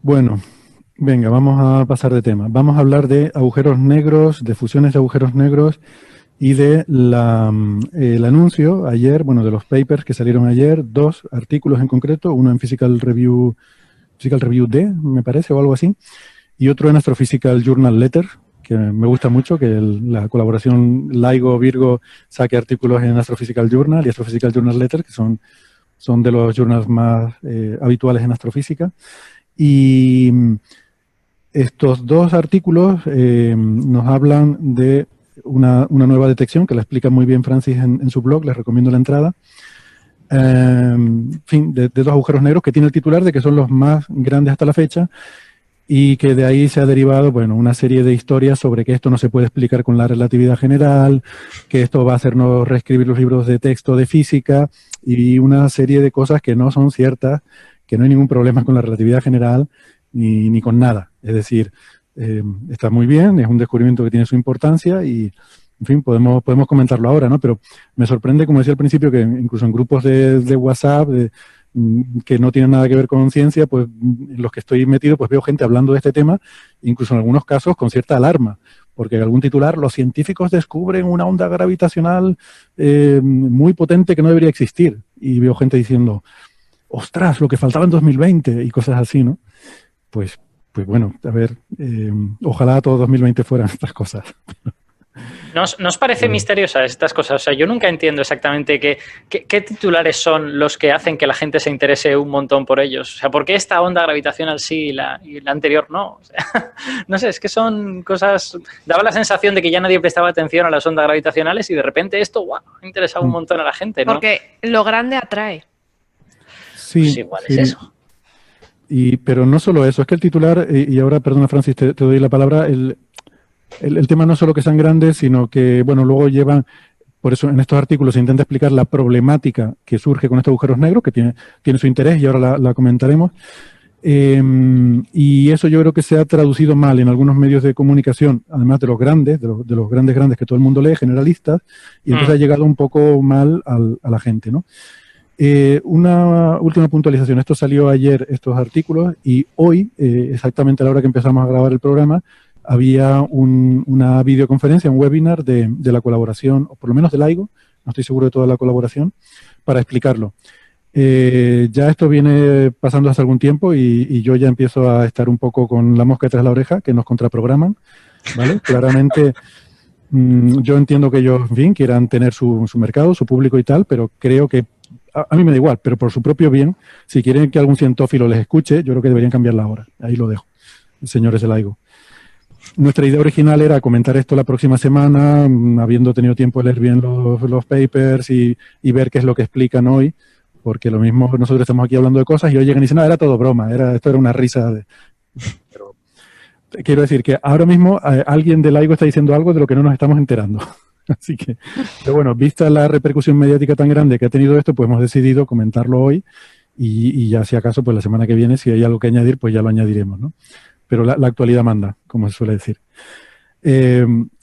Bueno, venga, vamos a pasar de tema. Vamos a hablar de agujeros negros, de fusiones de agujeros negros y de el anuncio ayer, bueno, de los papers que salieron ayer, dos artículos en concreto, uno en Physical Review D, me parece, o algo así, y otro en Astrophysical Journal Letter, que me gusta mucho, que la colaboración LIGO-Virgo saque artículos en Astrophysical Journal y Astrophysical Journal Letter, que son de los journals más habituales en astrofísica. Y estos dos artículos nos hablan de una nueva detección que la explica muy bien Francis en su blog, les recomiendo la entrada. En fin, de dos agujeros negros que tiene el titular de que son los más grandes hasta la fecha y que de ahí se ha derivado, bueno, una serie de historias sobre que esto no se puede explicar con la relatividad general, que esto va a hacernos reescribir los libros de texto de física y una serie de cosas que no son ciertas, que no hay ningún problema con la relatividad general ni con nada. Es decir, está muy bien, es un descubrimiento que tiene su importancia y, en fin, podemos comentarlo ahora, ¿no? Pero me sorprende, como decía al principio, que incluso en grupos de WhatsApp, que no tienen nada que ver con ciencia, pues en los que estoy metido, pues veo gente hablando de este tema, incluso en algunos casos con cierta alarma, porque algún titular, los científicos descubren una onda gravitacional muy potente que no debería existir. Y veo gente diciendo, ostras, lo que faltaba en 2020 y cosas así, ¿no? Pues, pues bueno, a ver, ojalá todo 2020 fueran estas cosas. ¿Nos parece misteriosa estas cosas? O sea, yo nunca entiendo exactamente qué titulares son los que hacen que la gente se interese un montón por ellos. O sea, ¿por qué esta onda gravitacional sí y la anterior no? O sea, no sé, es que son cosas... Daba la sensación de que ya nadie prestaba atención a las ondas gravitacionales y de repente esto, ¡guau!, ha interesado un montón a la gente, ¿no? Porque lo grande atrae. Pues Sí, igual es sí. eso. Pero no solo eso, es que el titular, y ahora, perdona Francis, te doy la palabra, el tema no es solo que sean grandes, sino que, bueno, luego llevan, por eso en estos artículos se intenta explicar la problemática que surge con estos agujeros negros, que tiene su interés y ahora la comentaremos. Y eso yo creo que se ha traducido mal en algunos medios de comunicación, además de los grandes, de los grandes que todo el mundo lee, generalistas, y entonces ha llegado un poco mal a la gente, ¿no? Una última puntualización. Esto salió ayer, estos artículos, y hoy, exactamente a la hora que empezamos a grabar el programa, había una videoconferencia, un webinar de la colaboración, o por lo menos del LIGO, no estoy seguro de toda la colaboración, para explicarlo. Ya esto viene pasando hace algún tiempo y yo ya empiezo a estar un poco con la mosca detrás de la oreja, que nos contraprograman, ¿vale? Claramente, yo entiendo que ellos, en fin, quieran tener su mercado, su público y tal, pero creo que a mí me da igual, pero por su propio bien, si quieren que algún cientófilo les escuche, yo creo que deberían cambiarla ahora. Ahí lo dejo, señores del LIGO. Nuestra idea original era comentar esto la próxima semana, habiendo tenido tiempo de leer bien los papers y ver qué es lo que explican hoy, porque lo mismo nosotros estamos aquí hablando de cosas y hoy llegan y dicen, no, era todo broma, esto era una risa. Pero quiero decir que ahora mismo alguien del LIGO está diciendo algo de lo que no nos estamos enterando. Así que, pero bueno, vista la repercusión mediática tan grande que ha tenido esto, pues hemos decidido comentarlo hoy y ya si acaso, pues la semana que viene, si hay algo que añadir, pues ya lo añadiremos, ¿no? Pero la actualidad manda, como se suele decir.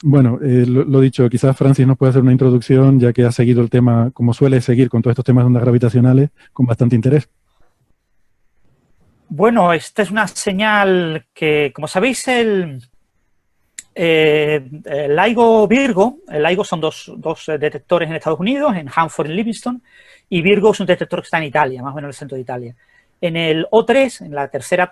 Bueno, lo dicho, quizás Francis nos puede hacer una introducción, ya que ha seguido el tema, como suele seguir con todos estos temas de ondas gravitacionales, con bastante interés. Bueno, esta es una señal que, como sabéis, el LIGO Virgo, el LIGO son dos detectores en Estados Unidos, en Hanford y Livingston, y Virgo es un detector que está en Italia, más o menos en el centro de Italia. En el O3, en la tercera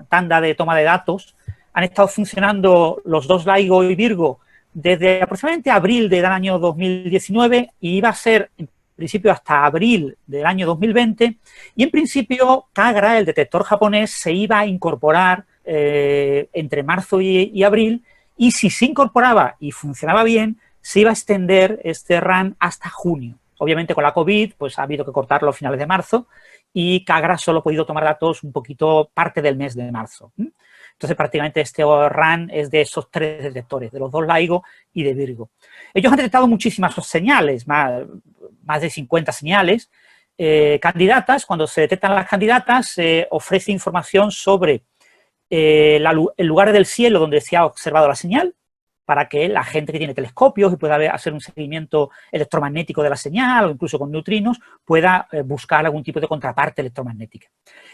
tanda de toma de datos, han estado funcionando los dos LIGO y Virgo desde aproximadamente abril del año 2019 y iba a ser en principio hasta abril del año 2020 y en principio Kagra, el detector japonés, se iba a incorporar entre marzo y abril y si se incorporaba y funcionaba bien, se iba a extender este run hasta junio. Obviamente con la COVID pues ha habido que cortarlo a finales de marzo y Kagra solo ha podido tomar datos un poquito parte del mes de marzo. Entonces, prácticamente este run es de esos tres detectores, de los dos LIGO y de Virgo. Ellos han detectado muchísimas señales, más de 50 señales candidatas. Cuando se detectan las candidatas, se ofrece información sobre el lugar del cielo donde se ha observado la señal, para que la gente que tiene telescopios y pueda hacer un seguimiento electromagnético de la señal o incluso con neutrinos pueda buscar algún tipo de contraparte electromagnética.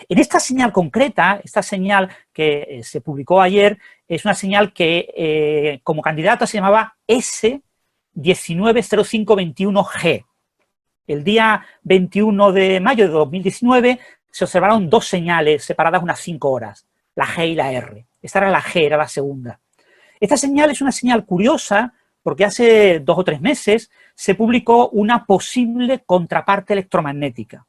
En esta señal concreta, esta señal que se publicó ayer, es una señal que como candidata se llamaba S190521G. El día 21 de mayo de 2019 se observaron dos señales separadas unas 5 horas, la G y la R. Esta era la G, era la segunda. Esta señal es una señal curiosa porque hace 2 o 3 meses se publicó una posible contraparte electromagnética.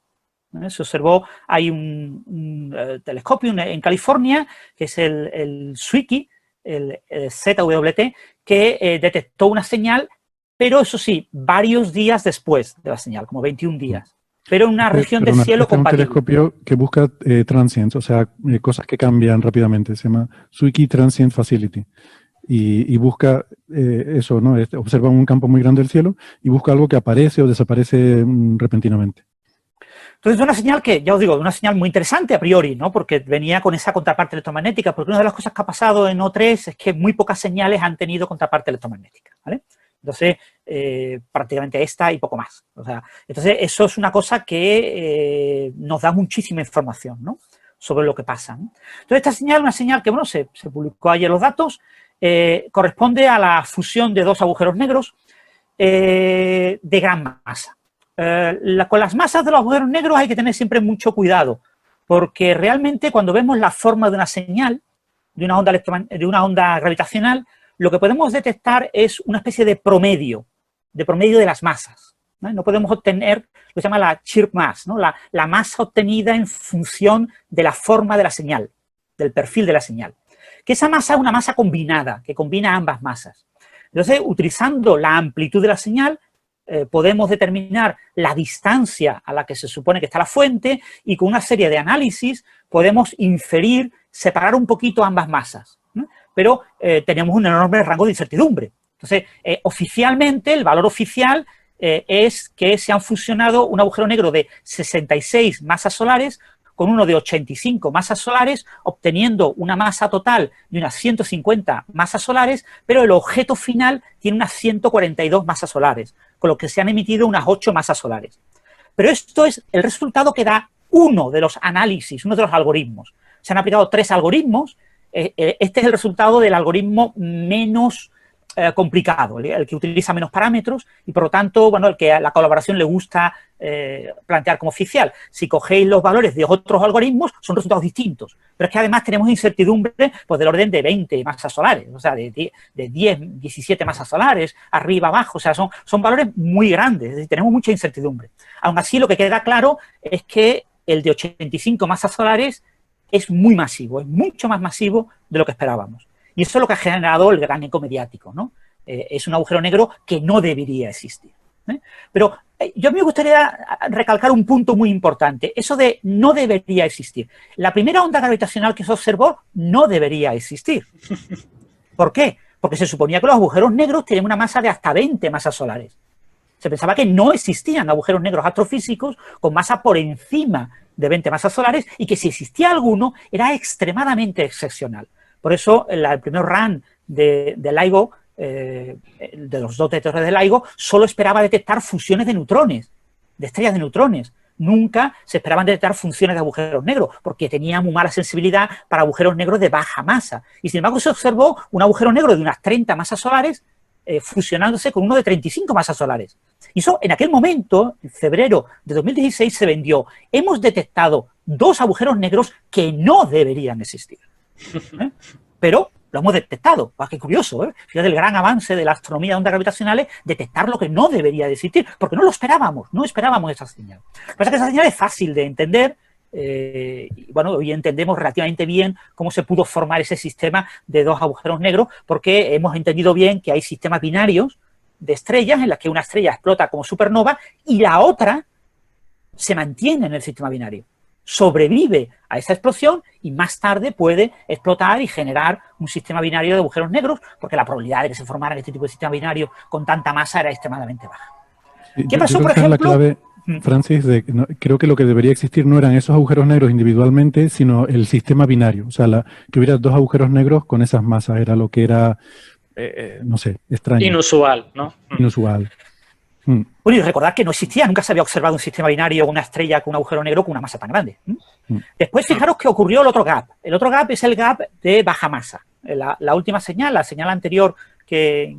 Se observó, hay un telescopio en California, que es el Zwicky, el ZWT, que detectó una señal, pero eso sí, varios días después de la señal, como 21 días. Pero en una región del cielo compatible. Es un telescopio que busca transients, o sea, cosas que cambian rápidamente. Se llama Zwicky Transient Facility. Y busca eso, ¿no? Observa un campo muy grande del cielo y busca algo que aparece o desaparece repentinamente. Entonces, es una señal que, ya os digo, una señal muy interesante a priori, ¿no? Porque venía con esa contraparte electromagnética, porque una de las cosas que ha pasado en O3 es que muy pocas señales han tenido contraparte electromagnética, ¿vale? Entonces, prácticamente esta y poco más. O sea, entonces, eso es una cosa que nos da muchísima información, ¿no? Sobre lo que pasa, ¿no? Entonces, esta señal es una señal que, bueno, se publicó ayer los datos, corresponde a la fusión de dos agujeros negros de gran masa. Con las masas de los agujeros negros hay que tener siempre mucho cuidado, porque realmente cuando vemos la forma de una señal, de una onda gravitacional, lo que podemos detectar es una especie de promedio de las masas, ¿no? No podemos obtener lo que se llama la chirp mass, ¿no? La masa obtenida en función de la forma de la señal, del perfil de la señal. Que esa masa es una masa combinada, que combina ambas masas. Entonces, utilizando la amplitud de la señal, podemos determinar la distancia a la que se supone que está la fuente y con una serie de análisis podemos inferir, separar un poquito ambas masas, ¿no? Pero tenemos un enorme rango de incertidumbre. Entonces, oficialmente, el valor oficial es que se han fusionado un agujero negro de 66 masas solares con uno de 85 masas solares, obteniendo una masa total de unas 150 masas solares, pero el objeto final tiene unas 142 masas solares, con lo que se han emitido unas 8 masas solares. Pero esto es el resultado que da uno de los análisis, uno de los algoritmos. Se han aplicado 3 algoritmos. Este es el resultado del algoritmo menos complicado, el que utiliza menos parámetros y, por lo tanto, bueno, el que a la colaboración le gusta plantear como oficial. Si cogéis los valores de otros algoritmos, son resultados distintos. Pero es que además tenemos incertidumbre pues, del orden de 20 masas solares, o sea, de 10, 17 masas solares, arriba, abajo, o sea, son valores muy grandes, es decir, tenemos mucha incertidumbre. Aún así, lo que queda claro es que el de 85 masas solares es muy masivo, es mucho más masivo de lo que esperábamos. Y eso es lo que ha generado el gran eco mediático, ¿no? Es un agujero negro que no debería existir, ¿eh? Pero yo me gustaría recalcar un punto muy importante, eso de no debería existir. La primera onda gravitacional que se observó no debería existir. ¿Por qué? Porque se suponía que los agujeros negros tenían una masa de hasta 20 masas solares. Se pensaba que no existían agujeros negros astrofísicos con masa por encima de 20 masas solares y que si existía alguno era extremadamente excepcional. Por eso, el primer run de LIGO, de los dos detectores de LIGO, solo esperaba detectar fusiones de neutrones, de estrellas de neutrones. Nunca se esperaban detectar funciones de agujeros negros, porque tenía muy mala sensibilidad para agujeros negros de baja masa. Y sin embargo, se observó un agujero negro de unas 30 masas solares fusionándose con uno de 35 masas solares. Y eso, en aquel momento, en febrero de 2016, se vendió. Hemos detectado 2 agujeros negros que no deberían existir. Pero lo hemos detectado. ¡Qué curioso! Fíjate el gran avance de la astronomía de ondas gravitacionales, detectar lo que no debería de existir, porque no lo esperábamos, no esperábamos esa señal. Lo que pasa es que esa señal es fácil de entender. Y bueno, hoy entendemos relativamente bien cómo se pudo formar ese sistema de 2 agujeros negros, porque hemos entendido bien que hay sistemas binarios de estrellas en las que una estrella explota como supernova y la otra se mantiene en el sistema binario. Sobrevive a esa explosión y más tarde puede explotar y generar un sistema binario de agujeros negros, porque la probabilidad de que se formaran este tipo de sistema binario con tanta masa era extremadamente baja. ¿Qué pasó, por ejemplo? La clave, Francis, creo que lo que debería existir no eran esos agujeros negros individualmente, sino el sistema binario. O sea, que hubiera 2 agujeros negros con esas masas era lo que era no sé, extraño. Inusual, ¿no? Inusual. Bueno, y recordad que no existía, nunca se había observado un sistema binario, una estrella con un agujero negro con una masa tan grande. Después, fijaros que ocurrió el otro gap. El otro gap es el gap de baja masa. La última señal, la señal anterior que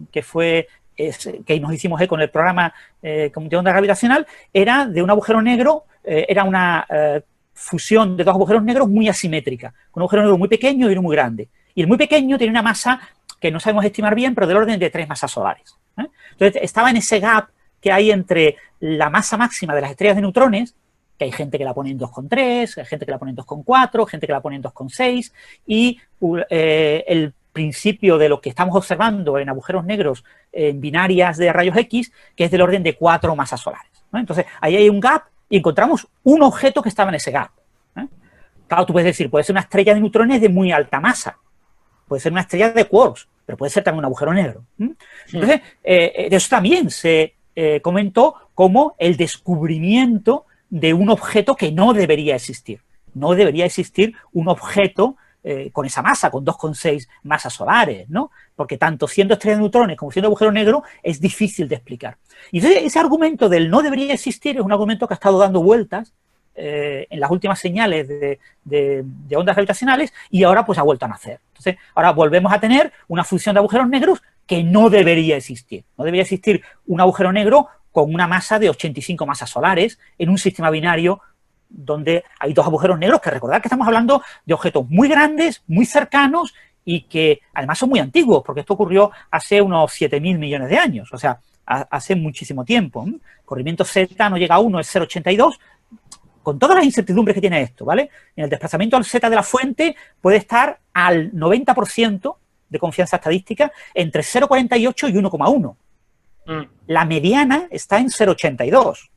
nos hicimos eco en el programa de onda gravitacional, era de un agujero negro, era una fusión de dos agujeros negros muy asimétrica, con un agujero negro muy pequeño y uno muy grande. Y el muy pequeño tiene una masa que no sabemos estimar bien, pero del orden de 3 masas solares. Entonces, estaba en ese gap que hay entre la masa máxima de las estrellas de neutrones, que hay gente que la pone en 2,3, hay gente que la pone en 2,4, gente que la pone en 2,6, y el principio de lo que estamos observando en agujeros negros en binarias de rayos X, que es del orden de 4 masas solares. Entonces, ahí hay un gap y encontramos un objeto que estaba en ese gap. Claro, tú puedes decir, puede ser una estrella de neutrones de muy alta masa, puede ser una estrella de quarks, pero puede ser también un agujero negro. Entonces, de eso también se comentó como el descubrimiento de un objeto que no debería existir. No debería existir un objeto con esa masa, con 2,6 masas solares, ¿no? Porque tanto siendo estrella de neutrones como siendo agujero negro es difícil de explicar. Y entonces ese argumento del no debería existir es un argumento que ha estado dando vueltas en las últimas señales de ondas gravitacionales y ahora pues ha vuelto a nacer. Entonces ahora volvemos a tener una fusión de agujeros negros que no debería existir. No debería existir un agujero negro con una masa de 85 masas solares en un sistema binario donde hay dos agujeros negros, que recordad que estamos hablando de objetos muy grandes, muy cercanos y que además son muy antiguos, porque esto ocurrió hace unos 7.000 millones de años, o sea, hace muchísimo tiempo. El corrimiento Z no llega a 1, es 0,82, con todas las incertidumbres que tiene esto, ¿vale? En el desplazamiento al Z de la fuente puede estar al 90% de confianza estadística entre 0,48 y 1,1. La mediana está en 0,82.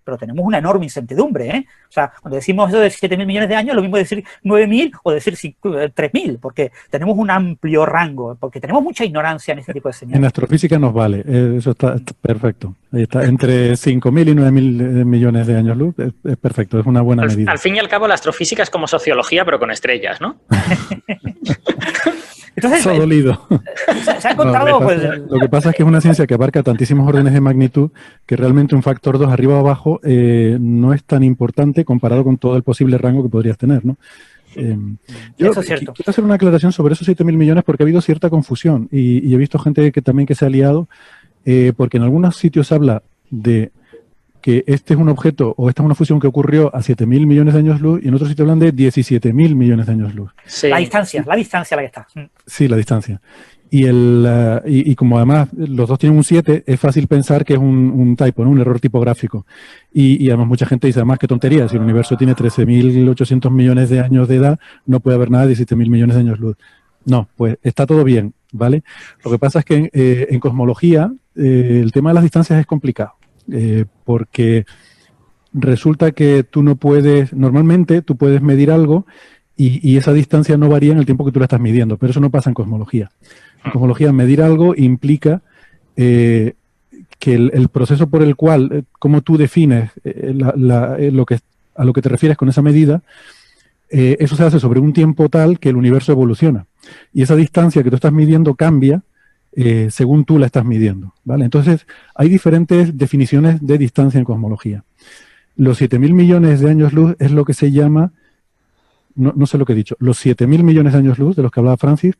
Pero tenemos una enorme incertidumbre, ¿eh? O sea, cuando decimos eso de 7.000 millones de años, lo mismo decir 9.000 o decir 3.000, porque tenemos un amplio rango, porque tenemos mucha ignorancia en este tipo de señales. En astrofísica nos vale, eso está perfecto. Ahí está, entre 5.000 y 9.000 millones de años luz, es perfecto, es una buena medida. Al fin y al cabo, la astrofísica es como sociología, pero con estrellas, ¿no? Entonces, Eso ha dolido. Se ha encontrado... Lo que pasa es que es una ciencia que abarca tantísimos órdenes de magnitud que realmente un factor 2 arriba o abajo no es tan importante comparado con todo el posible rango que podrías tener, ¿no? Eso es cierto. Quiero hacer una aclaración sobre esos 7.000 millones porque ha habido cierta confusión y he visto gente que también que se ha liado porque en algunos sitios habla de que este es un objeto o esta es una fusión que ocurrió a 7.000 millones de años luz y en otros sitios hablan de 17.000 millones de años luz. Sí. La distancia a la que está. Sí, la distancia. Y como además los dos tienen un 7, es fácil pensar que es un typo, ¿no? Un error tipográfico. Y además mucha gente dice, además, qué tontería, si el universo tiene 13.800 millones de años de edad, no puede haber nada de 17.000 millones de años luz. No, pues está todo bien, ¿vale? Lo que pasa es que en cosmología el tema de las distancias es complicado. Porque resulta que tú no puedes, normalmente tú puedes medir algo y esa distancia no varía en el tiempo que tú la estás midiendo, pero eso no pasa en cosmología. En cosmología medir algo implica que el proceso por el cual, cómo tú defines a lo que te refieres con esa medida, eso se hace sobre un tiempo tal que el universo evoluciona. Y esa distancia que tú estás midiendo cambia según tú la estás midiendo, ¿vale? Entonces, hay diferentes definiciones de distancia en cosmología. Los 7.000 millones de años luz es lo que se llama, no sé lo que he dicho, los 7.000 millones de años luz de los que hablaba Francis,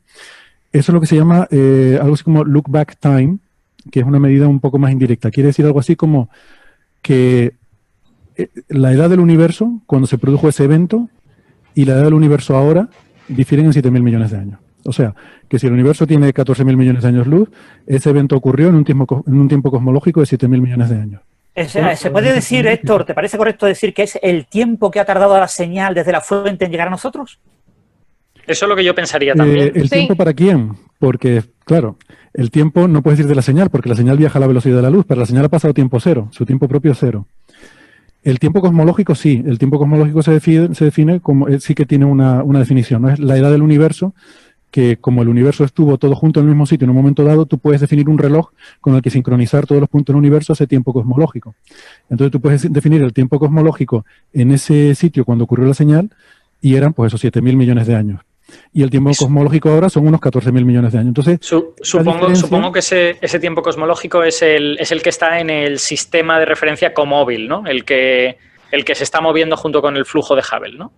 eso es lo que se llama algo así como look back time, que es una medida un poco más indirecta. Quiere decir algo así como que la edad del universo, cuando se produjo ese evento, y la edad del universo ahora, difieren en 7.000 millones de años. O sea, que si el universo tiene 14.000 millones de años luz, ese evento ocurrió en un tiempo cosmológico de 7.000 millones de años. ¿Se puede decir, Héctor, te parece correcto decir que es el tiempo que ha tardado la señal desde la fuente en llegar a nosotros? Eso es lo que yo pensaría también. ¿El tiempo para quién? Porque, claro, el tiempo no puedes decir de la señal, porque la señal viaja a la velocidad de la luz, pero la señal ha pasado tiempo cero, su tiempo propio es cero. El tiempo cosmológico sí, el tiempo cosmológico se define como, sí que tiene una definición, ¿no? Es la edad del universo, que como el universo estuvo todo junto en el mismo sitio en un momento dado, tú puedes definir un reloj con el que sincronizar todos los puntos del universo a ese tiempo cosmológico. Entonces tú puedes definir el tiempo cosmológico en ese sitio cuando ocurrió la señal y eran pues esos 7.000 millones de años. Y el tiempo cosmológico ahora son unos 14.000 millones de años. Entonces, supongo que ese tiempo cosmológico es el que está en el sistema de referencia COMOVIL, ¿no? El que se está moviendo junto con el flujo de Hubble, ¿no?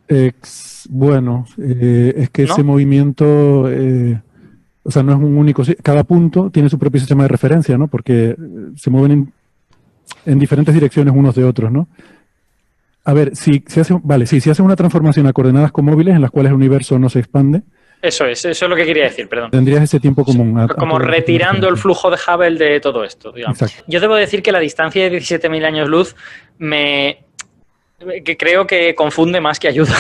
Bueno, es que ¿No? ese movimiento, o sea, no es un único, cada punto tiene su propio sistema de referencia, ¿no? Porque se mueven en diferentes direcciones unos de otros, ¿no? A ver, si se hace una transformación a coordenadas comóviles en las cuales el universo no se expande. Eso es lo que quería decir, perdón. Tendrías ese tiempo común. Como retirando el flujo de Hubble de todo esto, digamos. Exacto. Yo debo decir que la distancia de 17.000 años luz que creo que confunde más que ayuda,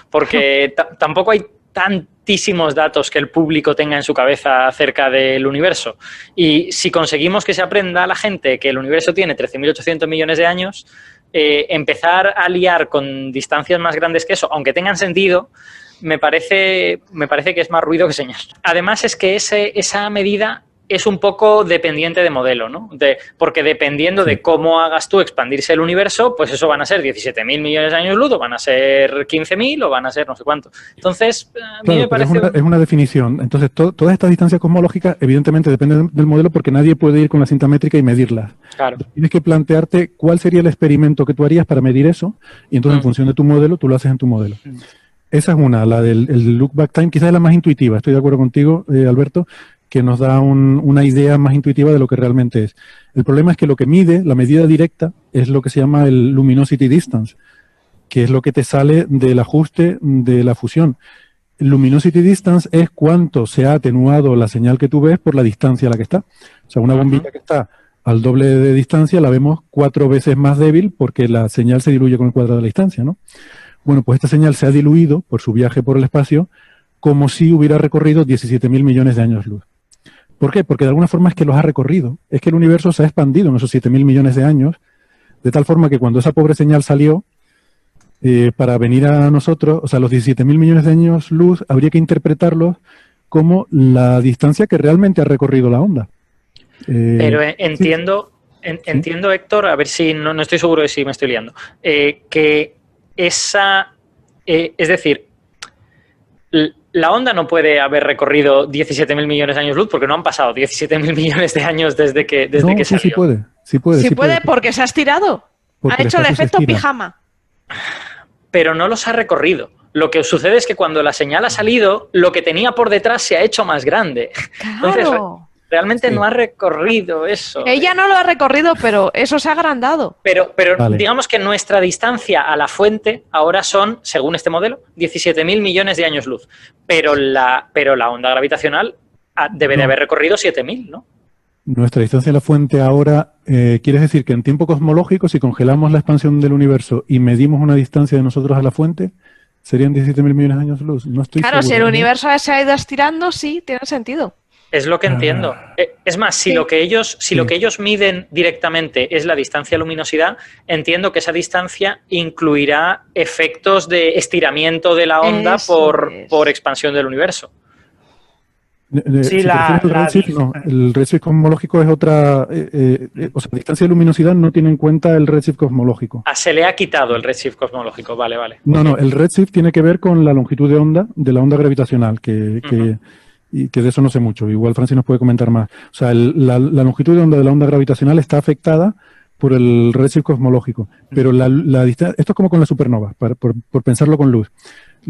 porque tampoco hay tantísimos datos que el público tenga en su cabeza acerca del universo. Y si conseguimos que se aprenda a la gente que el universo tiene 13.800 millones de años, empezar a liar con distancias más grandes que eso, aunque tengan sentido, me parece que es más ruido que señal. Además es que esa medida es un poco dependiente de modelo, ¿no? Porque dependiendo de cómo hagas tú expandirse el universo, pues eso van a ser 17.000 millones de años luz, o van a ser 15.000, o van a ser no sé cuánto. Entonces, a mí me parece... Es una definición. Entonces, todas estas distancias cosmológicas, evidentemente, dependen del modelo porque nadie puede ir con la cinta métrica y medirlas. Claro. Tienes que plantearte cuál sería el experimento que tú harías para medir eso, y entonces, en función de tu modelo, tú lo haces en tu modelo. Esa es una, la del look back time, quizás es la más intuitiva. Estoy de acuerdo contigo, Alberto, que nos da una idea más intuitiva de lo que realmente es. El problema es que lo que mide, la medida directa, es lo que se llama el luminosity distance, que es lo que te sale del ajuste de la fusión. El luminosity distance es cuánto se ha atenuado la señal que tú ves por la distancia a la que está. O sea, una bombilla que está al doble de distancia la vemos 4 veces más débil porque la señal se diluye con el cuadrado de la distancia, ¿no? Bueno, pues esta señal se ha diluido por su viaje por el espacio como si hubiera recorrido 17.000 millones de años luz. ¿Por qué? Porque de alguna forma es que los ha recorrido. Es que el universo se ha expandido en esos 7.000 millones de años, de tal forma que cuando esa pobre señal salió, para venir a nosotros, o sea, los 17.000 millones de años luz, habría que interpretarlos como la distancia que realmente ha recorrido la onda. Pero entiendo, Héctor, a ver si no estoy seguro de si me estoy liando, que esa, es decir, la onda no puede haber recorrido 17.000 millones de años luz porque no han pasado 17.000 millones de años desde que salió. Sí puede porque se ha estirado. Ha hecho el efecto pijama. Pero no los ha recorrido. Lo que sucede es que cuando la señal ha salido, lo que tenía por detrás se ha hecho más grande. Claro. Entonces, realmente no ha recorrido eso. Ella no lo ha recorrido, pero eso se ha agrandado. Pero digamos que nuestra distancia a la fuente ahora son, según este modelo, 17.000 millones de años luz. Pero la onda gravitacional debe de haber recorrido 7.000, ¿no? Nuestra distancia a la fuente ahora, ¿quieres decir que en tiempo cosmológico, si congelamos la expansión del universo y medimos una distancia de nosotros a la fuente, serían 17.000 millones de años luz? No estoy seguro, si el universo se ha ido estirando, sí, tiene sentido. Es lo que entiendo. Es más, si lo que ellos miden directamente es la distancia a luminosidad, entiendo que esa distancia incluirá efectos de estiramiento de la onda por expansión del universo. Sí, el redshift cosmológico es otra, o sea, distancia de luminosidad no tiene en cuenta el redshift cosmológico. Se le ha quitado el redshift cosmológico, vale. No, el redshift tiene que ver con la longitud de onda, de la onda gravitacional, y que de eso no sé mucho. Igual Francis nos puede comentar más. O sea, la longitud de onda de la onda gravitacional está afectada por el redshift cosmológico, pero la distancia, esto es como con la supernova, por pensarlo con luz.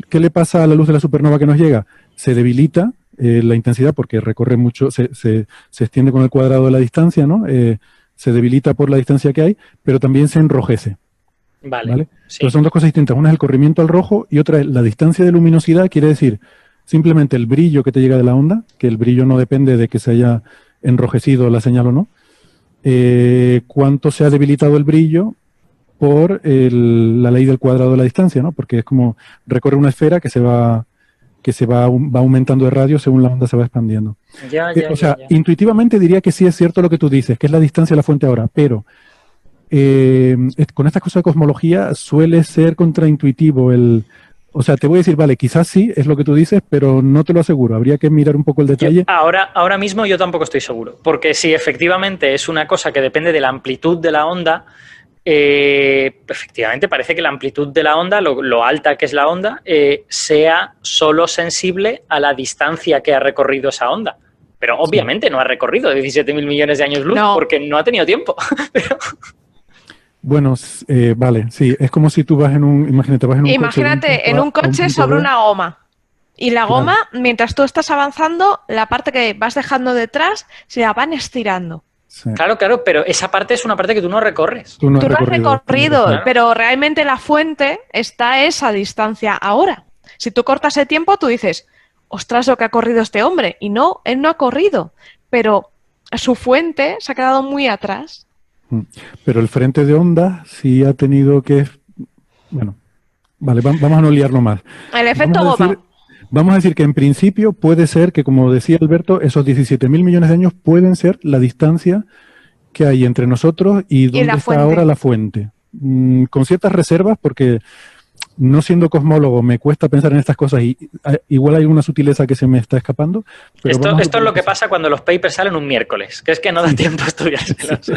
¿Qué le pasa a la luz de la supernova que nos llega? Se debilita la intensidad porque recorre mucho, se extiende con el cuadrado de la distancia, ¿no? Se debilita por la distancia que hay, pero también se enrojece. ¿Vale? Sí. Entonces son dos cosas distintas. Una es el corrimiento al rojo y otra es la distancia de luminosidad, quiere decir simplemente el brillo que te llega de la onda, que el brillo no depende de que se haya enrojecido la señal o no. Cuánto se ha debilitado el brillo por la ley del cuadrado de la distancia, ¿no? Porque es como recorre una esfera que va aumentando de radio según la onda se va expandiendo. O sea, intuitivamente diría que sí es cierto lo que tú dices, que es la distancia a la fuente ahora, pero con estas cosas de cosmología suele ser contraintuitivo o sea, te voy a decir, vale, quizás sí, es lo que tú dices, pero no te lo aseguro. Habría que mirar un poco el detalle. Ahora mismo yo tampoco estoy seguro, porque si efectivamente es una cosa que depende de la amplitud de la onda, efectivamente parece que la amplitud de la onda, lo alta que es la onda, sea solo sensible a la distancia que ha recorrido esa onda. Pero obviamente no ha recorrido 17.000 millones de años luz porque no ha tenido tiempo. Pero... Bueno, vale, sí, es como si tú vas en un, imagínate, vas en un Imagínate en un coche sobre una goma. Y la goma, mientras tú estás avanzando, la parte que vas dejando detrás se la van estirando. Sí. Claro, pero esa parte es una parte que tú no recorres. Tú no has recorrido, claro. Pero realmente la fuente está a esa distancia ahora. Si tú cortas el tiempo, tú dices, ostras, lo que ha corrido este hombre. Y no, él no ha corrido, pero su fuente se ha quedado muy atrás. Pero el frente de onda sí ha tenido que... Bueno, vale, vamos a no liarlo más. El efecto goma. Vamos a decir que en principio puede ser que, como decía Alberto, esos 17.000 millones de años pueden ser la distancia que hay entre nosotros y dónde está ahora la fuente. Con ciertas reservas, porque no siendo cosmólogo me cuesta pensar en estas cosas y igual hay una sutileza que se me está escapando. Pero esto es lo que pasa cuando los papers salen un miércoles, que es que no da tiempo a estudiárselos.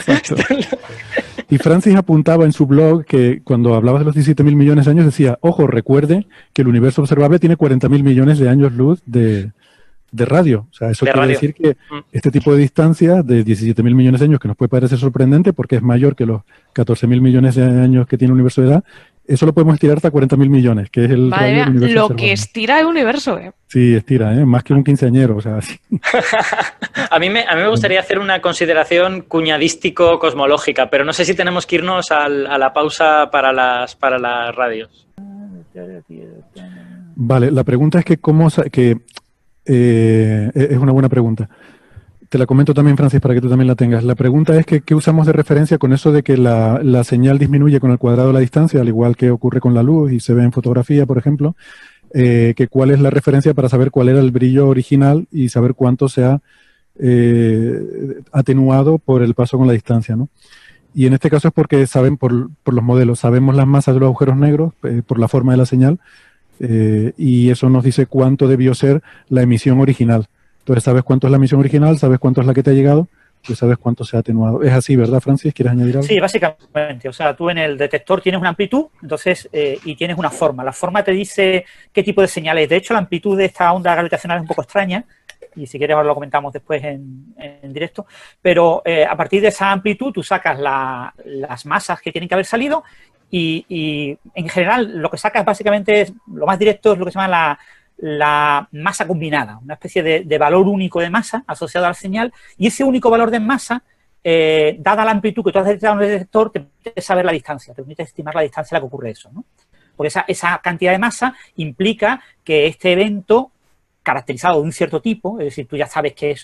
Y Francis apuntaba en su blog que cuando hablabas de los 17.000 millones de años decía, ojo, recuerde que el universo observable tiene 40.000 millones de años luz de radio. O sea, eso quiere decir que este tipo de distancia de 17.000 millones de años, que nos puede parecer sorprendente porque es mayor que los 14.000 millones de años que tiene el universo de edad, eso lo podemos estirar hasta 40.000 millones, que es el radio del universo lo observable. que estira el universo, Sí, estira, más que un quinceañero, o sea, sí. A mí me gustaría hacer una consideración cuñadístico-cosmológica, pero no sé si tenemos que irnos a la pausa para las radios. Vale, la pregunta es que es una buena pregunta. Te la comento también, Francis, para que tú también la tengas. La pregunta es que ¿qué usamos de referencia con eso de que la señal disminuye con el cuadrado de la distancia, al igual que ocurre con la luz y se ve en fotografía, por ejemplo? Que ¿cuál es la referencia para saber cuál era el brillo original y saber cuánto se ha atenuado por el paso con la distancia, ¿no? Y en este caso es porque saben por los modelos, sabemos las masas de los agujeros negros por la forma de la señal y eso nos dice cuánto debió ser la emisión original. Entonces, sabes cuánto es la emisión original, sabes cuánto es la que te ha llegado, pues sabes cuánto se ha atenuado. Es así, ¿verdad, Francis? ¿Quieres añadir algo? Sí, básicamente. O sea, tú en el detector tienes una amplitud, entonces, y tienes una forma. La forma te dice qué tipo de señal es. De hecho, la amplitud de esta onda gravitacional es un poco extraña, y si quieres ahora lo comentamos después en directo, pero a partir de esa amplitud tú sacas las masas que tienen que haber salido y en general lo que sacas básicamente lo más directo es lo que se llama la masa combinada, una especie de valor único de masa asociado a la señal, y ese único valor de masa, dada la amplitud que tú has detectado en el detector, te permite saber la distancia, te permite estimar la distancia a la que ocurre eso, ¿no? Porque esa cantidad de masa implica que este evento, caracterizado de un cierto tipo, es decir, tú ya sabes que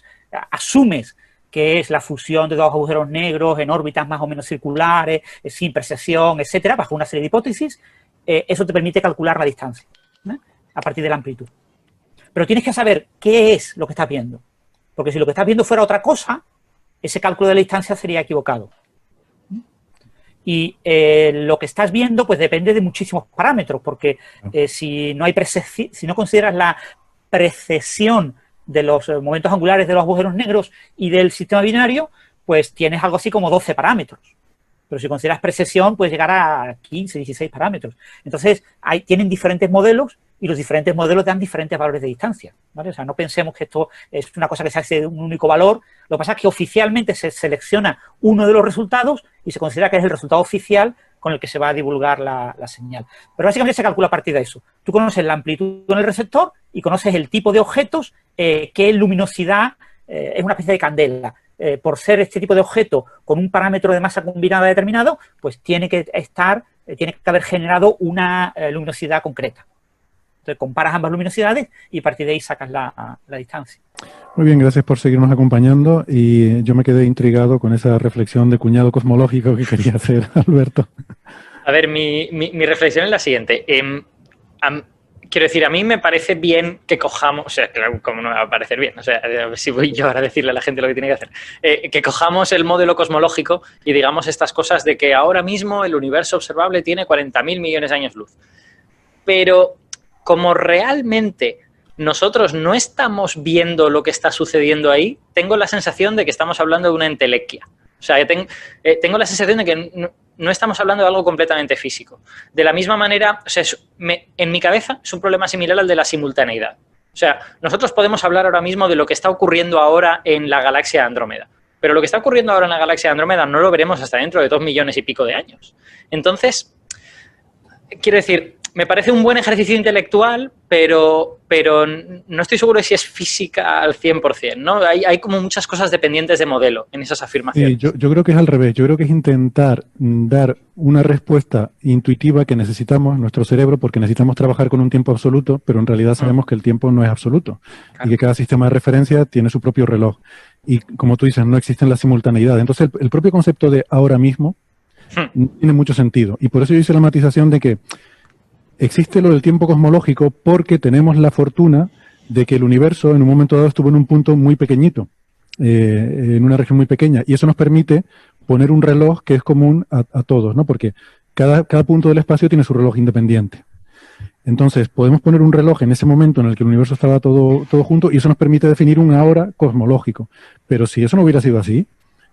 asumes que es la fusión de dos agujeros negros en órbitas más o menos circulares, sin precesión, etcétera, bajo una serie de hipótesis, eso te permite calcular la distancia, ¿no? A partir de la amplitud. Pero tienes que saber qué es lo que estás viendo. Porque si lo que estás viendo fuera otra cosa, ese cálculo de la distancia sería equivocado. Y lo que estás viendo, pues depende de muchísimos parámetros, porque si no consideras la precesión de los momentos angulares de los agujeros negros y del sistema binario, pues tienes algo así como 12 parámetros. Pero si consideras precesión, puedes llegar a 15, 16 parámetros. Entonces, tienen diferentes modelos y los diferentes modelos dan diferentes valores de distancia, ¿vale? O sea, no pensemos que esto es una cosa que se hace de un único valor. Lo que pasa es que oficialmente se selecciona uno de los resultados y se considera que es el resultado oficial con el que se va a divulgar la señal. Pero básicamente se calcula a partir de eso. Tú conoces la amplitud en el receptor y conoces el tipo de objetos, qué luminosidad, es una especie de candela. Por ser este tipo de objeto con un parámetro de masa combinada determinado, pues tiene que haber generado una luminosidad concreta. Entonces comparas ambas luminosidades y a partir de ahí sacas la distancia. Muy bien, gracias por seguirnos acompañando y yo me quedé intrigado con esa reflexión de cuñado cosmológico que quería hacer Alberto. A ver, mi reflexión es la siguiente. Quiero decir, a mí me parece bien que cojamos, o sea, claro, como no me va a parecer bien, o sea, a ver si voy yo ahora a decirle a la gente lo que tiene que hacer, que cojamos el modelo cosmológico y digamos estas cosas de que ahora mismo el universo observable tiene 40.000 millones de años luz. Pero como realmente nosotros no estamos viendo lo que está sucediendo ahí, tengo la sensación de que estamos hablando de una entelequia. O sea, tengo la sensación de que no estamos hablando de algo completamente físico. De la misma manera, o sea, en mi cabeza es un problema similar al de la simultaneidad. O sea, nosotros podemos hablar ahora mismo de lo que está ocurriendo ahora en la galaxia de Andrómeda, pero lo que está ocurriendo ahora en la galaxia de Andrómeda no lo veremos hasta dentro de 2 millones y pico de años. Entonces, quiero decir, me parece un buen ejercicio intelectual, pero no estoy seguro de si es física al 100%, ¿no? Hay como muchas cosas dependientes de modelo en esas afirmaciones. Sí, yo creo que es al revés. Yo creo que es intentar dar una respuesta intuitiva que necesitamos en nuestro cerebro, porque necesitamos trabajar con un tiempo absoluto, pero en realidad sabemos que el tiempo no es absoluto, claro, y que cada sistema de referencia tiene su propio reloj. Y como tú dices, no existen las simultaneidades. Entonces, el propio concepto de ahora mismo tiene mucho sentido. Y por eso yo hice la matización de que existe lo del tiempo cosmológico porque tenemos la fortuna de que el universo en un momento dado estuvo en un punto muy pequeñito, en una región muy pequeña, y eso nos permite poner un reloj que es común a todos, ¿no? Porque cada punto del espacio tiene su reloj independiente. Entonces, podemos poner un reloj en ese momento en el que el universo estaba todo junto, y eso nos permite definir un ahora cosmológico. Pero si eso no hubiera sido así,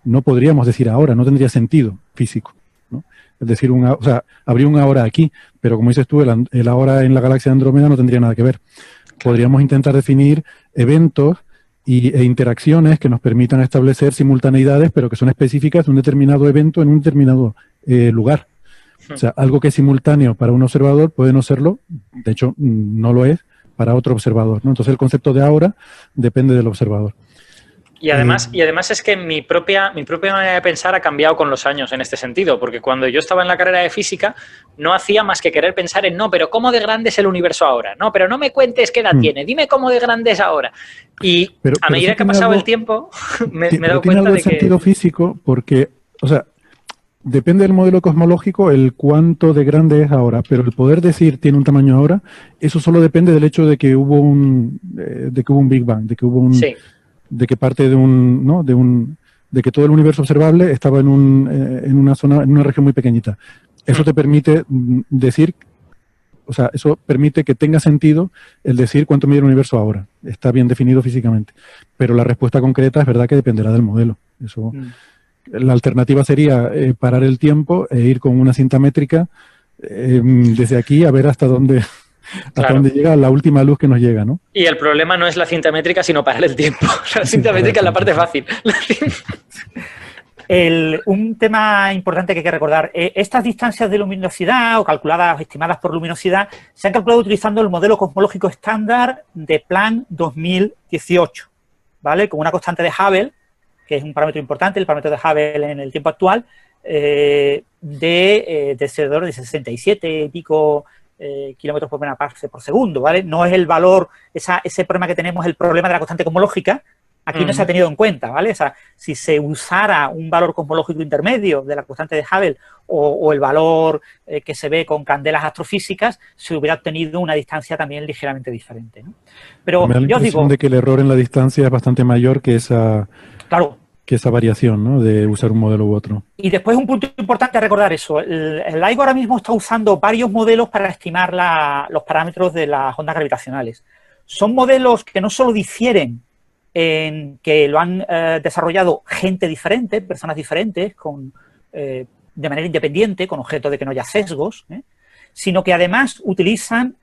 no podríamos decir ahora, no tendría sentido físico, ¿no? Es decir, o sea, habría un ahora aquí, pero como dices tú, el ahora en la galaxia de Andrómeda no tendría nada que ver. Podríamos intentar definir eventos e interacciones que nos permitan establecer simultaneidades, pero que son específicas de un determinado evento en un determinado lugar. O sea, algo que es simultáneo para un observador puede no serlo, de hecho no lo es para otro observador, ¿no? Entonces el concepto de ahora depende del observador. Y además es que mi propia manera de pensar ha cambiado con los años en este sentido, porque cuando yo estaba en la carrera de física no hacía más que querer pensar en, no, pero ¿cómo de grande es el universo ahora? No, pero no me cuentes qué edad tiene, dime cómo de grande es ahora. Y a medida que ha pasado el tiempo me he dado cuenta de que... Tiene sentido físico porque, o sea, depende del modelo cosmológico el cuánto de grande es ahora, pero el poder decir tiene un tamaño ahora, eso solo depende del hecho de que hubo un Big Bang, de que hubo un... Sí. De que parte de que todo el universo observable estaba en una zona, en una región muy pequeñita. Eso te permite decir, o sea, eso permite que tenga sentido el decir cuánto mide el universo ahora. Está bien definido físicamente. Pero la respuesta concreta es verdad que dependerá del modelo. Eso, la alternativa sería parar el tiempo e ir con una cinta métrica desde aquí a ver hasta dónde llega la última luz que nos llega, ¿no? Y el problema no es la cinta métrica, sino parar el tiempo. La cinta métrica es la parte fácil. Un tema importante que hay que recordar, estas distancias de luminosidad o calculadas o estimadas por luminosidad se han calculado utilizando el modelo cosmológico estándar de Planck 2018, ¿vale? Con una constante de Hubble, que es un parámetro importante, el parámetro de Hubble en el tiempo actual, de alrededor de 67 y pico kilómetros por megaparsec por segundo, ¿vale? No es el valor, ese problema que tenemos, el problema de la constante cosmológica, aquí no se ha tenido en cuenta, ¿vale? O sea, si se usara un valor cosmológico intermedio de la constante de Hubble o el valor que se ve con candelas astrofísicas, se hubiera obtenido una distancia también ligeramente diferente, ¿no? Pero me da la impresión de que el error en la distancia es bastante mayor que esa... Claro. Que esa variación, ¿no? De usar un modelo u otro. Y después un punto importante a recordar eso. El LIGO ahora mismo está usando varios modelos para estimar los parámetros de las ondas gravitacionales. Son modelos que no solo difieren en que lo han desarrollado gente diferente, personas diferentes, de manera independiente, con objeto de que no haya sesgos, sino que además utilizan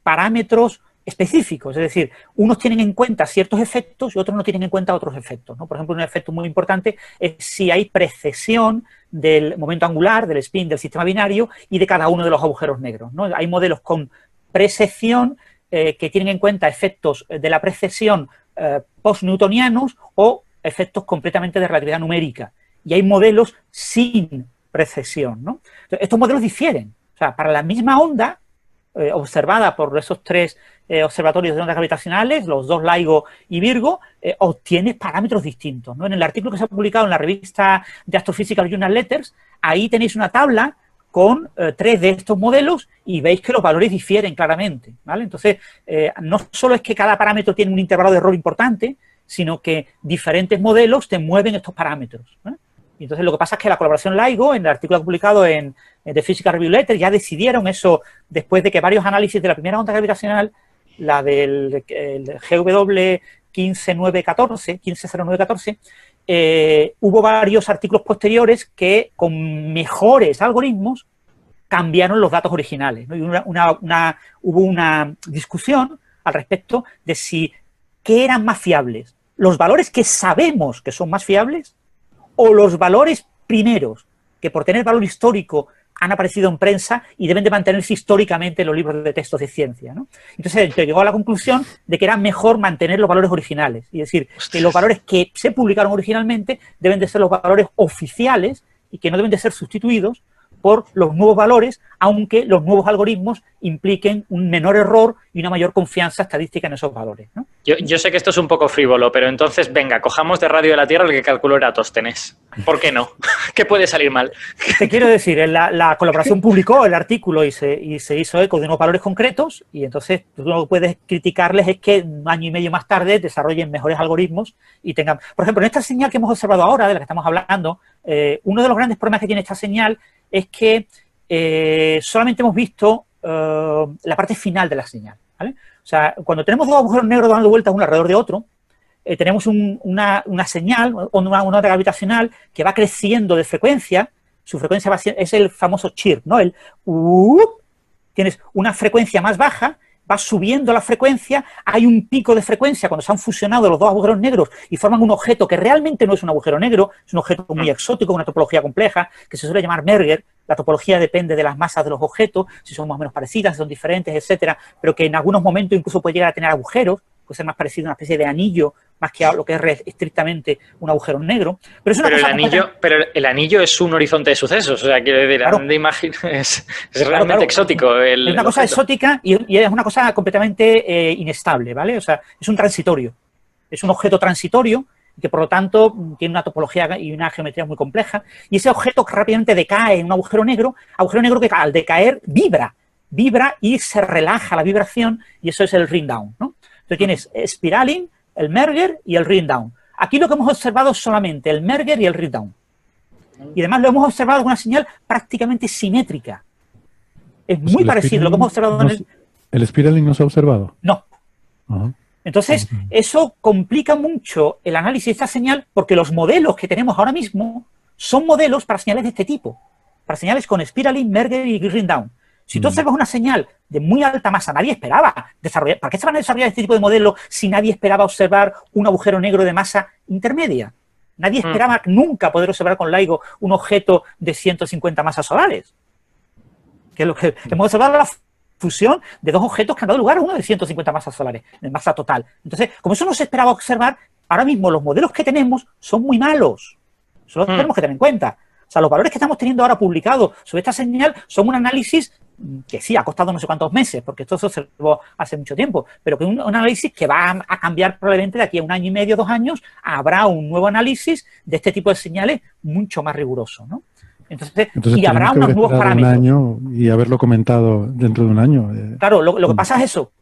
parámetros específicos, es decir, unos tienen en cuenta ciertos efectos y otros no tienen en cuenta otros efectos, ¿no? Por ejemplo, un efecto muy importante es si hay precesión del momento angular, del spin del sistema binario y de cada uno de los agujeros negros, ¿no? Hay modelos con precesión que tienen en cuenta efectos de la precesión post-newtonianos o efectos completamente de relatividad numérica. Y hay modelos sin precesión, ¿no? Entonces, estos modelos difieren. O sea, para la misma onda observada por esos tres observatorios de ondas gravitacionales, los dos LIGO y Virgo, obtienes parámetros distintos, ¿no? En el artículo que se ha publicado en la revista de Astrophysical Journal Letters, ahí tenéis una tabla con 3 de estos modelos y veis que los valores difieren claramente, ¿vale? Entonces, no solo es que cada parámetro tiene un intervalo de error importante, sino que diferentes modelos te mueven estos parámetros, ¿eh? Y entonces lo que pasa es que la colaboración LIGO, en el artículo publicado en The Physical Review Letters, ya decidieron eso después de que varios análisis de la primera onda gravitacional, la del GW 15914, hubo varios artículos posteriores que con mejores algoritmos cambiaron los datos originales, ¿no? Y hubo una discusión al respecto de qué eran más fiables, los valores que sabemos que son más fiables o los valores primeros, que por tener valor histórico han aparecido en prensa y deben de mantenerse históricamente en los libros de textos de ciencia, ¿no? Entonces se llegó a la conclusión de que era mejor mantener los valores originales, es decir, que los valores que se publicaron originalmente deben de ser los valores oficiales y que no deben de ser sustituidos por los nuevos valores, aunque los nuevos algoritmos impliquen un menor error y una mayor confianza estadística en esos valores, ¿no? Yo sé que esto es un poco frívolo, pero entonces, venga, cojamos de Radio de la Tierra el que calculó Eratosthenes. ¿Por qué no? ¿Qué puede salir mal? Te quiero decir, la colaboración publicó el artículo y se hizo eco de unos valores concretos, y entonces tú lo que puedes criticarles es que un año y medio más tarde desarrollen mejores algoritmos y tengan... Por ejemplo, en esta señal que hemos observado ahora, de la que estamos hablando, uno de los grandes problemas que tiene esta señal es que solamente hemos visto la parte final de la señal, ¿vale? O sea, cuando tenemos dos agujeros negros dando vueltas uno alrededor de otro, tenemos una señal, una onda gravitacional que va creciendo de frecuencia. Su frecuencia es el famoso chirp, ¿no? Tienes una frecuencia más baja, va subiendo la frecuencia, hay un pico de frecuencia cuando se han fusionado los dos agujeros negros y forman un objeto que realmente no es un agujero negro, es un objeto muy exótico, una topología compleja, que se suele llamar Merger. La topología depende de las masas de los objetos, si son más o menos parecidas, si son diferentes, etcétera, pero que en algunos momentos incluso puede llegar a tener agujeros, puede ser más parecido a una especie de anillo, más que a lo que es estrictamente un agujero negro. Pero el anillo es un horizonte de sucesos, o sea, quiero decir, claro, es realmente exótico. Es una cosa exótica y es una cosa completamente inestable, ¿vale? O sea, es un transitorio, es un objeto transitorio que por lo tanto tiene una topología y una geometría muy compleja, y ese objeto rápidamente decae en un agujero negro que al decaer vibra y se relaja la vibración, y eso es el ring down, ¿no? Entonces tienes spiraling, el merger y el ring down. Aquí lo que hemos observado es solamente el merger y el ring down. Y además lo hemos observado con una señal prácticamente simétrica. Es muy parecido a lo que hemos observado en el... ¿El spiraling no se ha observado? No. Uh-huh. Entonces, eso complica mucho el análisis de esta señal, porque los modelos que tenemos ahora mismo son modelos para señales de este tipo, para señales con spiraling, merger y ring down. Si tú observas una señal de muy alta masa, nadie esperaba desarrollar... ¿Para qué se van a desarrollar este tipo de modelos si nadie esperaba observar un agujero negro de masa intermedia? Nadie esperaba nunca poder observar con LIGO un objeto de 150 masas solares. Que es lo que hemos observado, la fusión de dos objetos que han dado lugar a uno de 150 masas solares, en masa total. Entonces, como eso no se esperaba observar, ahora mismo los modelos que tenemos son muy malos. Eso lo tenemos que tener en cuenta. O sea, los valores que estamos teniendo ahora publicados sobre esta señal son un análisis que sí, ha costado no sé cuántos meses, porque esto se observó hace mucho tiempo, pero que un análisis que va a cambiar probablemente de aquí a un año y medio, 2 años, habrá un nuevo análisis de este tipo de señales mucho más riguroso, ¿no? Entonces y habrá unos nuevos parámetros. Un año y haberlo comentado dentro de un año. Claro, lo que pasa es eso.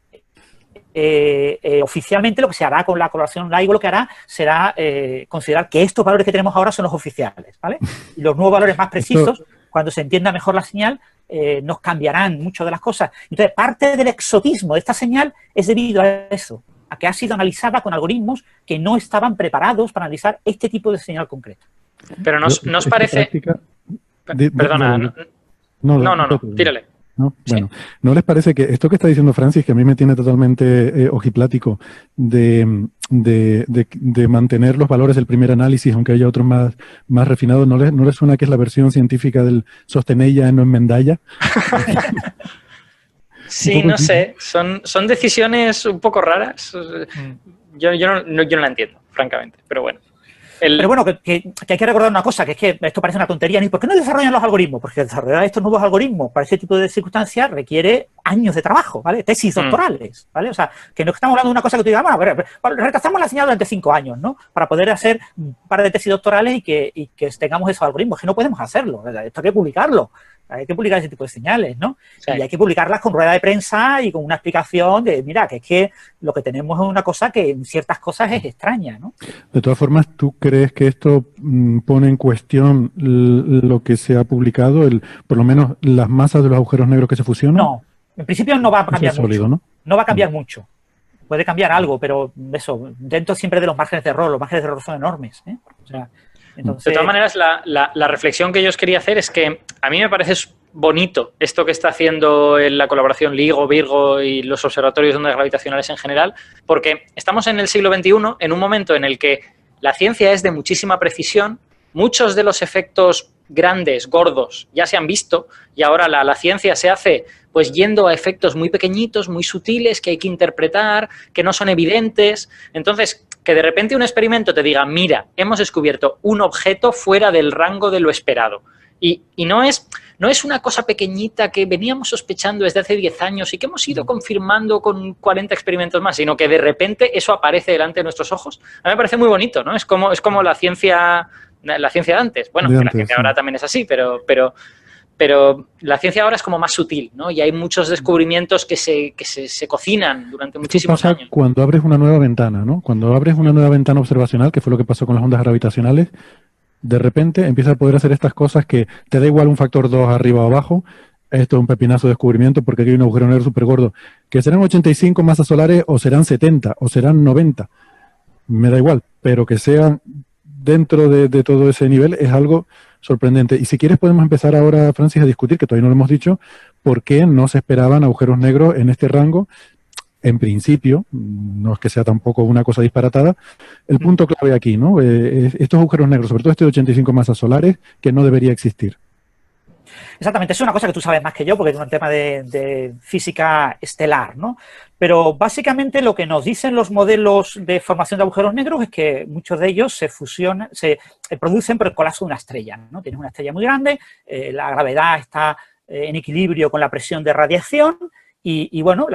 Oficialmente lo que se hará con la colaboración LIGO, lo que hará será considerar que estos valores que tenemos ahora son los oficiales, ¿vale? Y los nuevos valores más precisos, cuando se entienda mejor la señal, nos cambiarán mucho de las cosas. Entonces, parte del exotismo de esta señal es debido a eso, a que ha sido analizada con algoritmos que no estaban preparados para analizar este tipo de señal concreta. Pero nos parece... Perdona. No, tírale. ¿No? Bueno, ¿no les parece que esto que está diciendo Francis, que a mí me tiene totalmente ojiplático, de mantener los valores del primer análisis, aunque haya otros más refinados, ¿no les suena que es la versión científica del sostenella no enmendalla? Sí, no sé, son decisiones un poco raras. Yo no la entiendo, francamente, pero bueno. Pero bueno, que hay que recordar una cosa, que es que esto parece una tontería. ¿Y por qué no desarrollan los algoritmos? Porque desarrollar estos nuevos algoritmos para ese tipo de circunstancias requiere años de trabajo, ¿vale? Tesis doctorales, ¿vale? O sea, que no estamos hablando de una cosa que tú digas, bueno, retrasamos la señal durante 5 años, ¿no? Para poder hacer un par de tesis doctorales y que tengamos esos algoritmos, que no podemos hacerlo, ¿verdad? Esto hay que publicarlo. Hay que publicar ese tipo de señales, ¿no? Sí. Y hay que publicarlas con rueda de prensa y con una explicación de, mira, que es que lo que tenemos es una cosa que en ciertas cosas es extraña, ¿no? De todas formas, ¿tú crees que esto pone en cuestión lo que se ha publicado, por lo menos las masas de los agujeros negros que se fusionan? No, en principio no va a cambiar mucho. Sólido, ¿no? No va a cambiar mucho. puede cambiar algo, pero eso, dentro siempre de los márgenes de error. Los márgenes de error son enormes, ¿eh? O sea, entonces... De todas maneras, la reflexión que yo os quería hacer es que a mí me parece bonito esto que está haciendo en la colaboración LIGO, Virgo y los observatorios de ondas gravitacionales en general, porque estamos en el siglo XXI, en un momento en el que la ciencia es de muchísima precisión, muchos de los efectos grandes, gordos, ya se han visto y ahora la ciencia se hace pues yendo a efectos muy pequeñitos, muy sutiles, que hay que interpretar, que no son evidentes. Entonces, que de repente un experimento te diga, mira, hemos descubierto un objeto fuera del rango de lo esperado. Y no es una cosa pequeñita que veníamos sospechando desde hace 10 años y que hemos ido confirmando con 40 experimentos más, sino que de repente eso aparece delante de nuestros ojos. A mí me parece muy bonito, ¿no? Es como la ciencia de antes. Bueno, que la ciencia ahora también es así, pero la ciencia ahora es como más sutil, ¿no? Y hay muchos descubrimientos que se cocinan durante muchísimos años. Cuando abres una nueva ventana, ¿no? Cuando abres una nueva ventana observacional, que fue lo que pasó con las ondas gravitacionales, de repente empieza a poder hacer estas cosas que te da igual un factor 2 arriba o abajo. Esto es un pepinazo de descubrimiento porque aquí hay un agujero negro súper gordo. Que serán 85 masas solares o serán 70 o serán 90. Me da igual, pero que sean dentro de todo ese nivel es algo sorprendente. Y si quieres podemos empezar ahora, Francis, a discutir, que todavía no lo hemos dicho, por qué no se esperaban agujeros negros en este rango. En principio, no es que sea tampoco una cosa disparatada, el punto clave aquí, ¿no? Estos agujeros negros, sobre todo este de 85 masas solares, que no debería existir. Exactamente, es una cosa que tú sabes más que yo, porque es un tema de física estelar, ¿no? Pero básicamente lo que nos dicen los modelos de formación de agujeros negros es que muchos de ellos se producen por el colapso de una estrella, ¿no? Tienes una estrella muy grande, la gravedad está en equilibrio con la presión de radiación, y bueno,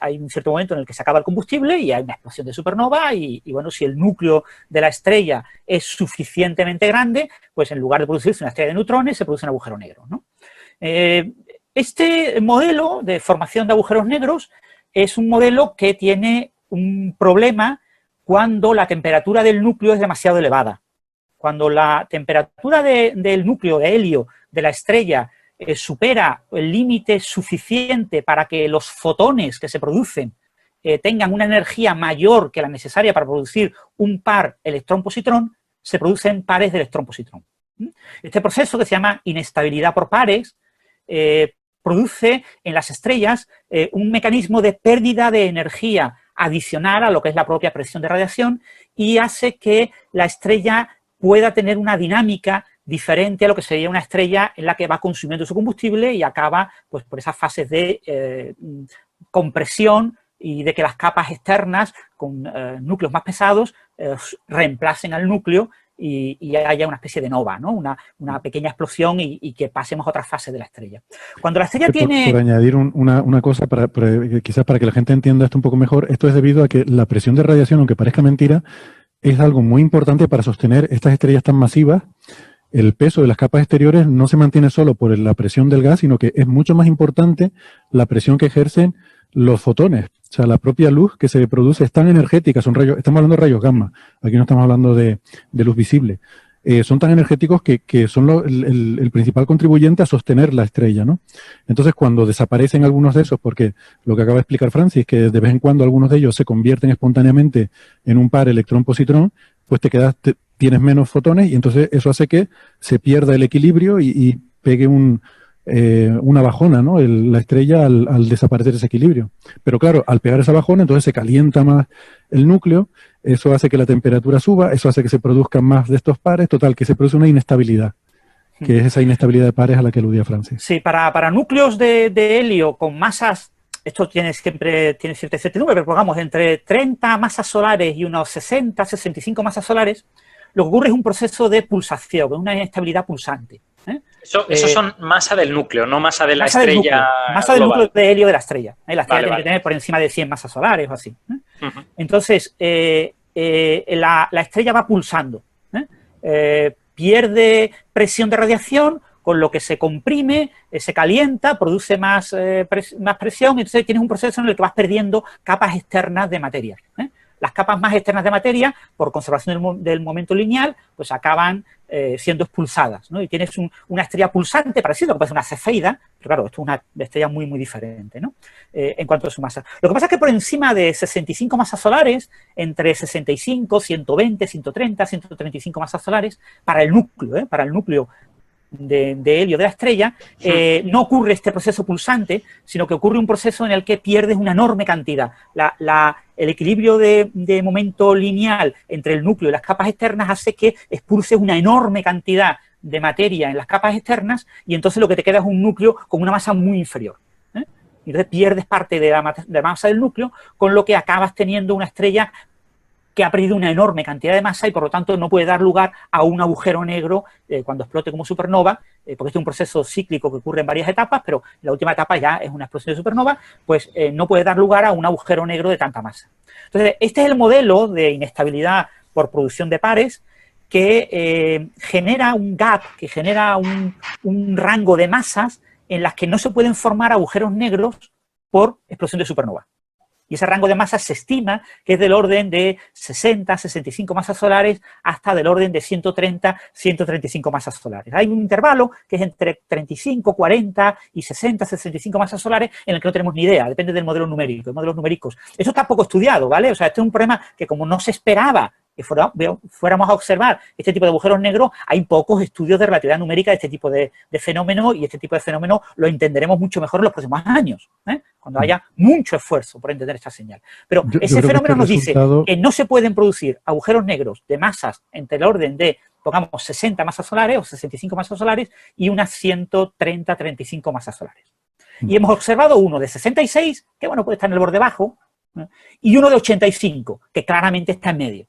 hay un cierto momento en el que se acaba el combustible y hay una explosión de supernova y bueno, si el núcleo de la estrella es suficientemente grande, pues en lugar de producirse una estrella de neutrones, se produce un agujero negro, ¿no? Este modelo de formación de agujeros negros es un modelo que tiene un problema cuando la temperatura del núcleo es demasiado elevada. Cuando la temperatura del núcleo de helio de la estrella supera el límite suficiente para que los fotones que se producen tengan una energía mayor que la necesaria para producir un par electrón-positrón, se producen pares de electrón-positrón. Este proceso, que se llama inestabilidad por pares, produce en las estrellas un mecanismo de pérdida de energía adicional a lo que es la propia presión de radiación y hace que la estrella pueda tener una dinámica diferente a lo que sería una estrella en la que va consumiendo su combustible y acaba pues por esas fases de compresión y de que las capas externas con núcleos más pesados reemplacen al núcleo y haya una especie de nova, ¿no? Una pequeña explosión y que pasemos a otra fase de la estrella. Cuando la estrella tiene... Por añadir una cosa, quizás para que la gente entienda esto un poco mejor, esto es debido a que la presión de radiación, aunque parezca mentira, es algo muy importante para sostener estas estrellas tan masivas. El peso de las capas exteriores no se mantiene solo por la presión del gas, sino que es mucho más importante la presión que ejercen los fotones. O sea, la propia luz que se produce es tan energética, son rayos, estamos hablando de rayos gamma, aquí no estamos hablando de luz visible. Son tan energéticos que son el principal contribuyente a sostener la estrella, ¿no? Entonces, cuando desaparecen algunos de esos, porque lo que acaba de explicar Francis, que de vez en cuando algunos de ellos se convierten espontáneamente en un par electrón-positrón, pues tienes menos fotones y entonces eso hace que se pierda el equilibrio y pegue una bajona, ¿no? La estrella al desaparecer ese equilibrio. Pero claro, al pegar esa bajona, entonces se calienta más el núcleo, eso hace que la temperatura suba, eso hace que se produzcan más de estos pares, total, que se produce una inestabilidad, que es esa inestabilidad de pares a la que aludía Francis. Sí, para núcleos de helio con masas, esto siempre tiene cierta incertidumbre, pero pongamos entre 30 masas solares y unos 60, 65 masas solares, lo que ocurre es un proceso de pulsación, una inestabilidad pulsante. Eso son masa del núcleo, no masa de la estrella. Masa del núcleo de helio de la estrella. La estrella tiene que tener por encima de 100 masas solares o así. Entonces, la estrella va pulsando. Pierde presión de radiación, con lo que se comprime, se calienta, produce más presión, y entonces tienes un proceso en el que vas perdiendo capas externas de materia. las capas más externas de materia, por conservación del momento lineal, pues acaban siendo expulsadas, ¿no? Y tienes una estrella pulsante parecida, que parece una cefeida, pero claro, esto es una estrella muy, muy diferente, ¿no? En cuanto a su masa. Lo que pasa es que por encima de 65 masas solares, entre 65, 120, 130, 135 masas solares, para el núcleo de helio de la estrella, no ocurre este proceso pulsante, sino que ocurre un proceso en el que pierdes una enorme cantidad. El equilibrio de momento lineal entre el núcleo y las capas externas hace que expulses una enorme cantidad de materia en las capas externas y entonces lo que te queda es un núcleo con una masa muy inferior. Y entonces pierdes parte de la masa del núcleo, con lo que acabas teniendo una estrella que ha perdido una enorme cantidad de masa y por lo tanto no puede dar lugar a un agujero negro cuando explote como supernova, porque este es un proceso cíclico que ocurre en varias etapas, pero la última etapa ya es una explosión de supernova, pues no puede dar lugar a un agujero negro de tanta masa. Entonces, este es el modelo de inestabilidad por producción de pares que genera un gap, que genera un rango de masas en las que no se pueden formar agujeros negros por explosión de supernova. Y ese rango de masas se estima que es del orden de 60, 65 masas solares hasta del orden de 130, 135 masas solares. Hay un intervalo que es entre 35, 40 y 60, 65 masas solares en el que no tenemos ni idea, depende del modelo numérico, de modelos numéricos. Eso está poco estudiado, ¿vale? O sea, este es un problema que como no se esperaba que fuéramos a observar este tipo de agujeros negros, hay pocos estudios de relatividad numérica de este tipo de fenómeno y este tipo de fenómeno lo entenderemos mucho mejor en los próximos años, cuando haya mucho esfuerzo por entender esta señal. Pero ese fenómeno nos dice que no se pueden producir agujeros negros de masas entre el orden de, pongamos, 60 masas solares o 65 masas solares y unas 130, 35 masas solares. Y hemos observado uno de 66, que bueno, puede estar en el borde bajo, y uno de 85, que claramente está en medio.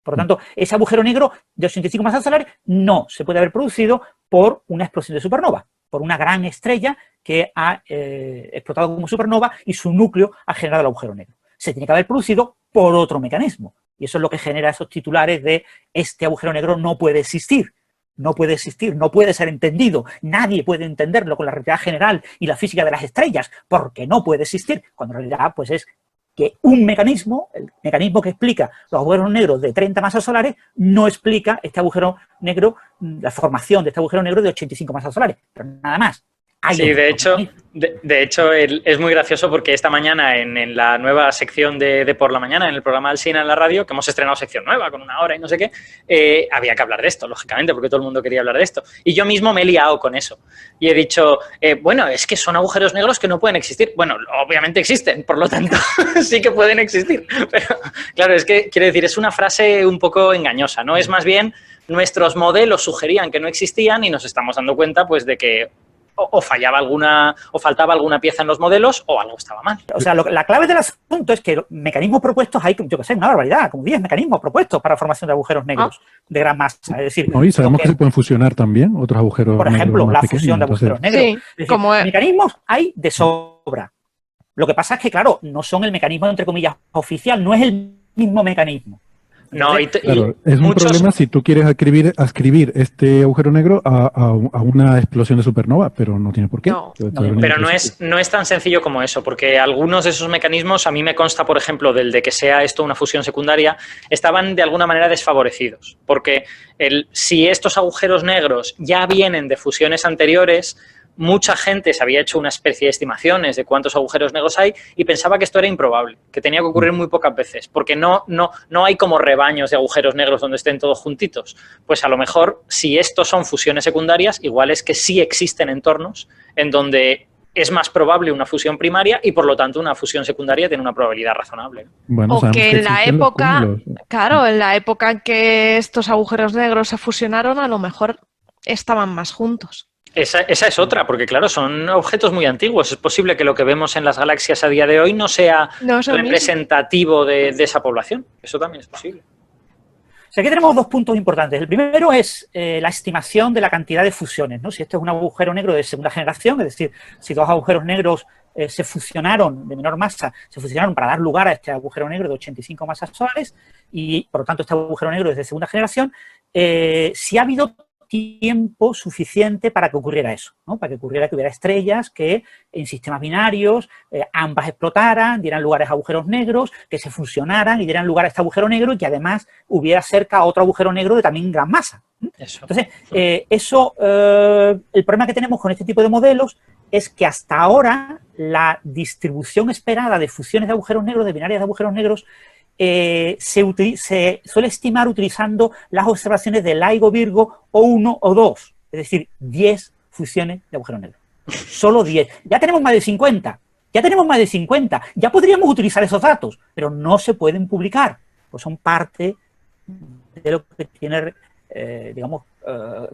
Por lo tanto, ese agujero negro de 85 masas solares no se puede haber producido por una explosión de supernova, por una gran estrella que ha explotado como supernova y su núcleo ha generado el agujero negro. Se tiene que haber producido por otro mecanismo. Y eso es lo que genera esos titulares de este agujero negro no puede existir. No puede existir, no puede ser entendido. Nadie puede entenderlo con la relatividad general y la física de las estrellas, porque no puede existir, cuando en realidad pues es que un mecanismo, el mecanismo que explica los agujeros negros de 30 masas solares, no explica este agujero negro, la formación de este agujero negro de 85 masas solares, pero nada más. Sí, de hecho es muy gracioso porque esta mañana en la nueva sección de Por la Mañana, en el programa Alsina en la radio, que hemos estrenado sección nueva con 1 hora y no sé qué, había que hablar de esto, lógicamente, porque todo el mundo quería hablar de esto. Y yo mismo me he liado con eso. Y he dicho, bueno, es que son agujeros negros que no pueden existir. Bueno, obviamente existen, por lo tanto, sí que pueden existir. Pero, claro, es que, quiero decir, es una frase un poco engañosa, ¿no? Es más bien, nuestros modelos sugerían que no existían y nos estamos dando cuenta, pues, de que o fallaba alguna, o faltaba alguna pieza en los modelos, o algo estaba mal. O sea, la clave del asunto es que mecanismos propuestos hay, yo que sé, una barbaridad, como 10 mecanismos propuestos para la formación de agujeros negros de gran masa. Es decir, no, y sabemos que se pueden fusionar también otros agujeros negros. Por ejemplo, la fusión de agujeros negros. Sí, es decir, mecanismos hay de sobra. Lo que pasa es que, claro, no son el mecanismo, entre comillas, oficial, no es el mismo mecanismo. No, claro, es un problema si tú quieres ascribir este agujero negro a una explosión de supernova, pero no tiene por qué. Pero no es tan sencillo como eso, porque algunos de esos mecanismos, a mí me consta, por ejemplo, del de que sea esto una fusión secundaria, estaban de alguna manera desfavorecidos, porque si estos agujeros negros ya vienen de fusiones anteriores, mucha gente se había hecho una especie de estimaciones de cuántos agujeros negros hay y pensaba que esto era improbable, que tenía que ocurrir muy pocas veces, porque no hay como rebaños de agujeros negros donde estén todos juntitos. Pues a lo mejor, si estos son fusiones secundarias, igual es que sí existen entornos en donde es más probable una fusión primaria y, por lo tanto, una fusión secundaria tiene una probabilidad razonable. Bueno, o que en la época, claro, en la época en que estos agujeros negros se fusionaron, a lo mejor estaban más juntos. Esa es otra, porque claro, son objetos muy antiguos. Es posible que lo que vemos en las galaxias a día de hoy no sea representativo de esa población. Eso también es posible. O sea, aquí tenemos 2 puntos importantes. El primero es la estimación de la cantidad de fusiones, ¿no? Si este es un agujero negro de segunda generación, es decir, si 2 agujeros negros se fusionaron de menor masa, se fusionaron para dar lugar a este agujero negro de 85 masas solares y, por lo tanto, este agujero negro es de segunda generación, si ha habido tiempo suficiente para que ocurriera eso, ¿no? Para que ocurriera que hubiera estrellas que en sistemas binarios ambas explotaran, dieran lugar a agujeros negros, que se fusionaran y dieran lugar a este agujero negro y que además hubiera cerca otro agujero negro de también gran masa. Entonces, el problema que tenemos con este tipo de modelos es que hasta ahora la distribución esperada de fusiones de agujeros negros, de binarias de agujeros negros, se suele estimar utilizando las observaciones de LIGO Virgo O1 o 2, es decir, 10 fusiones de agujeros negros. Solo 10. Ya tenemos más de 50. Ya podríamos utilizar esos datos, pero no se pueden publicar, pues son parte de lo que tiene, digamos,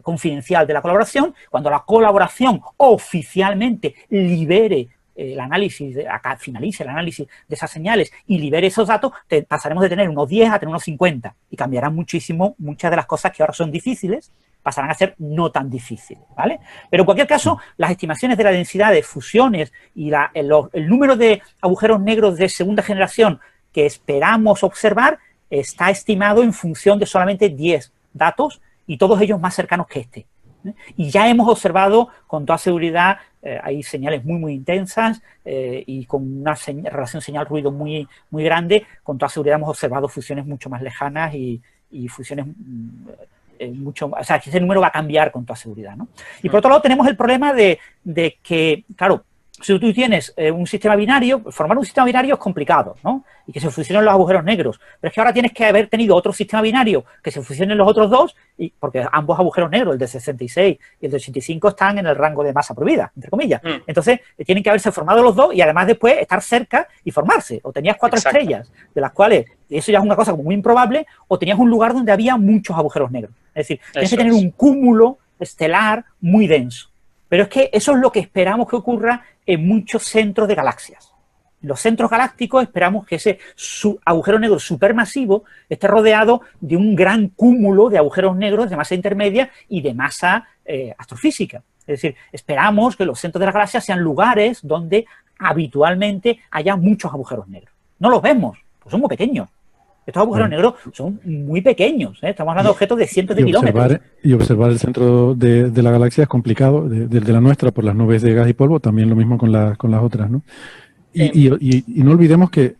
confidencial de la colaboración. Cuando la colaboración oficialmente libere el análisis, finalice el análisis de esas señales y libere esos datos, pasaremos de tener unos 10 a tener unos 50 y cambiarán muchísimo muchas de las cosas que ahora son difíciles, pasarán a ser no tan difíciles, ¿vale? Pero en cualquier caso, las estimaciones de la densidad de fusiones y el número de agujeros negros de segunda generación que esperamos observar está estimado en función de solamente 10 datos y todos ellos más cercanos que este. Y ya hemos observado con toda seguridad, hay señales muy intensas y con una relación señal-ruido muy grande, con toda seguridad hemos observado fusiones mucho más lejanas y fusiones o sea, que ese número va a cambiar con toda seguridad, ¿no? Y por otro lado tenemos el problema de que, claro, si tú tienes un sistema binario, formar un sistema binario es complicado, ¿no? Y que se fusionen los agujeros negros. Pero es que ahora tienes que haber tenido otro sistema binario que se fusionen los otros dos, porque ambos agujeros negros, el de 66 y el de 85, están en el rango de masa prohibida, entre comillas. Entonces, tienen que haberse formado los dos y además después estar cerca y formarse. O tenías 4 estrellas, de las cuales eso ya es una cosa como muy improbable, o tenías un lugar donde había muchos agujeros negros. Es decir, tienes que tener un cúmulo estelar muy denso. Pero es que eso es lo que esperamos que ocurra en muchos centros de galaxias. En los centros galácticos esperamos que ese agujero negro supermasivo esté rodeado de un gran cúmulo de agujeros negros de masa intermedia y de masa astrofísica. Es decir, esperamos que los centros de las galaxias sean lugares donde habitualmente haya muchos agujeros negros. No los vemos, pues son muy pequeños. Estos agujeros negros son muy pequeños, ¿eh? Estamos hablando de objetos de cientos de kilómetros. Y observar el centro de la galaxia es complicado, de la nuestra, por las nubes de gas y polvo, también lo mismo con las otras, ¿no? Y no olvidemos que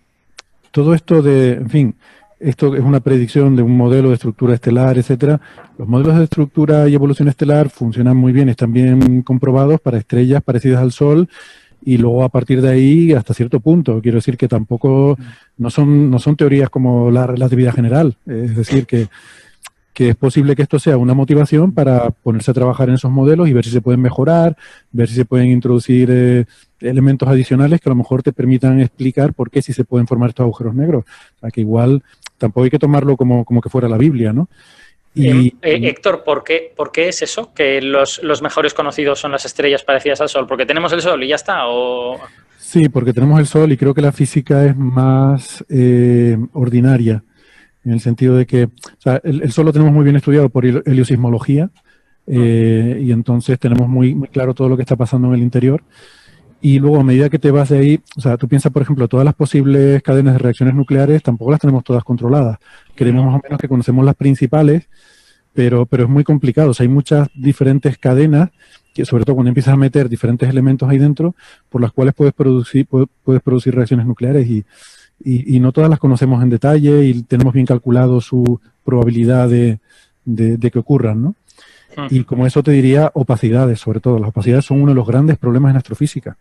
todo esto en fin, esto es una predicción de un modelo de estructura estelar, etcétera. Los modelos de estructura y evolución estelar funcionan muy bien, están bien comprobados para estrellas parecidas al Sol. Y luego a partir de ahí hasta cierto punto, quiero decir que tampoco no son teorías como la relatividad general, es decir que es posible que esto sea una motivación para ponerse a trabajar en esos modelos y ver si se pueden mejorar, ver si se pueden introducir elementos adicionales que a lo mejor te permitan explicar por qué sí se pueden formar estos agujeros negros. O sea que igual tampoco hay que tomarlo como que fuera la Biblia, ¿no? Héctor, ¿por qué es eso? ¿Que los mejores conocidos son las estrellas parecidas al Sol? ¿Porque tenemos el Sol y ya está? ¿O? Sí, porque tenemos el Sol y creo que la física es más ordinaria, en el sentido de que o sea, el Sol lo tenemos muy bien estudiado por heliosismología y entonces tenemos muy claro todo lo que está pasando en el interior. Y luego, a medida que te vas de ahí, o sea, tú piensas, por ejemplo, todas las posibles cadenas de reacciones nucleares, tampoco las tenemos todas controladas. Creemos más o menos que conocemos las principales, pero es muy complicado. O sea, hay muchas diferentes cadenas, que sobre todo cuando empiezas a meter diferentes elementos ahí dentro, por las cuales puedes producir reacciones nucleares y no todas las conocemos en detalle y tenemos bien calculado su probabilidad de que ocurran, ¿no? Y como eso te diría opacidades, sobre todo. Las opacidades son uno de los grandes problemas en astrofísica.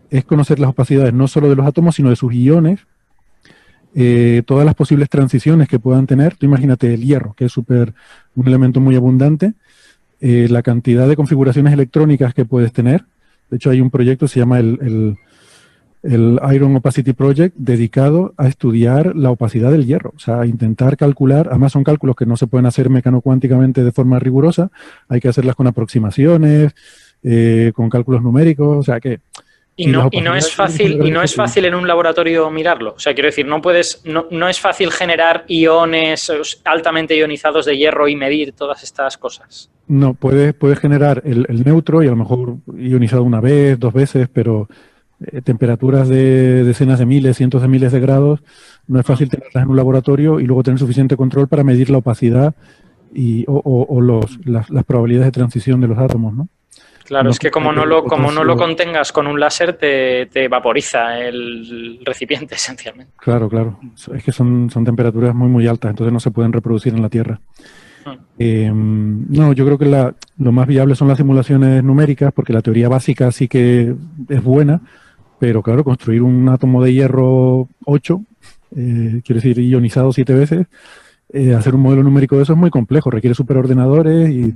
Es conocer las opacidades no solo de los átomos, sino de sus iones, todas las posibles transiciones que puedan tener. Tú imagínate el hierro, que es un elemento muy abundante, la cantidad de configuraciones electrónicas que puedes tener. De hecho, hay un proyecto que se llama el Iron Opacity Project, dedicado a estudiar la opacidad del hierro, o sea, a intentar calcular, además son cálculos que no se pueden hacer mecanocuánticamente de forma rigurosa, hay que hacerlas con aproximaciones, con cálculos numéricos, o sea que... Y no es fácil en un laboratorio mirarlo, o sea, quiero decir, no es fácil generar iones altamente ionizados de hierro y medir todas estas cosas. No, puedes generar el neutro y a lo mejor ionizado una vez, 2 veces, pero... temperaturas de decenas de miles, cientos de miles de grados, no es fácil tenerlas en un laboratorio y luego tener suficiente control para medir la opacidad las probabilidades de transición de los átomos, ¿no? Claro, es que como no lo contengas con un láser, te vaporiza el recipiente, esencialmente. Claro, claro. Es que son temperaturas muy, muy altas, entonces no se pueden reproducir en la Tierra. No, yo creo que lo más viable son las simulaciones numéricas, porque la teoría básica sí que es buena, pero claro, construir un átomo de hierro 8, quiere decir ionizado 7 veces, hacer un modelo numérico de eso es muy complejo, requiere superordenadores y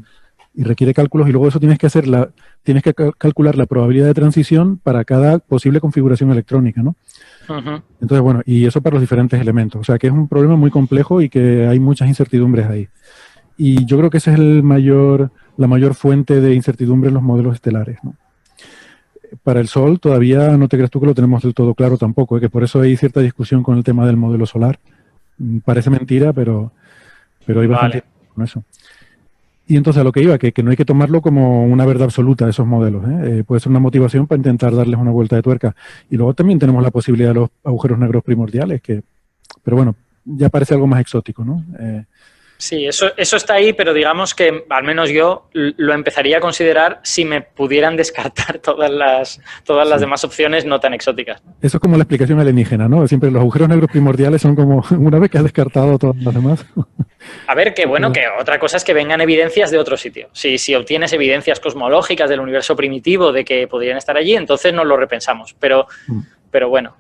requiere cálculos, y luego eso tienes que calcular la probabilidad de transición para cada posible configuración electrónica, ¿no? Entonces, bueno, y eso para los diferentes elementos. O sea, que es un problema muy complejo y que hay muchas incertidumbres ahí. Y yo creo que esa es la mayor fuente de incertidumbre en los modelos estelares, ¿no? Para el Sol todavía no te creas tú que lo tenemos del todo claro tampoco, que por eso hay cierta discusión con el tema del modelo solar. Parece mentira, pero hay bastante con eso. Y entonces a lo que iba, que no hay que tomarlo como una verdad absoluta esos modelos, ¿eh? Puede ser una motivación para intentar darles una vuelta de tuerca. Y luego también tenemos la posibilidad de los agujeros negros primordiales, pero bueno, ya parece algo más exótico, ¿no? Sí, eso está ahí, pero digamos que al menos yo lo empezaría a considerar si me pudieran descartar todas las demás opciones no tan exóticas. Eso es como la explicación alienígena, ¿no? Siempre los agujeros negros primordiales son como una vez que has descartado todas las demás. A ver, que bueno, que otra cosa es que vengan evidencias de otro sitio. Si obtienes evidencias cosmológicas del universo primitivo de que podrían estar allí, entonces nos lo repensamos. Pero bueno,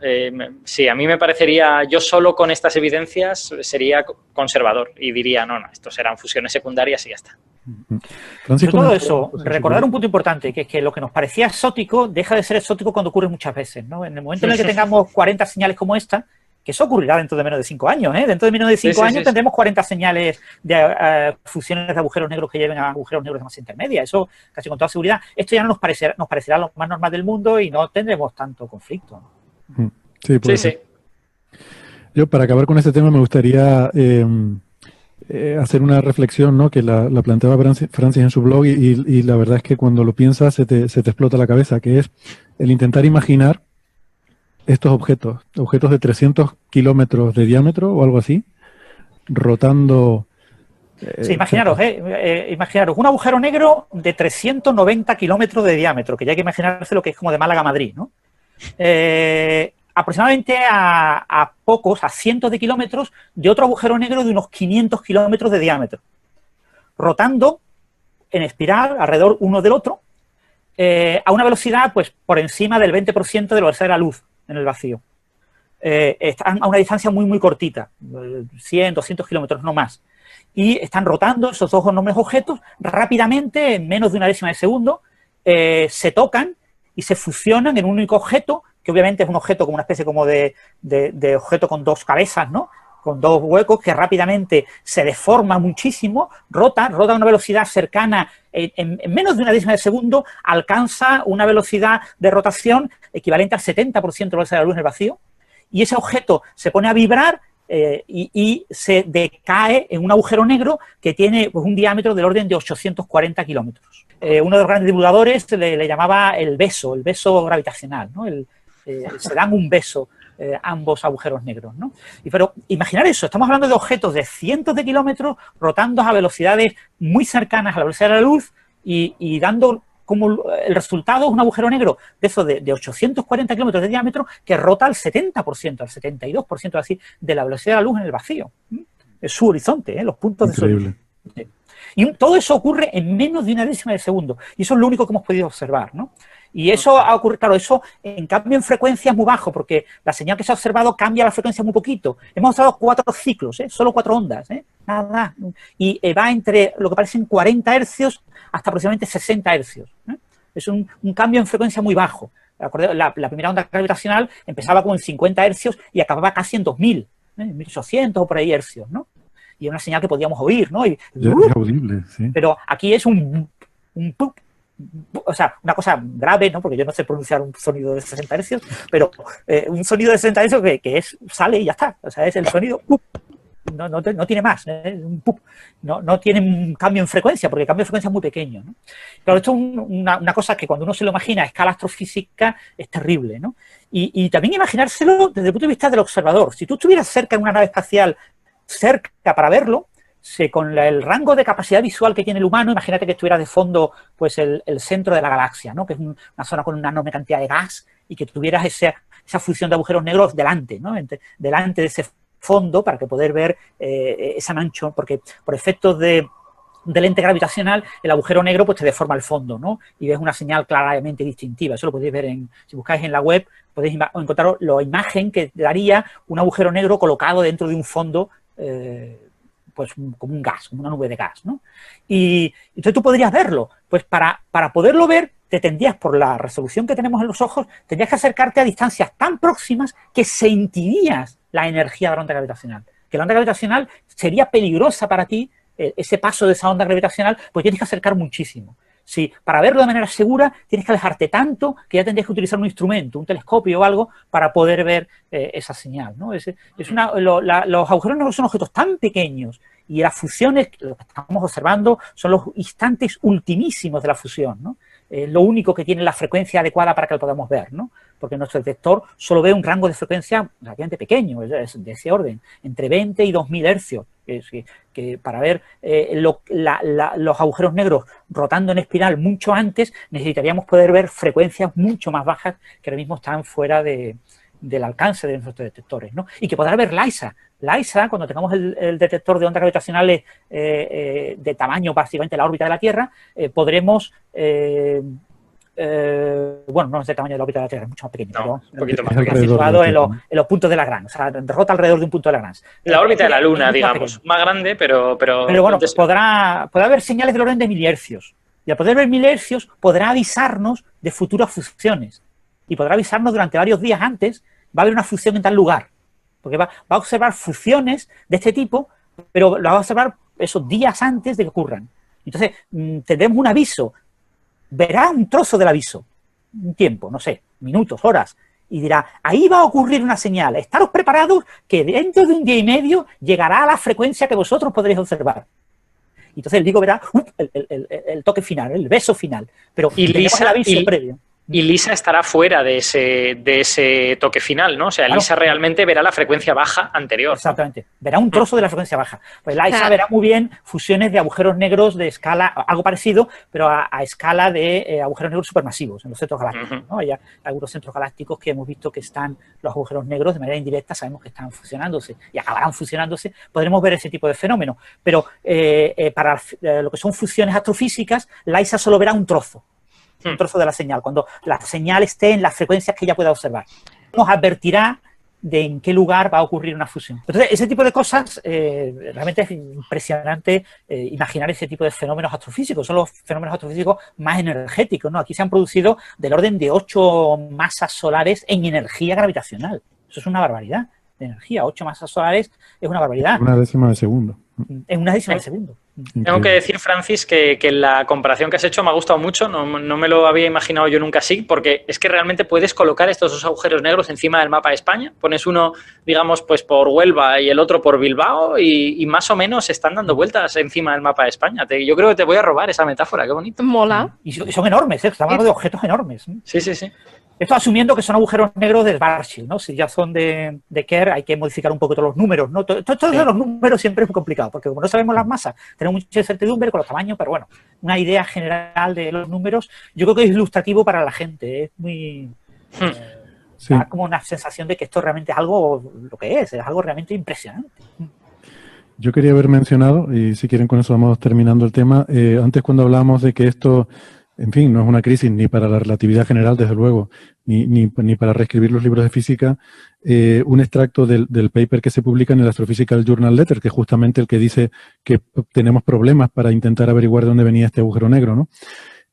sí, a mí me parecería, yo solo con estas evidencias sería conservador y diría, no, estos serán fusiones secundarias y ya está. Sobre todo eso, recordar un punto importante, que es que lo que nos parecía exótico deja de ser exótico cuando ocurre muchas veces, ¿no? En el momento en el que tengamos 40 señales como esta, que eso ocurrirá dentro de menos de 5 años, ¿eh? Dentro de menos de 5 años tendremos 40 señales de fusiones de agujeros negros que lleven a agujeros negros de masa intermedia. Eso casi con toda seguridad. Esto ya no nos parecerá lo más normal del mundo y no tendremos tanto conflicto, ¿no? Sí. Yo, para acabar con este tema, me gustaría hacer una reflexión, ¿no? Que la planteaba Francis en su blog y la verdad es que cuando lo piensas se te explota la cabeza, que es el intentar imaginar estos objetos de 300 kilómetros de diámetro o algo así, rotando... Sí, imaginaros un agujero negro de 390 kilómetros de diámetro, que ya hay que imaginarse lo que es como de Málaga a Madrid, ¿no? Aproximadamente a cientos de kilómetros de otro agujero negro de unos 500 kilómetros de diámetro, rotando en espiral alrededor uno del otro, a una velocidad pues por encima del 20% de la velocidad de la luz en el vacío. Están a una distancia muy, muy cortita, 100, 200 kilómetros, no más. Y están rotando esos dos enormes objetos rápidamente, en menos de una décima de segundo, se tocan y se fusionan en un único objeto, que obviamente es un objeto como una especie como de objeto con dos cabezas, ¿no? Con dos huecos que rápidamente se deforma muchísimo, rota a una velocidad cercana, en menos de una décima de segundo, alcanza una velocidad de rotación equivalente al 70% de la velocidad de la luz en el vacío, y ese objeto se pone a vibrar y se decae en un agujero negro que tiene pues, un diámetro del orden de 840 kilómetros. Uno de los grandes divulgadores le llamaba el beso gravitacional, ¿no? Se dan un beso ambos agujeros negros, ¿no? Pero imaginar eso, estamos hablando de objetos de cientos de kilómetros rotando a velocidades muy cercanas a la velocidad de la luz y dando como el resultado es un agujero negro de eso de 840 kilómetros de diámetro que rota al 70%, al 72% así, de la velocidad de la luz en el vacío. Es su horizonte, los puntos Increíble. de su horizonte. Y todo eso ocurre en menos de una décima de segundo. Y eso es lo único que hemos podido observar, ¿no? Y eso ha ocurrido, claro, eso en cambio en frecuencia es muy bajo, porque la señal que se ha observado cambia la frecuencia muy poquito. Hemos observado 4 ciclos, solo 4 ondas, nada. Y va entre lo que parecen 40 hercios hasta aproximadamente 60 hercios. Es un cambio en frecuencia muy bajo. La primera onda gravitacional empezaba como en 50 hercios y acababa casi en 2000, 1800 o por ahí hercios, ¿no? Y es una señal que podíamos oír, ¿no? Es audible, sí. Pero aquí es o sea, una cosa grave, ¿no? Porque yo no sé pronunciar un sonido de 60 hercios, pero un sonido de 60 hercios que sale y ya está. O sea, es el sonido, no tiene más, no tiene un cambio en frecuencia, porque el cambio de frecuencia es muy pequeño, ¿no? Claro, esto es una cosa que cuando uno se lo imagina a escala astrofísica es terrible, ¿no? Y también imaginárselo desde el punto de vista del observador. Si tú estuvieras cerca en una nave espacial, cerca para verlo, con el rango de capacidad visual que tiene el humano, imagínate que estuviera de fondo pues el centro de la galaxia, ¿no? Que es una zona con una enorme cantidad de gas y que tuvieras esa fusión de agujeros negros delante, ¿no? Delante de ese fondo para que poder ver esa mancha, porque por efectos del lente gravitacional, el agujero negro pues te deforma el fondo, ¿no? Y ves una señal claramente distintiva. Eso lo podéis ver si buscáis en la web, podéis encontrar la imagen que daría un agujero negro colocado dentro de un fondo, pues como un gas, como una nube de gas, ¿no? Y entonces tú podrías verlo. Pues para poderlo ver, te tendrías, por la resolución que tenemos en los ojos, tendrías que acercarte a distancias tan próximas que sentirías la energía de la onda gravitacional. Que la onda gravitacional sería peligrosa para ti, ese paso de esa onda gravitacional, pues tienes que acercar muchísimo. Si para verlo de manera segura tienes que alejarte tanto que ya tendrías que utilizar un instrumento, un telescopio o algo para poder ver esa señal, ¿no? Los agujeros negros son objetos tan pequeños y las fusiones, lo que estamos observando, son los instantes ultimísimos de la fusión, ¿no? Lo único que tiene la frecuencia adecuada para que lo podamos ver, ¿no? Porque nuestro detector solo ve un rango de frecuencia relativamente pequeño, es de ese orden, entre 20 y 2000 hercios. Que para ver los agujeros negros rotando en espiral mucho antes, necesitaríamos poder ver frecuencias mucho más bajas que ahora mismo están fuera del alcance de nuestros detectores, ¿no? Y que podrá ver LISA. LISA, cuando tengamos el detector de ondas gravitacionales de tamaño básicamente la órbita de la Tierra, podremos... bueno, no es de tamaño de la órbita de la Tierra, es mucho más pequeño, no, pero un poquito más pequeño, situado en los puntos de Lagrange, o sea, rota alrededor de un punto de Lagrange. La órbita de la Luna, digamos, más grande, pero bueno, pues podrá haber señales del orden de milihercios. Y al poder ver milihercios, podrá avisarnos de futuras fusiones. Y podrá avisarnos durante varios días antes, va a haber una fusión en tal lugar. Porque va a observar fusiones de este tipo, pero la va a observar esos días antes de que ocurran. Entonces, tendremos un aviso. Verá un trozo del aviso, un tiempo, no sé, minutos, horas, y dirá, ahí va a ocurrir una señal, estaros preparados que dentro de un día y medio llegará a la frecuencia que vosotros podréis observar. Entonces el LIGO verá el toque final, el beso final, pero tenemos el aviso previo. Y LISA estará fuera de ese toque final, ¿no? O sea, claro, LISA realmente verá la frecuencia baja anterior. Exactamente. Verá un trozo de la frecuencia baja. Pues LISA verá muy bien fusiones de agujeros negros de escala, algo parecido, pero a escala de agujeros negros supermasivos en los centros galácticos, ¿no? Hay algunos centros galácticos que hemos visto que están los agujeros negros de manera indirecta, sabemos que están fusionándose y acabarán fusionándose. Podremos ver ese tipo de fenómenos. Pero para lo que son fusiones astrofísicas, LISA solo verá un trozo de la señal, cuando la señal esté en las frecuencias que ella pueda observar. Nos advertirá de en qué lugar va a ocurrir una fusión. Entonces, ese tipo de cosas, realmente es impresionante imaginar ese tipo de fenómenos astrofísicos. Son los fenómenos astrofísicos más energéticos, ¿no? Aquí se han producido del orden de 8 masas solares en energía gravitacional. Eso es una barbaridad de energía. 8 masas solares es una barbaridad. Una décima de segundo. En una décima de segundo. Tengo que decir, Francis, que la comparación que has hecho me ha gustado mucho, no me lo había imaginado yo nunca así, porque es que realmente puedes colocar estos dos agujeros negros encima del mapa de España, pones uno, digamos, pues por Huelva y el otro por Bilbao y más o menos están dando vueltas encima del mapa de España. Yo creo que te voy a robar esa metáfora, qué bonito. Mola. Y son enormes, estamos hablando de objetos enormes. Sí, sí, sí. Esto asumiendo que son agujeros negros de Schwarzschild, ¿no? Si ya son de Kerr, hay que modificar un poquito los números, ¿no? Todos los números siempre es muy complicado, porque como no sabemos las masas, tenemos mucha incertidumbre con los tamaños, pero bueno, una idea general de los números, yo creo que es ilustrativo para la gente, es muy... da como una sensación de que esto realmente es algo, lo que es algo realmente impresionante. Yo quería haber mencionado, y si quieren con eso vamos terminando el tema, antes cuando hablábamos de que esto... En fin, no es una crisis ni para la relatividad general, desde luego, ni para reescribir los libros de física. Un extracto del paper que se publica en el Astrophysical Journal Letter, que es justamente el que dice que tenemos problemas para intentar averiguar de dónde venía este agujero negro, ¿no?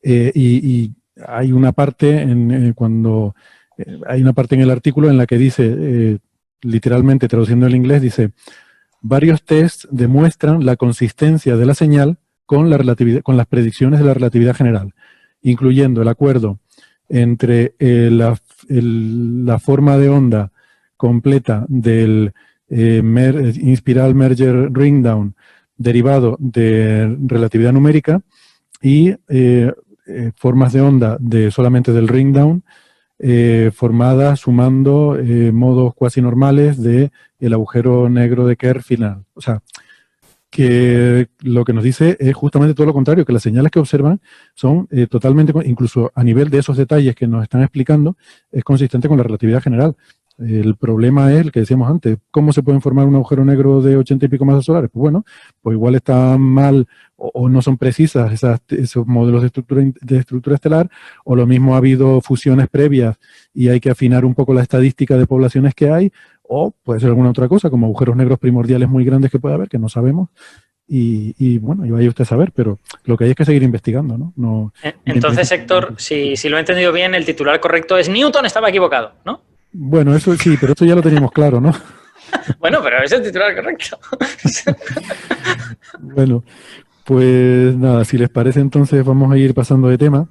Y hay una parte hay una parte en el artículo en la que dice, literalmente traduciendo el inglés, dice, varios tests demuestran la consistencia de la señal con las predicciones de la relatividad general, incluyendo el acuerdo entre la forma de onda completa del Inspiral Merger Ringdown derivado de relatividad numérica y formas de onda solamente del Ringdown formadas sumando modos cuasi normales del agujero negro de Kerr final. O sea, que lo que nos dice es justamente todo lo contrario, que las señales que observan son totalmente, incluso a nivel de esos detalles que nos están explicando, es consistente con la relatividad general. El problema es el que decíamos antes, ¿cómo se puede formar un agujero negro de 80 y pico masas solares? Pues bueno, pues igual está mal o no son precisas esos modelos de estructura estelar, o lo mismo ha habido fusiones previas y hay que afinar un poco la estadística de poblaciones que hay, o puede ser alguna otra cosa, como agujeros negros primordiales muy grandes que puede haber, que no sabemos. Y bueno, y vaya usted a saber, pero lo que hay es que seguir investigando, ¿no? Entonces, Héctor, si lo he entendido bien, el titular correcto es Newton estaba equivocado, ¿no? Bueno, eso sí, pero eso ya lo teníamos claro, ¿no? Bueno, pero es el titular correcto. Bueno, pues nada, si les parece, entonces vamos a ir pasando de tema.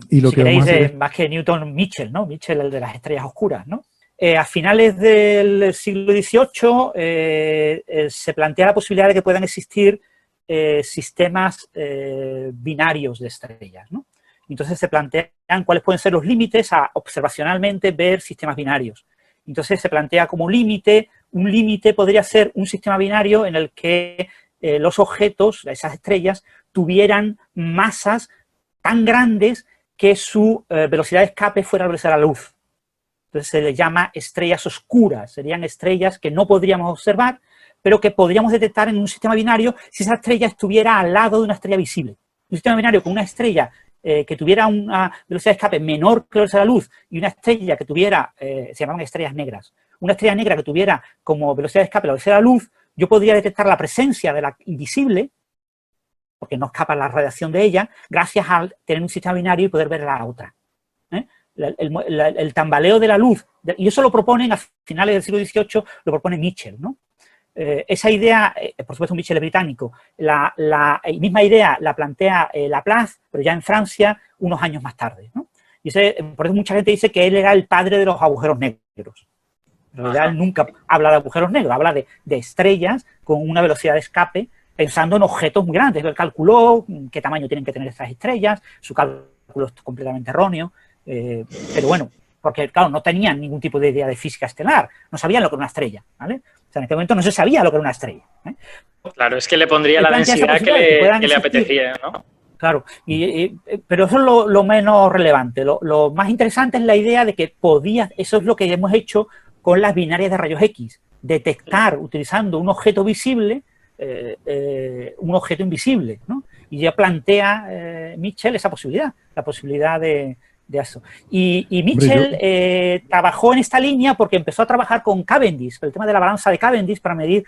Y lo si que queréis, vamos a hacer... más que Newton, Mitchell, ¿no? Mitchell, el de las estrellas oscuras, ¿no? A finales del siglo XVIII se plantea la posibilidad de que puedan existir sistemas binarios de estrellas, ¿no? Entonces se plantean cuáles pueden ser los límites a observacionalmente ver sistemas binarios. Entonces se plantea como límite, un límite podría ser un sistema binario en el que los objetos, esas estrellas, tuvieran masas tan grandes que su velocidad de escape fuera la velocidad de la luz. Entonces se les llama estrellas oscuras, serían estrellas que no podríamos observar, pero que podríamos detectar en un sistema binario si esa estrella estuviera al lado de una estrella visible. Un sistema binario con una estrella que tuviera una velocidad de escape menor que la velocidad de la luz y una estrella que tuviera, se llamaban estrellas negras, una estrella negra que tuviera como velocidad de escape la velocidad de la luz, yo podría detectar la presencia de la invisible, porque no escapa la radiación de ella, gracias a tener un sistema binario y poder ver la otra. El tambaleo de la luz, y eso lo proponen a finales del siglo XVIII, lo propone Mitchell, ¿no? Esa idea, por supuesto Mitchell es británico, la misma idea la plantea Laplace, pero ya en Francia, unos años más tarde, ¿no? Y por eso mucha gente dice que él era el padre de los agujeros negros. En realidad él nunca habla de agujeros negros, habla de estrellas con una velocidad de escape, pensando en objetos muy grandes. Él calculó qué tamaño tienen que tener estas estrellas, su cálculo es completamente erróneo, pero bueno, porque claro, no tenían ningún tipo de idea de física estelar, no sabían lo que era una estrella, ¿vale? O sea, en este momento no se sabía lo que era una estrella, ¿eh? Claro, es que le pondría la densidad que le apetecía, ¿no? Claro, pero eso es lo menos relevante. Lo más interesante es la idea de que eso es lo que hemos hecho con las binarias de rayos X, detectar utilizando un objeto visible, un objeto invisible, ¿no? Y ya plantea Mitchell esa posibilidad, la posibilidad de eso. Y Mitchell trabajó en esta línea porque empezó a trabajar con Cavendish, el tema de la balanza de Cavendish para medir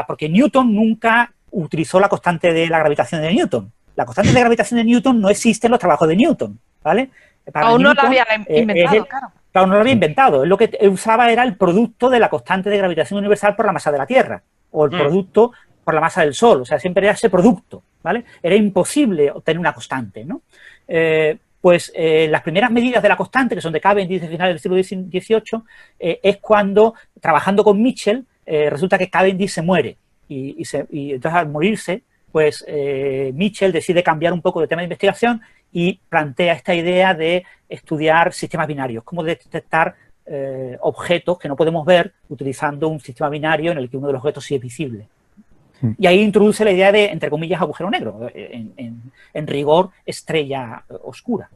porque Newton nunca utilizó la constante de la gravitación de Newton. La constante de gravitación de Newton no existe en los trabajos de Newton, ¿vale? Aún no la había inventado, claro. Claro, no lo había inventado. Él lo que usaba era el producto de la constante de gravitación universal por la masa de la Tierra, o el producto por la masa del Sol. O sea, siempre era ese producto, ¿vale? Era imposible obtener una constante, ¿no? Las primeras medidas de la constante, que son de Cavendish de finales del siglo XVIII, es cuando, trabajando con Mitchell, resulta que Cavendish se muere. Y entonces, al morirse, pues Mitchell decide cambiar un poco de tema de investigación y plantea esta idea de estudiar sistemas binarios, cómo detectar objetos que no podemos ver utilizando un sistema binario en el que uno de los objetos sí es visible. Y ahí introduce la idea de, entre comillas, agujero negro, en rigor, estrella oscura.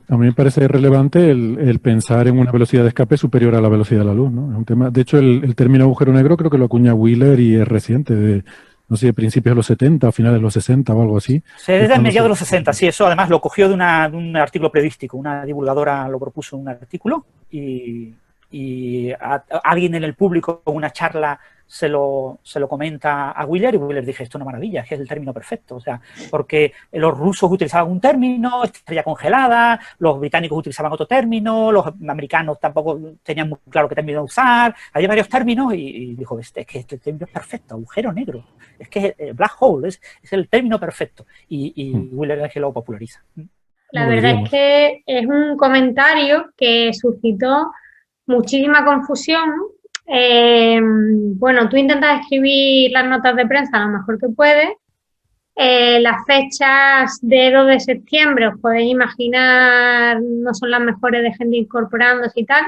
A mí me parece relevante el pensar en una velocidad de escape superior a la velocidad de la luz, ¿no? Es un tema, de hecho, el término agujero negro creo que lo acuña Wheeler y es reciente, no sé, de principios de los 70 o finales de los 60 o algo así. Desde mediados de los 60, sí, eso además lo cogió de un artículo periodístico, una divulgadora lo propuso en un artículo y alguien en el público en una charla se lo comenta a Wheeler y Wheeler dice, esto es una maravilla, es que es el término perfecto, o sea, porque los rusos utilizaban un término, estrella congelada, los británicos utilizaban otro término, los americanos tampoco tenían muy claro qué término usar, había varios términos y dijo, es que este término es perfecto, agujero negro, es que black hole es el término perfecto y Wheeler es que lo populariza. La verdad es que es un comentario que suscitó muchísima confusión. Bueno, tú intentas escribir las notas de prensa lo mejor que puedes. Las fechas de 2 de septiembre, os podéis imaginar, no son las mejores de gente incorporándose y tal.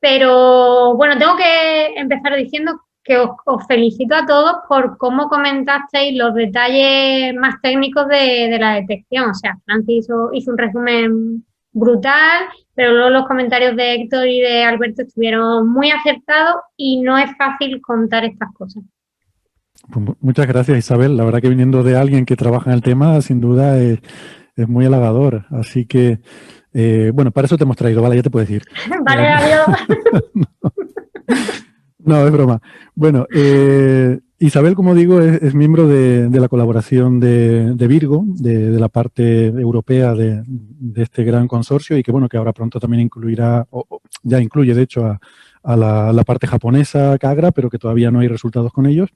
Pero bueno, tengo que empezar diciendo que os felicito a todos por cómo comentasteis los detalles más técnicos de la detección. O sea, Francis hizo un resumen brutal, pero luego los comentarios de Héctor y de Alberto estuvieron muy acertados y no es fácil contar estas cosas. Pues muchas gracias, Isabel. La verdad que viniendo de alguien que trabaja en el tema, sin duda es muy halagador. Así que, bueno, para eso te hemos traído, vale, ya te puedes ir. Vale, adiós. No, es broma. Bueno, Isabel, como digo, es miembro de la colaboración de Virgo, de la parte europea de este gran consorcio y que, bueno, que ahora pronto también incluirá, o ya incluye, de hecho, a la parte japonesa, Kagra, pero que todavía no hay resultados con ellos.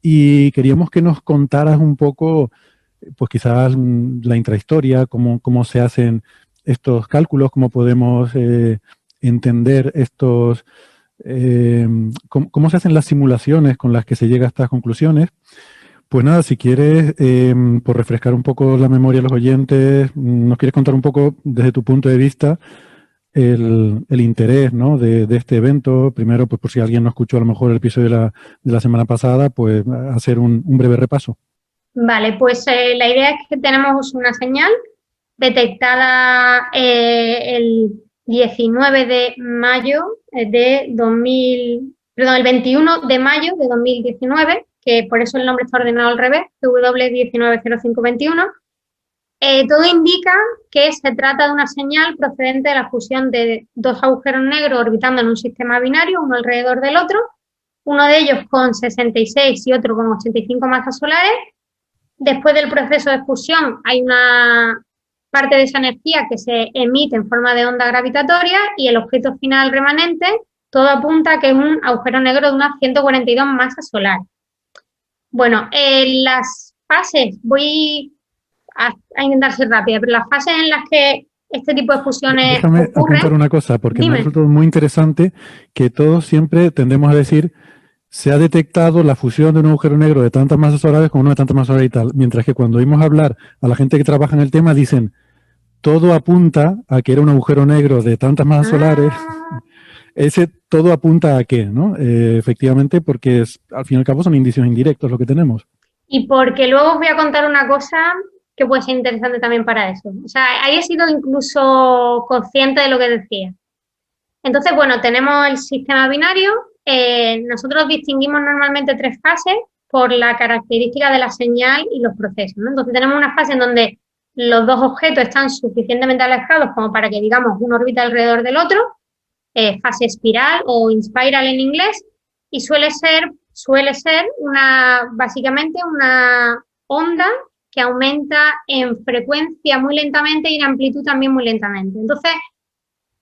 Y queríamos que nos contaras un poco, pues quizás la intrahistoria, cómo se hacen estos cálculos, cómo podemos entender estos... ¿cómo se hacen las simulaciones con las que se llega a estas conclusiones? Pues nada, si quieres, por refrescar un poco la memoria de los oyentes, nos quieres contar un poco desde tu punto de vista el interés, ¿no? de este evento. Primero, pues por si alguien no escuchó a lo mejor el episodio de la semana pasada, pues hacer un breve repaso. Vale, pues la idea es que tenemos una señal detectada el 19 de mayo de 2000, perdón, el 21 de mayo de 2019, que por eso el nombre está ordenado al revés, W190521. Todo indica que se trata de una señal procedente de la fusión de dos agujeros negros orbitando en un sistema binario, uno alrededor del otro, uno de ellos con 66 y otro con 85 masas solares. Después del proceso de fusión hay una parte de esa energía que se emite en forma de onda gravitatoria y el objeto final remanente, todo apunta a que es un agujero negro de unas 142 masas solares. Bueno, las fases, voy a intentar ser rápida, pero las fases en las que este tipo de fusiones Déjame apuntar una cosa, porque me resulta muy interesante que todos siempre tendemos a decir se ha detectado la fusión de un agujero negro de tantas masas solares con uno de tantas masas solares y tal, mientras que cuando oímos hablar a la gente que trabaja en el tema dicen todo apunta a que era un agujero negro de tantas masas solares. Ese todo apunta a qué, ¿no? Efectivamente, porque al fin y al cabo son indicios indirectos lo que tenemos. Y porque luego os voy a contar una cosa que puede ser interesante también para eso. O sea, ahí he sido incluso consciente de lo que decía. Entonces, bueno, tenemos el sistema binario. Nosotros distinguimos normalmente tres fases por la característica de la señal y los procesos, ¿no? Entonces, tenemos una fase en donde los dos objetos están suficientemente alejados como para que, digamos, uno orbita alrededor del otro, fase espiral o inspiral en inglés, y suele ser básicamente una onda que aumenta en frecuencia muy lentamente y en amplitud también muy lentamente. Entonces,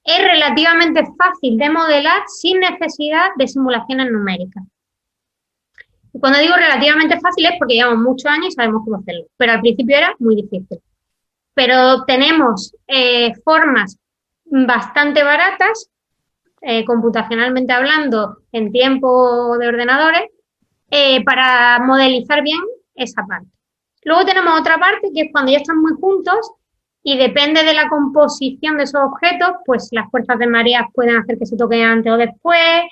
es relativamente fácil de modelar sin necesidad de simulaciones numéricas. Y cuando digo relativamente fácil es porque llevamos muchos años y sabemos cómo hacerlo, pero al principio era muy difícil. Pero tenemos formas bastante baratas, computacionalmente hablando, en tiempo de ordenadores, para modelizar bien esa parte. Luego tenemos otra parte que es cuando ya están muy juntos y depende de la composición de esos objetos, pues las fuerzas de mareas pueden hacer que se toquen antes o después.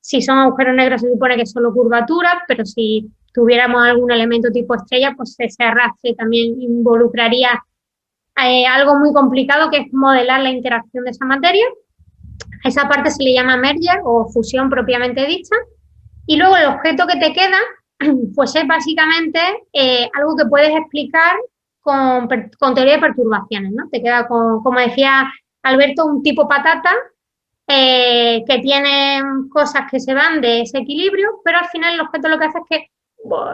Si son agujeros negros se supone que es solo curvatura, pero si tuviéramos algún elemento tipo estrella, pues ese arrastre también involucraría algo muy complicado que es modelar la interacción de esa materia. A esa parte se le llama merger o fusión propiamente dicha. Y luego el objeto que te queda, pues es básicamente algo que puedes explicar con teoría de perturbaciones, ¿no? Te queda, como decía Alberto, un tipo patata que tiene cosas que se van de ese equilibrio, pero al final el objeto lo que hace es que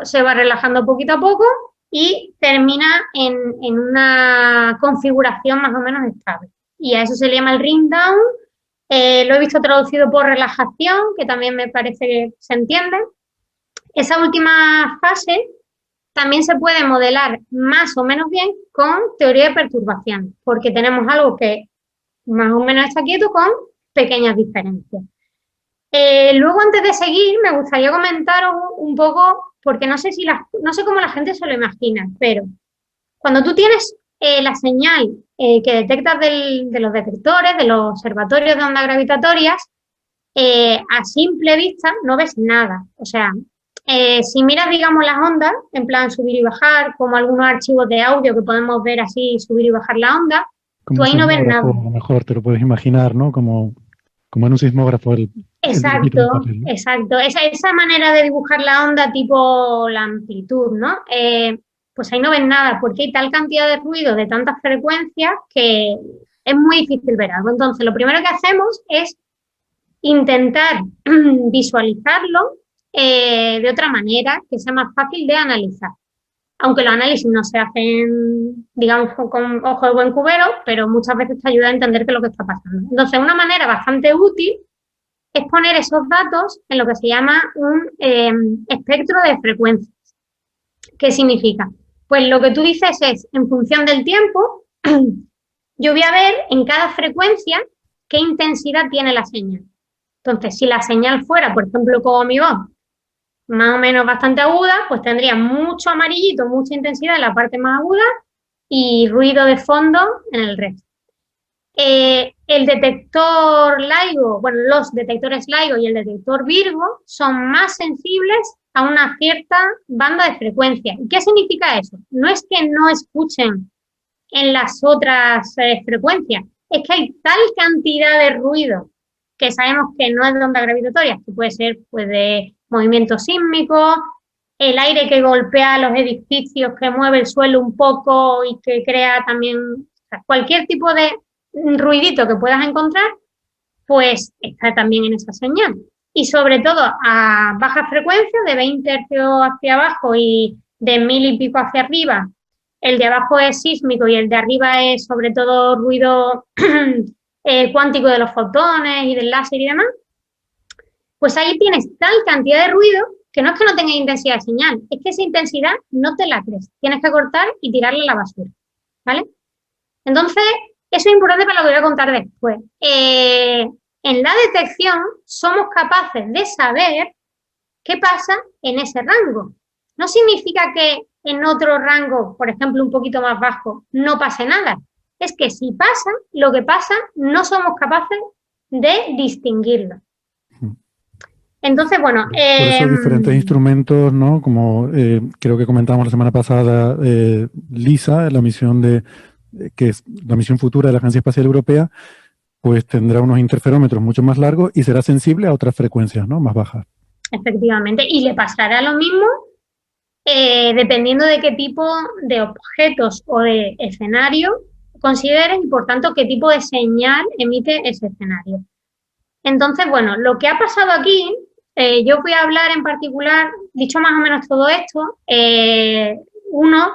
se va relajando poquito a poco y termina en una configuración más o menos estable. Y a eso se le llama el ring down. Lo he visto traducido por relajación, que también me parece que se entiende. Esa última fase también se puede modelar más o menos bien con teoría de perturbación, porque tenemos algo que más o menos está quieto con pequeñas diferencias. Luego, antes de seguir, me gustaría comentaros un poco, porque no sé cómo la gente se lo imagina, pero cuando tú tienes la señal que detectas de los detectores, de los observatorios de ondas gravitatorias, a simple vista no ves nada. O sea, si miras, digamos, las ondas, en plan subir y bajar, como algunos archivos de audio que podemos ver así, subir y bajar la onda, Como tú ahí no ves nada. a lo mejor te lo puedes imaginar, ¿no? Como en un sismógrafo. Exacto, papel, ¿no? Exacto. Esa manera de dibujar la onda tipo la amplitud, ¿no? Pues ahí no ves nada, porque hay tal cantidad de ruido de tantas frecuencias que es muy difícil ver algo. Entonces, lo primero que hacemos es intentar visualizarlo de otra manera que sea más fácil de analizar. Aunque los análisis no se hacen, digamos, con ojo de buen cubero, pero muchas veces te ayuda a entender qué es lo que está pasando. Entonces, una manera bastante útil es poner esos datos en lo que se llama un espectro de frecuencias. ¿Qué significa? Pues lo que tú dices es, en función del tiempo, yo voy a ver en cada frecuencia qué intensidad tiene la señal. Entonces, si la señal fuera, por ejemplo, como mi voz, más o menos bastante aguda, pues tendría mucho amarillito, mucha intensidad en la parte más aguda y ruido de fondo en el resto. El detector LIGO, bueno, los detectores LIGO y el detector Virgo son más sensibles a una cierta banda de frecuencia. ¿Qué significa eso? No es que no escuchen en las otras frecuencias, es que hay tal cantidad de ruido que sabemos que no es de ondas gravitatorias, que puede ser pues, de movimiento sísmico, el aire que golpea los edificios, que mueve el suelo un poco y que crea también, o sea, cualquier tipo de ruidito que puedas encontrar, pues está también en esa señal. Y sobre todo a baja frecuencia, de 20 hercios hacia abajo y de 1000 y pico hacia arriba, el de abajo es sísmico y el de arriba es sobre todo ruido cuántico de los fotones y del láser y demás, pues ahí tienes tal cantidad de ruido que no es que no tenga intensidad de señal, es que esa intensidad no te la crees. Tienes que cortar y tirarla a la basura, ¿vale? Entonces, eso es importante para lo que voy a contar después. En la detección somos capaces de saber qué pasa en ese rango. No significa que en otro rango, por ejemplo, un poquito más bajo, no pase nada. Es que si pasa, lo que pasa, no somos capaces de distinguirlo. Entonces, bueno... Por eso diferentes instrumentos, ¿no? Como creo que comentamos la semana pasada, LISA, la misión que es la misión futura de la Agencia Espacial Europea, pues tendrá unos interferómetros mucho más largos y será sensible a otras frecuencias, ¿no? Más bajas. Efectivamente. Y le pasará lo mismo dependiendo de qué tipo de objetos o de escenario consideres y, por tanto, qué tipo de señal emite ese escenario. Entonces, bueno, lo que ha pasado aquí, yo voy a hablar en particular, dicho más o menos todo esto, uno,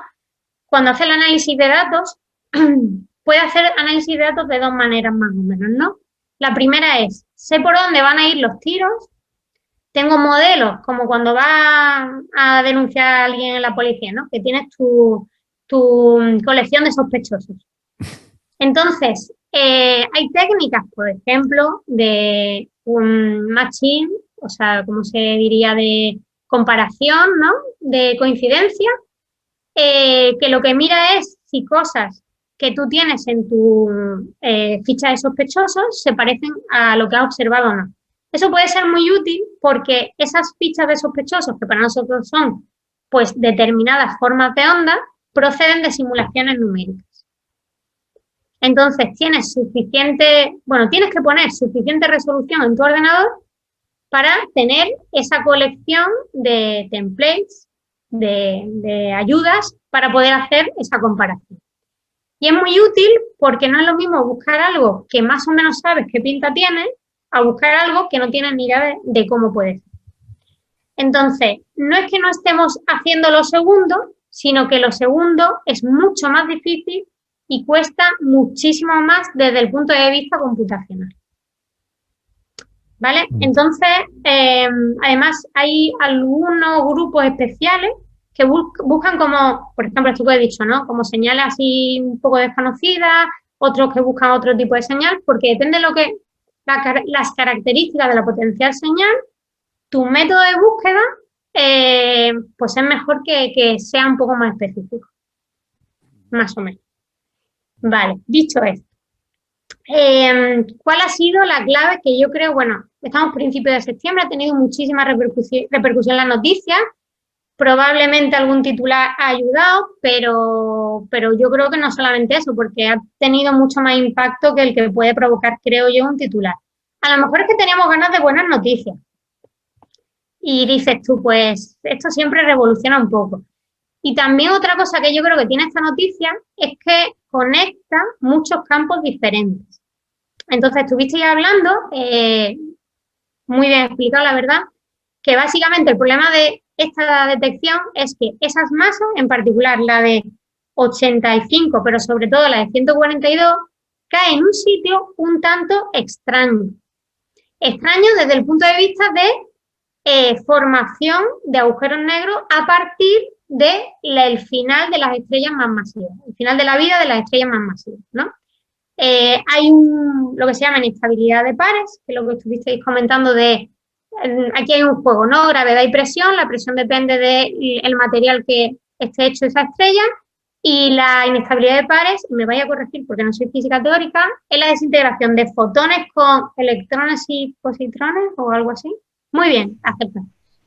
cuando hace el análisis de datos, puede hacer análisis de datos de dos maneras más o menos, ¿no? La primera es, sé por dónde van a ir los tiros, tengo modelos, como cuando vas a denunciar a alguien en la policía, ¿no? Que tienes tu colección de sospechosos. Entonces, hay técnicas, por ejemplo, de un matching, o sea, como se diría, de comparación, ¿no? De coincidencia, que lo que mira es si cosas que tú tienes en tu ficha de sospechosos se parecen a lo que has observado o no. Eso puede ser muy útil porque esas fichas de sospechosos, que para nosotros son pues determinadas formas de onda, proceden de simulaciones numéricas. Entonces tienes que poner suficiente resolución en tu ordenador para tener esa colección de templates, de ayudas para poder hacer esa comparación. Y es muy útil porque no es lo mismo buscar algo que más o menos sabes qué pinta tiene a buscar algo que no tienes ni idea de cómo puede ser. Entonces, no es que no estemos haciendo lo segundo, sino que lo segundo es mucho más difícil y cuesta muchísimo más desde el punto de vista computacional. ¿Vale? Entonces, además hay algunos grupos especiales que buscan como, por ejemplo, esto que he dicho, ¿no? Como señales así un poco desconocidas, otros que buscan otro tipo de señal, porque depende de las características de la potencial señal, tu método de búsqueda, pues es mejor que sea un poco más específico. Más o menos. Vale, dicho esto, ¿Cuál ha sido la clave que yo creo? Bueno, estamos a principios de septiembre, ha tenido muchísima repercusión en las noticias. Probablemente algún titular ha ayudado, pero yo creo que no solamente eso, porque ha tenido mucho más impacto que el que puede provocar, creo yo, un titular. A lo mejor es que teníamos ganas de buenas noticias. Y dices tú, pues esto siempre revoluciona un poco. Y también otra cosa que yo creo que tiene esta noticia es que conecta muchos campos diferentes. Entonces, estuvisteis hablando, muy bien explicado, la verdad, que básicamente el problema de esta detección es que esas masas, en particular la de 85, pero sobre todo la de 142, cae en un sitio un tanto extraño. Extraño desde el punto de vista de formación de agujeros negros a partir del final de las estrellas más masivas, el final de la vida de las estrellas más masivas, ¿no? Hay lo que se llama inestabilidad de pares, que es lo que estuvisteis comentando aquí hay un juego, ¿no? Gravedad y presión, la presión depende del material que esté hecho esa estrella, y la inestabilidad de pares, me vaya a corregir porque no soy física teórica, es la desintegración de fotones con electrones y positrones o algo así. Muy bien, acepto.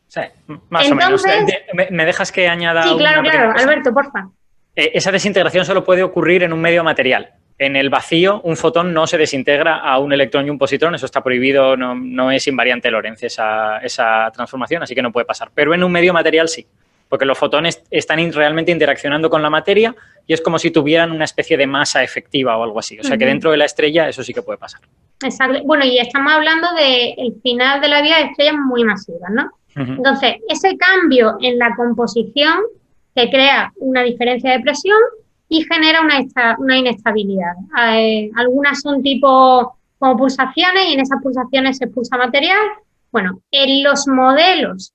Sí, más Entonces, o menos. ¿Me dejas que añada? Sí, claro, Alberto, porfa. Esa desintegración solo puede ocurrir en un medio material. En el vacío, un fotón no se desintegra a un electrón y un positrón, eso está prohibido, no es invariante Lorentz esa transformación, así que no puede pasar. Pero en un medio material sí, porque los fotones están realmente interaccionando con la materia y es como si tuvieran una especie de masa efectiva o algo así. O sea que dentro de la estrella eso sí que puede pasar. Exacto. Bueno, y estamos hablando del final de la vida de estrellas muy masivas, ¿no? Entonces, ese cambio en la composición que crea una diferencia de presión y genera una inestabilidad. Algunas son tipo como pulsaciones y en esas pulsaciones se expulsa material. Bueno, en los modelos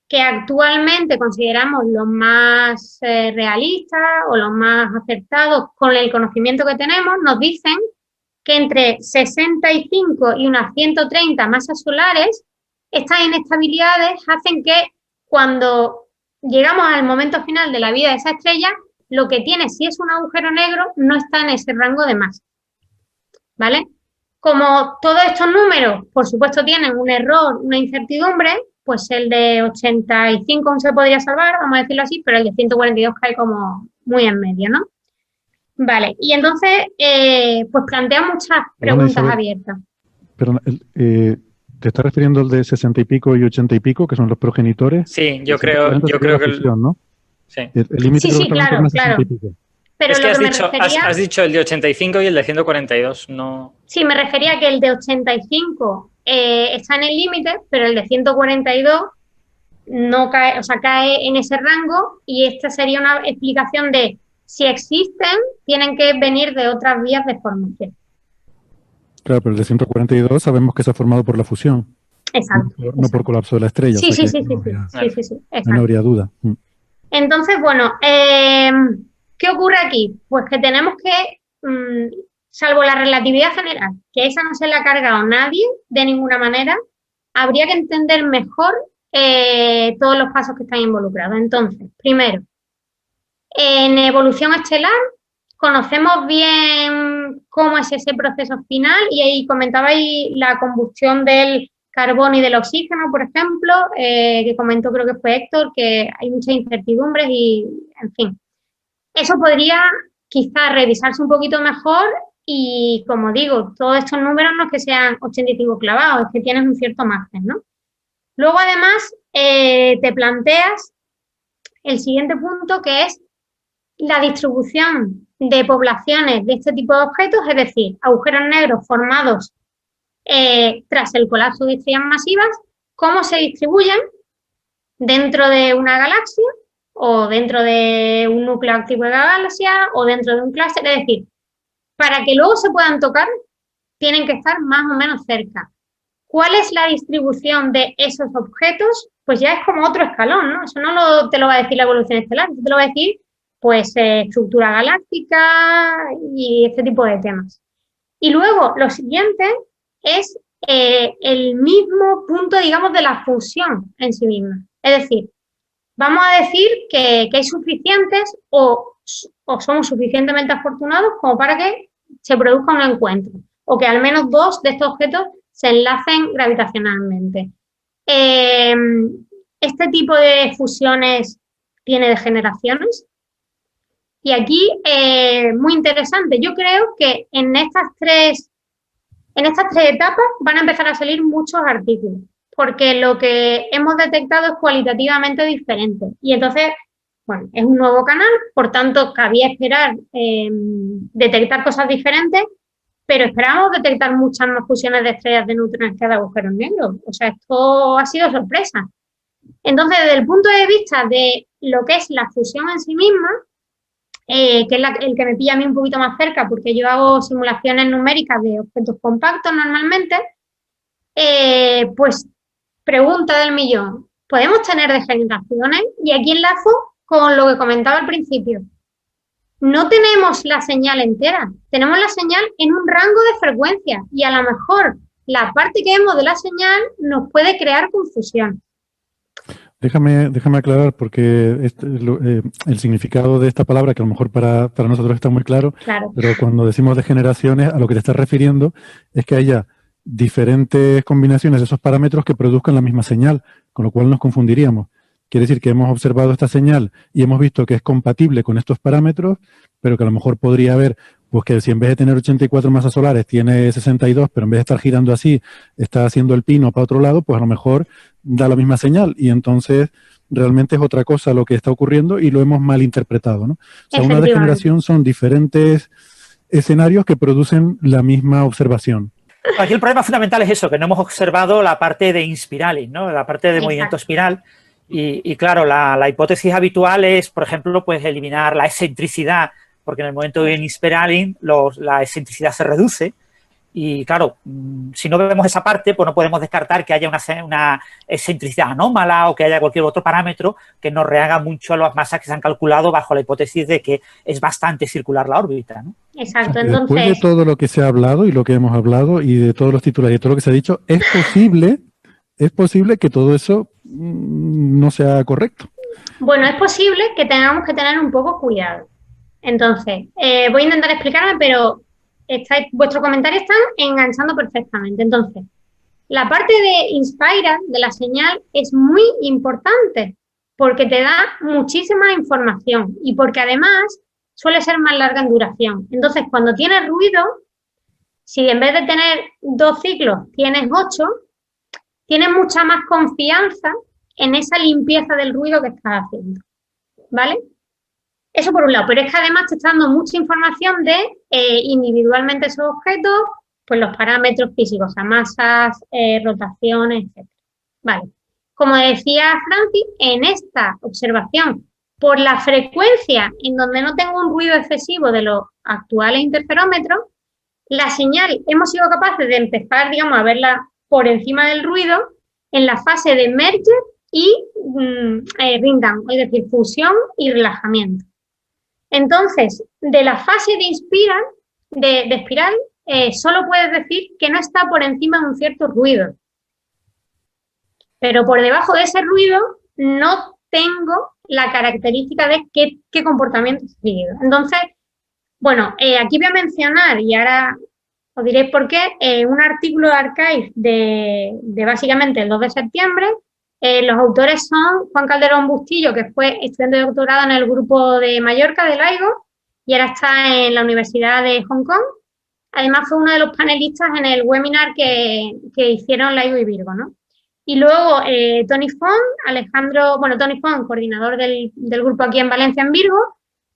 que actualmente consideramos los más realistas o los más acertados con el conocimiento que tenemos, nos dicen que entre 65 y unas 130 masas solares, estas inestabilidades hacen que cuando llegamos al momento final de la vida de esa estrella, lo que tiene, si es un agujero negro, no está en ese rango de masa, ¿vale? Como todos estos números, por supuesto, tienen un error, una incertidumbre, pues el de 85 aún se podría salvar, vamos a decirlo así, pero el de 142 cae como muy en medio, ¿no? Vale, y entonces, pues plantea muchas preguntas abiertas. Perdón, ¿te estás refiriendo al de 60 y pico y 80 y pico, que son los progenitores? Sí, yo creo que fusión, ¿no? Sí, el límite sí, claro. Pero es que has dicho el de 85 y el de 142, no... Sí, me refería a que el de 85 está en el límite, pero el de 142 no cae, o sea, cae en ese rango, y esta sería una explicación de si existen, tienen que venir de otras vías de formación. Claro, pero el de 142 sabemos que se ha formado por la fusión. Exacto. No por colapso de la estrella. Sí, o sea sí. No habría duda. Entonces, bueno, ¿qué ocurre aquí? Pues que tenemos que, salvo la relatividad general, que esa no se la ha cargado nadie de ninguna manera, habría que entender mejor todos los pasos que están involucrados. Entonces, primero, en evolución estelar conocemos bien cómo es ese proceso final, y ahí comentabais la combustión del carbono y del oxígeno, por ejemplo, que comentó, creo que fue Héctor, que hay muchas incertidumbres y, en fin. Eso podría quizás revisarse un poquito mejor y, como digo, todos estos números no es que sean 85 clavados, es que tienen un cierto margen, ¿no? Luego, además, te planteas el siguiente punto, que es la distribución de poblaciones de este tipo de objetos, es decir, agujeros negros formados tras el colapso de estrellas masivas, cómo se distribuyen dentro de una galaxia o dentro de un núcleo activo de galaxia o dentro de un clúster. Es decir, para que luego se puedan tocar, tienen que estar más o menos cerca. ¿Cuál es la distribución de esos objetos? Pues ya es como otro escalón, ¿no? Eso no te lo va a decir la evolución estelar, te lo va a decir pues estructura galáctica y este tipo de temas. Y luego, lo siguiente es el mismo punto, digamos, de la fusión en sí misma. Es decir, vamos a decir que hay suficientes o somos suficientemente afortunados como para que se produzca un encuentro o que al menos dos de estos objetos se enlacen gravitacionalmente. Este tipo de fusiones tiene degeneraciones. Y aquí, muy interesante, yo creo que en estas tres etapas van a empezar a salir muchos artículos, porque lo que hemos detectado es cualitativamente diferente. Y entonces, bueno, es un nuevo canal, por tanto, cabía esperar detectar cosas diferentes, pero esperamos detectar muchas más fusiones de estrellas de neutrones que de agujeros negros. O sea, esto ha sido sorpresa. Entonces, desde el punto de vista de lo que es la fusión en sí misma, que es el que me pilla a mí un poquito más cerca, porque yo hago simulaciones numéricas de objetos compactos normalmente, pues pregunta del millón, ¿podemos tener degeneraciones? Y aquí enlazo con lo que comentaba al principio. No tenemos la señal entera, tenemos la señal en un rango de frecuencia y a lo mejor la parte que vemos de la señal nos puede crear confusión. Déjame aclarar porque el significado de esta palabra, que a lo mejor para nosotros está muy claro, pero cuando decimos degeneraciones, a lo que te estás refiriendo es que haya diferentes combinaciones de esos parámetros que produzcan la misma señal, con lo cual nos confundiríamos. Quiere decir que hemos observado esta señal y hemos visto que es compatible con estos parámetros, pero que a lo mejor podría haber, pues que si en vez de tener 84 masas solares tiene 62, pero en vez de estar girando así, está haciendo el pino para otro lado, pues a lo mejor da la misma señal y entonces realmente es otra cosa lo que está ocurriendo y lo hemos malinterpretado, ¿no? O sea, una degeneración son diferentes escenarios que producen la misma observación. Aquí el problema fundamental es eso, que no hemos observado la parte de inspiraling, ¿no? La parte de movimiento espiral. Y claro, la hipótesis habitual es, por ejemplo, pues eliminar la excentricidad, porque en el momento de inspiraling la excentricidad se reduce. Y claro, si no vemos esa parte, pues no podemos descartar que haya una excentricidad anómala o que haya cualquier otro parámetro que nos rehaga mucho a las masas que se han calculado bajo la hipótesis de que es bastante circular la órbita, ¿no? Exacto, entonces... Después de todo lo que se ha hablado y lo que hemos hablado y de todos los titulares y todo lo que se ha dicho, es posible que todo eso no sea correcto. Bueno, es posible que tengamos que tener un poco cuidado. Entonces, voy a intentar explicarme, pero vuestros comentarios están enganchando perfectamente. Entonces, la parte de Inspira, de la señal, es muy importante porque te da muchísima información y porque además suele ser más larga en duración. Entonces, cuando tienes ruido, si en vez de tener 2 ciclos tienes 8, tienes mucha más confianza en esa limpieza del ruido que estás haciendo, ¿vale? Eso por un lado, pero es que además te está dando mucha información de individualmente esos objetos, pues los parámetros físicos, o sea, masas, rotaciones, etc. Vale. Como decía Francis, en esta observación, por la frecuencia en donde no tengo un ruido excesivo de los actuales interferómetros, la señal hemos sido capaces de empezar, digamos, a verla por encima del ruido en la fase de merger y ring down, es decir, fusión y relajamiento. Entonces, de la fase de espiral, solo puedes decir que no está por encima de un cierto ruido. Pero por debajo de ese ruido no tengo la característica de qué comportamiento he seguido. Entonces, bueno, aquí voy a mencionar, y ahora os diré por qué, un artículo de Archive de básicamente el 2 de septiembre. Los autores son Juan Calderón Bustillo, que fue estudiante de doctorado en el grupo de Mallorca de LIGO y ahora está en la Universidad de Hong Kong. Además fue uno de los panelistas en el webinar que hicieron LIGO y Virgo, ¿no? Y luego Tony Font, Tony Font, coordinador del grupo aquí en Valencia en Virgo,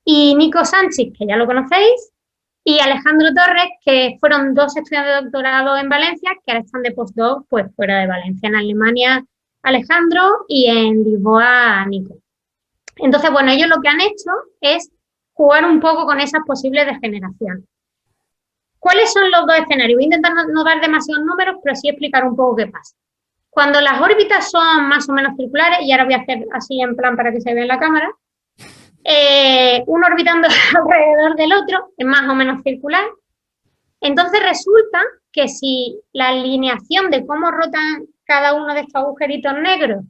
y Nico Sánchez, que ya lo conocéis, y Alejandro Torres, que fueron 2 estudiantes de doctorado en Valencia, que ahora están de postdoc pues fuera de Valencia, en Alemania Alejandro y en Lisboa Nico. Entonces, bueno, ellos lo que han hecho es jugar un poco con esas posibles degeneraciones. ¿Cuáles son los 2 escenarios? Voy a intentar no dar demasiados números, pero sí explicar un poco qué pasa. Cuando las órbitas son más o menos circulares, y ahora voy a hacer así en plan para que se vea en la cámara, uno orbitando alrededor del otro es más o menos circular. Entonces resulta que si la alineación de cómo rotan cada uno de estos agujeritos negros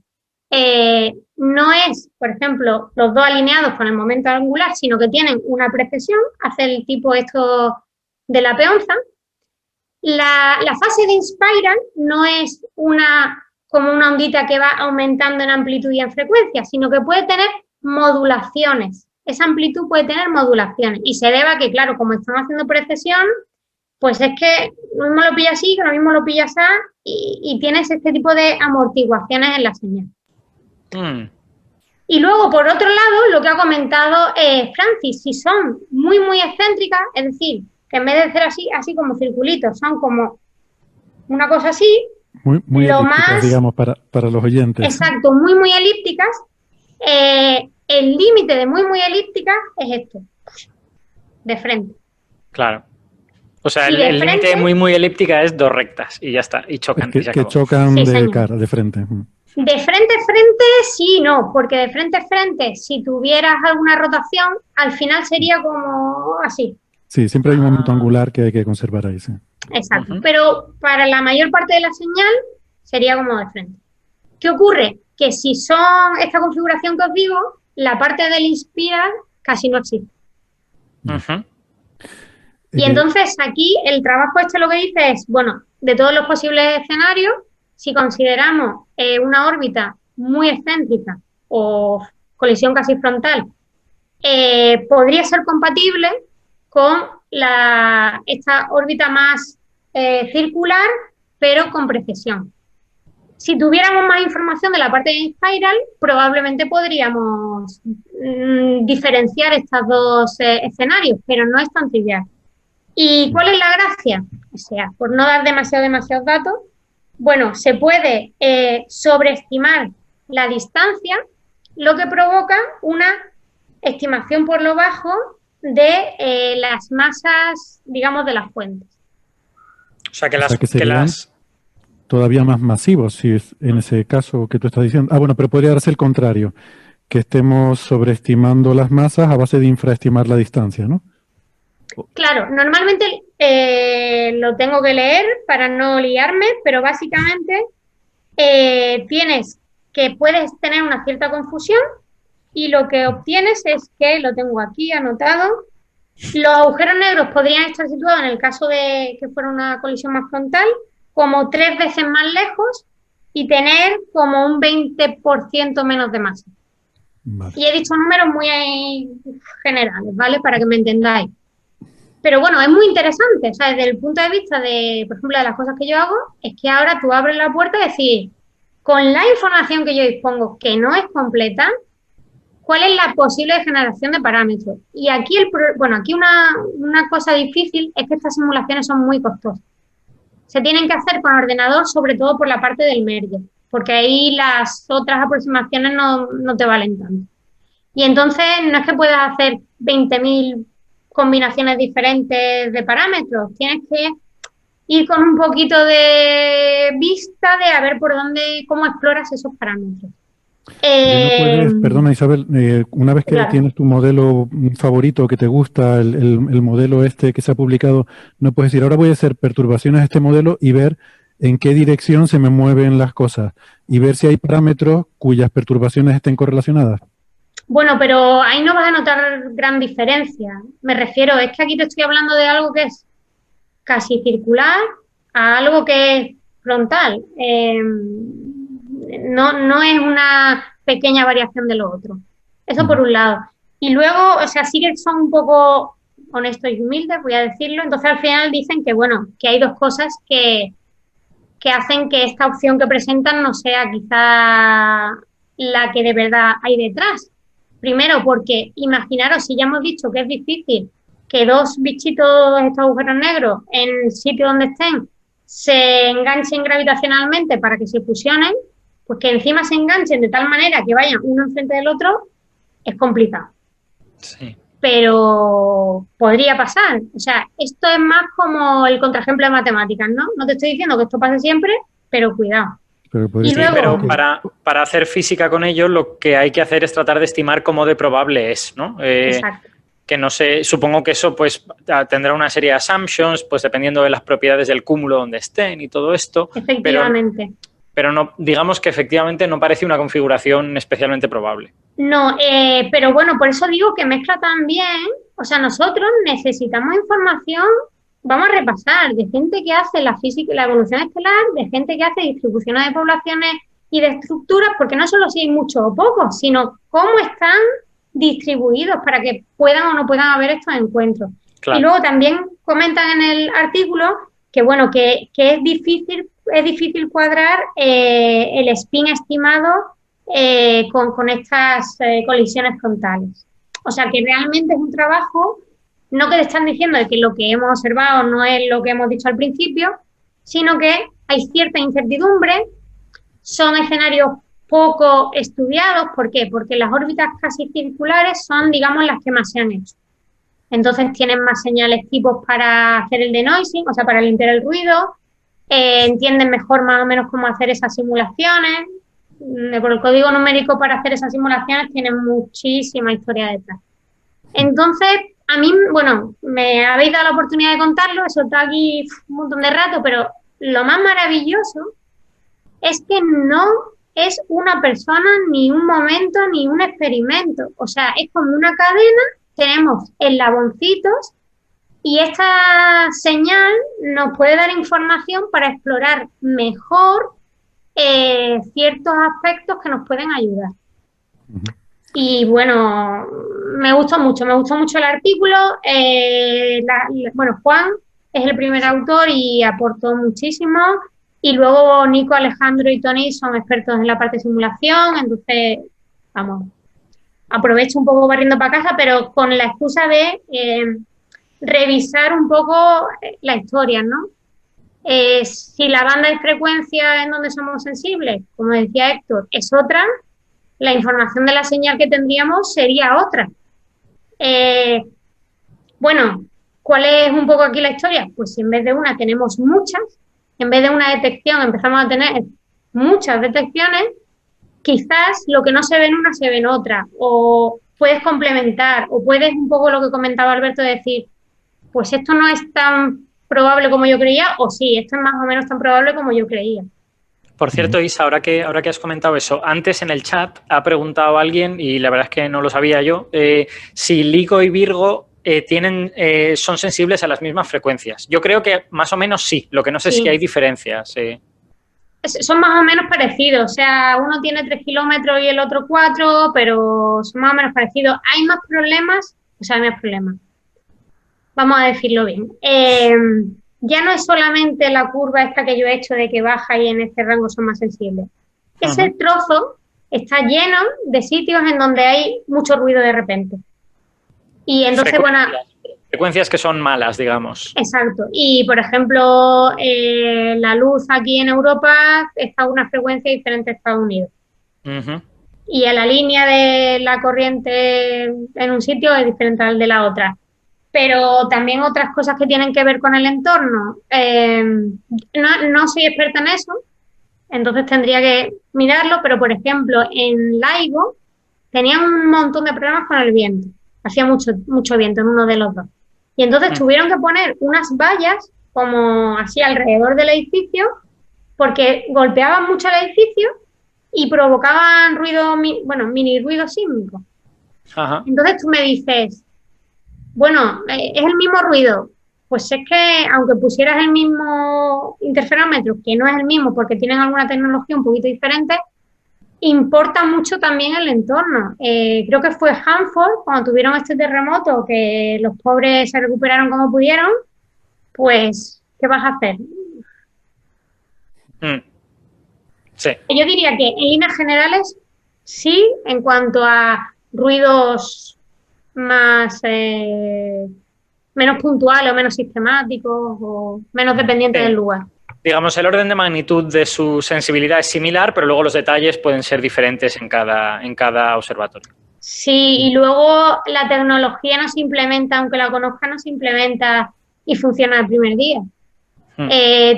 no es, por ejemplo, los 2 alineados con el momento angular, sino que tienen una precesión, hace el tipo estos de la peonza, la fase de inspiral no es como una ondita que va aumentando en amplitud y en frecuencia, sino que puede tener modulaciones. Esa amplitud puede tener modulaciones y se debe a que, claro, como estamos haciendo precesión, pues es que lo mismo lo pilla así, que lo mismo lo pilla así y tienes este tipo de amortiguaciones en la señal. Y luego, por otro lado, lo que ha comentado Francis, si son muy, muy excéntricas, es decir, que en vez de ser así como circulitos, son como una cosa así. Muy elípticas, digamos, para los oyentes. Exacto, muy, muy elípticas. El límite de muy, muy elípticas es esto, de frente. Claro. O sea, el límite de muy, muy elíptica es 2 rectas y ya está, y chocan. Que chocan de cara, de frente. De frente a frente, sí, no, porque de frente a frente, si tuvieras alguna rotación, al final sería como así. Sí, siempre hay un momento angular que hay que conservar ahí, sí. Exacto, pero para la mayor parte de la señal sería como de frente. ¿Qué ocurre? Que si son esta configuración que os digo, la parte del inspiral casi no existe. Y entonces aquí el trabajo lo que dice es, bueno, de todos los posibles escenarios, si consideramos una órbita muy excéntrica o colisión casi frontal, podría ser compatible con esta órbita más circular, pero con precesión. Si tuviéramos más información de la parte de inspiral, probablemente podríamos diferenciar estos dos escenarios, pero no es tan trivial. ¿Y cuál es la gracia? O sea, por no dar demasiados datos, bueno, se puede sobreestimar la distancia, lo que provoca una estimación por lo bajo de las masas, digamos, de las fuentes. O sea, que serían todavía más masivos, si es en ese caso que tú estás diciendo. Bueno, pero podría darse el contrario, que estemos sobreestimando las masas a base de infraestimar la distancia, ¿no? Claro, normalmente lo tengo que leer para no liarme, pero básicamente puedes tener una cierta confusión y lo que obtienes es que, lo tengo aquí anotado, los agujeros negros podrían estar situados, en el caso de que fuera una colisión más frontal, como 3 veces más lejos y tener como un 20% menos de masa. Vale. Y he dicho números muy generales, ¿vale? Para que me entendáis. Pero bueno, es muy interesante, o sea, desde el punto de vista de, por ejemplo, de las cosas que yo hago, es que ahora tú abres la puerta y decir, con la información que yo dispongo, que no es completa, ¿cuál es la posible generación de parámetros? Y aquí, aquí una cosa difícil es que estas simulaciones son muy costosas. Se tienen que hacer con ordenador, sobre todo por la parte del merge, porque ahí las otras aproximaciones no te valen tanto. Y entonces no es que puedas hacer 20.000 combinaciones diferentes de parámetros, tienes que ir con un poquito de vista de a ver cómo exploras esos parámetros. Perdona Isabel, una vez que tienes tu modelo favorito que te gusta, el modelo que se ha publicado, no puedes decir, ahora voy a hacer perturbaciones a este modelo y ver en qué dirección se me mueven las cosas y ver si hay parámetros cuyas perturbaciones estén correlacionadas. Bueno, pero ahí no vas a notar gran diferencia. Me refiero, es que aquí te estoy hablando de algo que es casi circular a algo que es frontal. No es una pequeña variación de lo otro. Eso por un lado. Y luego, o sea, sí que son un poco honestos y humildes, voy a decirlo. Entonces, al final dicen que, bueno, que hay dos cosas que hacen que esta opción que presentan no sea quizá la que de verdad hay detrás. Primero, porque imaginaros, si ya hemos dicho que es difícil que dos bichitos, estos agujeros negros, en el sitio donde estén, se enganchen gravitacionalmente para que se fusionen, pues que encima se enganchen de tal manera que vayan uno enfrente del otro, es complicado. Sí. Pero podría pasar. O sea, esto es más como el contraejemplo de matemáticas, ¿no? No te estoy diciendo que esto pase siempre, pero cuidado. Pero para hacer física con ello, lo que hay que hacer es tratar de estimar cómo de probable es, ¿no? Exacto. Que no sé, supongo que eso pues tendrá una serie de assumptions, pues dependiendo de las propiedades del cúmulo donde estén y todo esto. Efectivamente. Pero no, digamos que efectivamente no parece una configuración especialmente probable. No, pero bueno, por eso digo que mezcla también, o sea, nosotros necesitamos información vamos a repasar de gente que hace la física y la evolución estelar, de gente que hace distribuciones de poblaciones y de estructuras, porque no solo si hay muchos o pocos, sino cómo están distribuidos para que puedan o no puedan haber estos encuentros. Claro. Y luego también comentan en el artículo que, bueno, que es difícil cuadrar el spin estimado con estas colisiones frontales. O sea, que realmente es un trabajo, no que te están diciendo de que lo que hemos observado no es lo que hemos dicho al principio, sino que hay cierta incertidumbre, son escenarios poco estudiados. ¿Por qué? Porque las órbitas casi circulares son, digamos, las que más se han hecho. Entonces tienen más señales tipos para hacer el denoising, o sea, para limpiar el ruido, entienden mejor más o menos cómo hacer esas simulaciones. Por el código numérico para hacer esas simulaciones tienen muchísima historia detrás. Entonces, a mí, bueno, me habéis dado la oportunidad de contarlo, eso está aquí un montón de rato, pero lo más maravilloso es que no es una persona, ni un momento, ni un experimento. O sea, es como una cadena, tenemos eslaboncitos y esta señal nos puede dar información para explorar mejor ciertos aspectos que nos pueden ayudar. Y bueno, me gustó mucho el artículo. Bueno, Juan es el primer autor y aportó muchísimo. Y luego Nico, Alejandro y Tony son expertos en la parte de simulación, entonces, vamos, aprovecho un poco barriendo para casa, pero con la excusa de revisar un poco la historia, ¿no? Si la banda de frecuencia en donde somos sensibles, como decía Héctor, es otra, la información de la señal que tendríamos sería otra. Bueno, ¿cuál es un poco aquí la historia? Pues si en vez de una tenemos muchas, en vez de una detección empezamos a tener muchas detecciones, quizás lo que no se ve en una se ve en otra, o puedes complementar, o puedes, un poco lo que comentaba Alberto, decir, pues esto no es tan probable como yo creía, o sí, esto es más o menos tan probable como yo creía. Por cierto, Isa, ahora que has comentado eso, antes en el chat ha preguntado alguien, y la verdad es que no lo sabía yo, si LIGO y Virgo son sensibles a las mismas frecuencias. Yo creo que más o menos sí, lo que no sé si hay diferencias. Son más o menos parecidos, o sea, uno tiene 3 kilómetros y el otro 4, pero son más o menos parecidos. Hay más problemas, vamos a decirlo bien. Ya no es solamente la curva esta que yo he hecho de que baja y en este rango son más sensibles. Ese trozo está lleno de sitios en donde hay mucho ruido de repente. Y entonces, frecuencias que son malas, digamos. Exacto. Y, por ejemplo, la luz aquí en Europa está a una frecuencia diferente a Estados Unidos. Y a la línea de la corriente en un sitio es diferente al de la otra. Pero también otras cosas que tienen que ver con el entorno. No soy experta en eso, entonces tendría que mirarlo, pero, por ejemplo, en LIGO tenían un montón de problemas con el viento. Hacía mucho viento en uno de los dos. Y entonces tuvieron que poner unas vallas como así alrededor del edificio porque golpeaban mucho el edificio y provocaban ruido, mini ruido sísmico. Entonces tú me dices, bueno, es el mismo ruido. Pues es que aunque pusieras el mismo interferómetro, que no es el mismo porque tienen alguna tecnología un poquito diferente, importa mucho también el entorno. Creo que fue Hanford, cuando tuvieron este terremoto, que los pobres se recuperaron como pudieron, pues, ¿qué vas a hacer? Sí. Yo diría que en líneas generales, sí, en cuanto a ruidos más menos puntuales o menos sistemáticos o menos dependientes del lugar. Digamos, el orden de magnitud de su sensibilidad es similar, pero luego los detalles pueden ser diferentes en cada observatorio. Sí, y luego la tecnología no se implementa, aunque la conozca, no se implementa y funciona el primer día.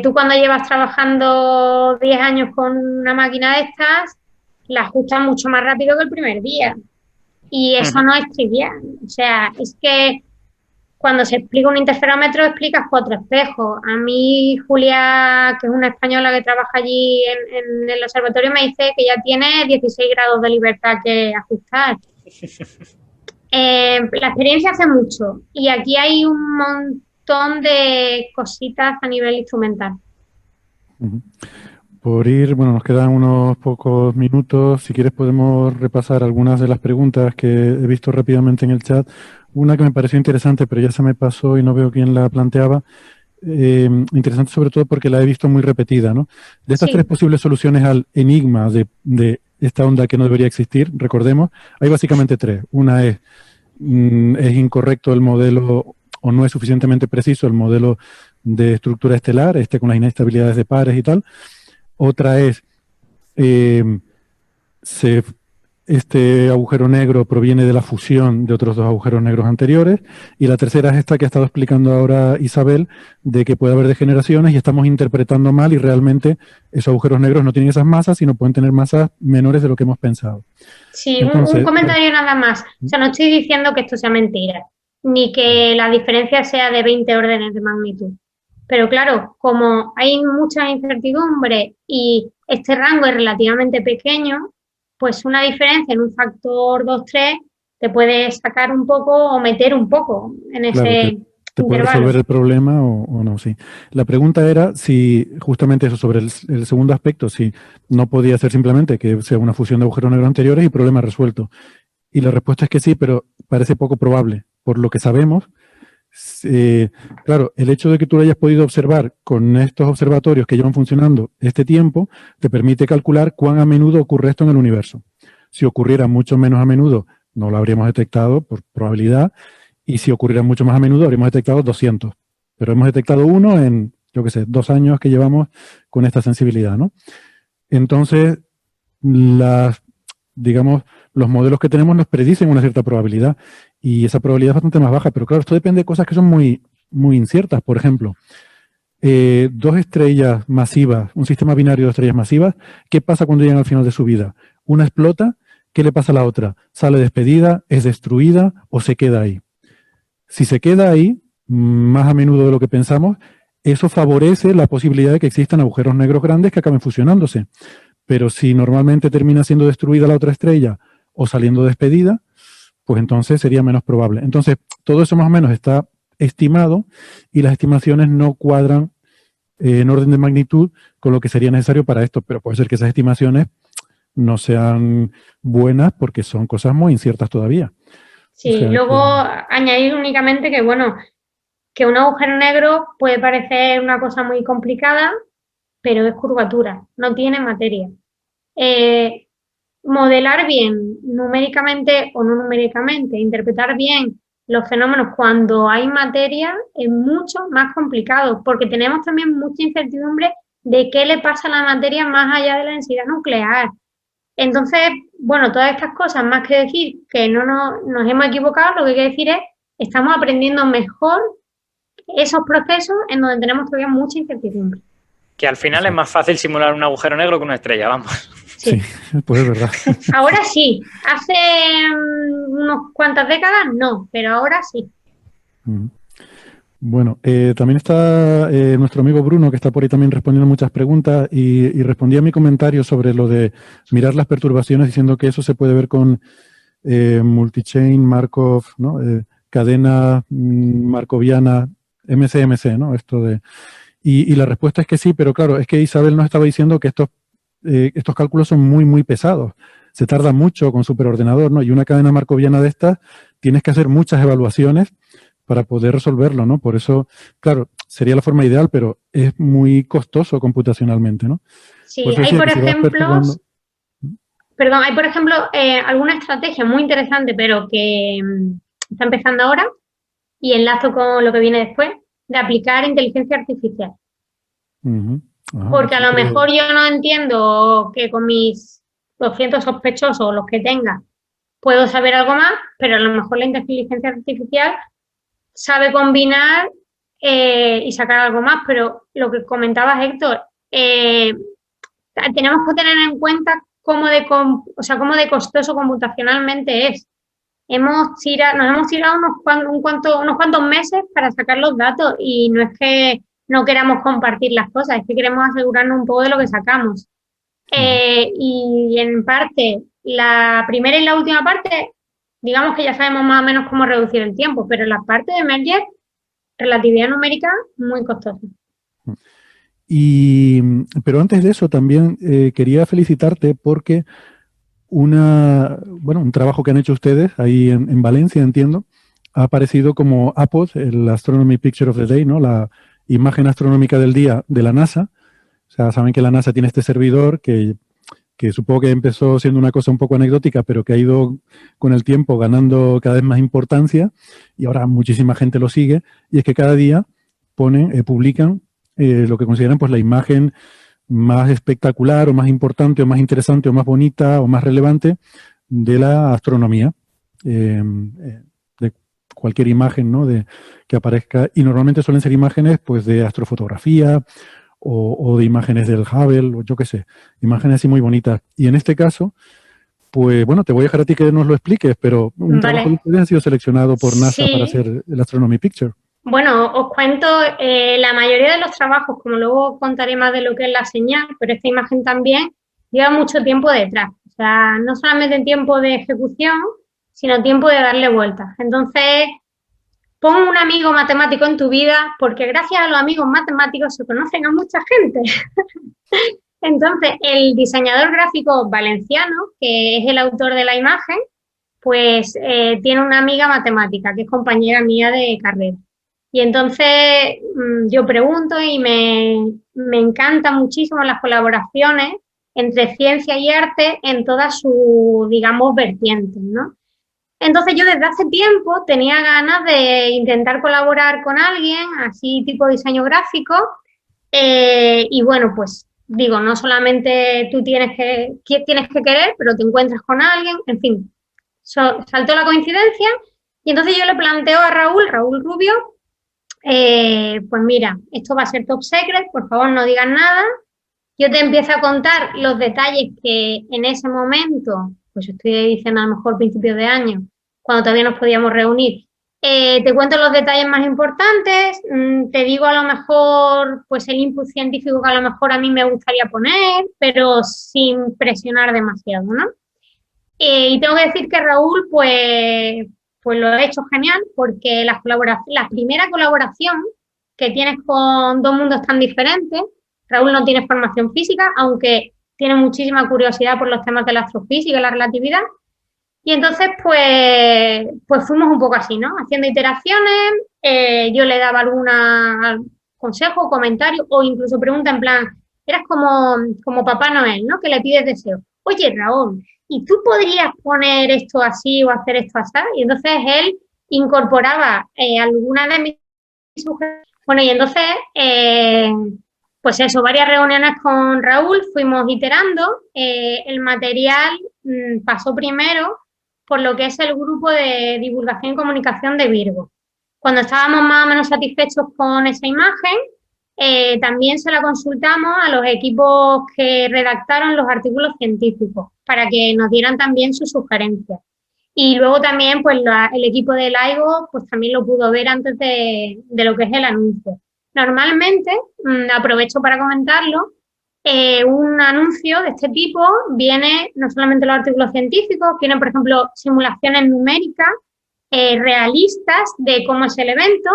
Tú cuando llevas trabajando 10 años con una máquina de estas, la ajustas mucho más rápido que el primer día. Y eso no es trivial. O sea, es que cuando se explica un interferómetro, explicas 4 espejos. A mí, Julia, que es una española que trabaja allí en el observatorio, me dice que ya tiene 16 grados de libertad que ajustar. La experiencia hace mucho. Y aquí hay un montón montón de cositas a nivel instrumental. Por ir, bueno, nos quedan unos pocos minutos. Si quieres podemos repasar algunas de las preguntas que he visto rápidamente en el chat. Una que me pareció interesante, pero ya se me pasó y no veo quién la planteaba. Interesante sobre todo porque la he visto muy repetida, ¿no? De estas tres posibles soluciones al enigma de esta onda que no debería existir, recordemos, hay básicamente tres. Una es incorrecto el modelo o no es suficientemente preciso el modelo de estructura estelar, con las inestabilidades de pares y tal. Otra es este agujero negro proviene de la fusión de otros dos agujeros negros anteriores. Y la tercera es esta que ha estado explicando ahora Isabel, de que puede haber degeneraciones y estamos interpretando mal y realmente esos agujeros negros no tienen esas masas, sino pueden tener masas menores de lo que hemos pensado. Sí, entonces, un comentario nada más. O sea, no estoy diciendo que esto sea mentira, ni que la diferencia sea de 20 órdenes de magnitud. Pero claro, como hay mucha incertidumbre y este rango es relativamente pequeño, pues una diferencia en un factor 2-3 te puede sacar un poco o meter un poco en ese te puede resolver el problema o no, sí. La pregunta era si, justamente eso, sobre el segundo aspecto, si no podía ser simplemente que sea una fusión de agujeros negros anteriores y problema resuelto. Y la respuesta es que sí, pero parece poco probable. Por lo que sabemos, claro, el hecho de que tú lo hayas podido observar con estos observatorios que llevan funcionando este tiempo, te permite calcular cuán a menudo ocurre esto en el universo. Si ocurriera mucho menos a menudo, no lo habríamos detectado por probabilidad, y si ocurriera mucho más a menudo, habríamos detectado 200. Pero hemos detectado uno en, yo qué sé, 2 años que llevamos con esta sensibilidad, ¿no? Entonces, digamos, los modelos que tenemos nos predicen una cierta probabilidad y esa probabilidad es bastante más baja, pero claro, esto depende de cosas que son muy, muy inciertas. Por ejemplo, 2 estrellas masivas, un sistema binario de estrellas masivas, ¿qué pasa cuando llegan al final de su vida? Una explota, ¿qué le pasa a la otra? ¿Sale despedida, es destruida o se queda ahí? Si se queda ahí, más a menudo de lo que pensamos, eso favorece la posibilidad de que existan agujeros negros grandes que acaben fusionándose. Pero si normalmente termina siendo destruida la otra estrella o saliendo despedida, pues entonces sería menos probable. Entonces, todo eso más o menos está estimado y las estimaciones no cuadran en orden de magnitud con lo que sería necesario para esto, pero puede ser que esas estimaciones no sean buenas porque son cosas muy inciertas todavía. Sí, o sea, luego añadir únicamente que, bueno, que un agujero negro puede parecer una cosa muy complicada, pero es curvatura, no tiene materia. Modelar bien, numéricamente o no numéricamente, interpretar bien los fenómenos cuando hay materia es mucho más complicado, porque tenemos también mucha incertidumbre de qué le pasa a la materia más allá de la densidad nuclear. Entonces, bueno, todas estas cosas, más que decir que no nos hemos equivocado, lo que hay que decir es estamos aprendiendo mejor esos procesos en donde tenemos todavía mucha incertidumbre. Que al final es más fácil simular un agujero negro que una estrella, vamos. Sí, pues es verdad. Ahora sí, hace unas cuantas décadas no, pero ahora sí. Bueno, también está nuestro amigo Bruno, que está por ahí también respondiendo muchas preguntas y respondía a mi comentario sobre lo de mirar las perturbaciones, diciendo que eso se puede ver con multichain Markov, ¿no? Cadena markoviana, MCMC, ¿no? Esto de... Y la respuesta es que sí, pero claro, es que Isabel nos estaba diciendo que estos cálculos son muy, muy pesados. Se tarda mucho con superordenador, ¿no? Y una cadena markoviana de estas, tienes que hacer muchas evaluaciones para poder resolverlo, ¿no? Por eso, claro, sería la forma ideal, pero es muy costoso computacionalmente, ¿no? Sí, hay por ejemplo, hay por ejemplo alguna estrategia muy interesante, pero que está empezando ahora, y enlazo con lo que viene después, de aplicar inteligencia artificial. Porque a lo mejor yo no entiendo que con mis 200 sospechosos, los que tenga, puedo saber algo más, pero a lo mejor la inteligencia artificial sabe combinar y sacar algo más, pero lo que comentabas, Héctor, tenemos que tener en cuenta cómo de costoso computacionalmente es. Nos hemos tirado unos cuantos meses para sacar los datos y no es que no queramos compartir las cosas, es que queremos asegurarnos un poco de lo que sacamos. Y en parte, la primera y la última parte, digamos que ya sabemos más o menos cómo reducir el tiempo, pero la parte de Merger relatividad numérica muy costosa. Pero antes de eso también quería felicitarte porque un trabajo que han hecho ustedes ahí en Valencia, entiendo, ha aparecido como APOD, el Astronomy Picture of the Day, ¿no? La imagen astronómica del día de la NASA. O sea, saben que la NASA tiene este servidor que supongo que empezó siendo una cosa un poco anecdótica, pero que ha ido con el tiempo ganando cada vez más importancia y ahora muchísima gente lo sigue. Y es que cada día publican lo que consideran pues la imagen más espectacular o más importante o más interesante o más bonita o más relevante de la astronomía, de cualquier imagen, ¿no? que aparezca, y normalmente suelen ser imágenes pues de astrofotografía o de imágenes del Hubble o yo qué sé, imágenes así muy bonitas. Y en este caso, pues bueno, te voy a dejar a ti que nos lo expliques, pero un trabajo de ustedes ha sido seleccionado por NASA para hacer el Astronomy Picture. Bueno, os cuento, la mayoría de los trabajos, como luego contaré más de lo que es la señal, pero esta imagen también lleva mucho tiempo detrás. O sea, no solamente tiempo de ejecución, sino tiempo de darle vueltas. Entonces, pon un amigo matemático en tu vida, porque gracias a los amigos matemáticos se conocen a mucha gente. Entonces, el diseñador gráfico valenciano, que es el autor de la imagen, pues tiene una amiga matemática, que es compañera mía de carrera. Y entonces yo pregunto y me encantan muchísimo las colaboraciones entre ciencia y arte en todas sus, digamos, vertientes, ¿no? Entonces yo desde hace tiempo tenía ganas de intentar colaborar con alguien, así tipo diseño gráfico, y bueno, pues digo, no solamente tú tienes que querer, pero te encuentras con alguien, en fin, saltó la coincidencia y entonces yo le planteo a Raúl Rubio, pues mira, esto va a ser top secret, por favor no digas nada, yo te empiezo a contar los detalles que en ese momento, pues estoy diciendo a lo mejor principios de año, cuando todavía nos podíamos reunir, te cuento los detalles más importantes, te digo a lo mejor pues el input científico que a lo mejor a mí me gustaría poner, pero sin presionar demasiado, ¿no? Y tengo que decir que Raúl pues lo ha hecho genial porque la primera colaboración que tienes con dos mundos tan diferentes, Raúl no tiene formación física, aunque tiene muchísima curiosidad por los temas de la astrofísica y la relatividad. Y entonces, pues fuimos un poco así, ¿no? Haciendo iteraciones, yo le daba algún consejo, comentario o incluso pregunta en plan, eras como Papá Noel, ¿no? Que le pides deseo. Oye, Raúl, ¿y tú podrías poner esto así o hacer esto así? Y entonces él incorporaba algunas de mis sugerencias. Bueno, y entonces, pues eso, varias reuniones con Raúl, fuimos iterando. El material pasó primero por lo que es el grupo de divulgación y comunicación de Virgo. Cuando estábamos más o menos satisfechos con esa imagen, también se la consultamos a los equipos que redactaron los artículos científicos para que nos dieran también sus sugerencias. Y luego también pues el equipo de LIGO pues también lo pudo ver antes de lo que es el anuncio. Normalmente, aprovecho para comentarlo, un anuncio de este tipo viene no solamente los artículos científicos, vienen por ejemplo simulaciones numéricas realistas de cómo es el evento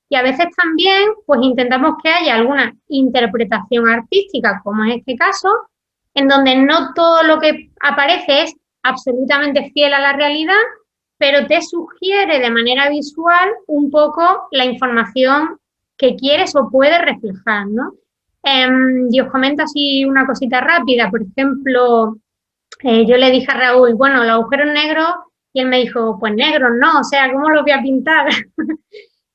y a veces también pues intentamos que haya alguna interpretación artística, como en este caso, en donde no todo lo que aparece es absolutamente fiel a la realidad, pero te sugiere de manera visual un poco la información que quieres o puedes reflejar, ¿no? Y os comento así una cosita rápida. Por ejemplo, yo le dije a Raúl, bueno, los agujeros negros, y él me dijo, pues negros no, o sea, ¿cómo los voy a pintar?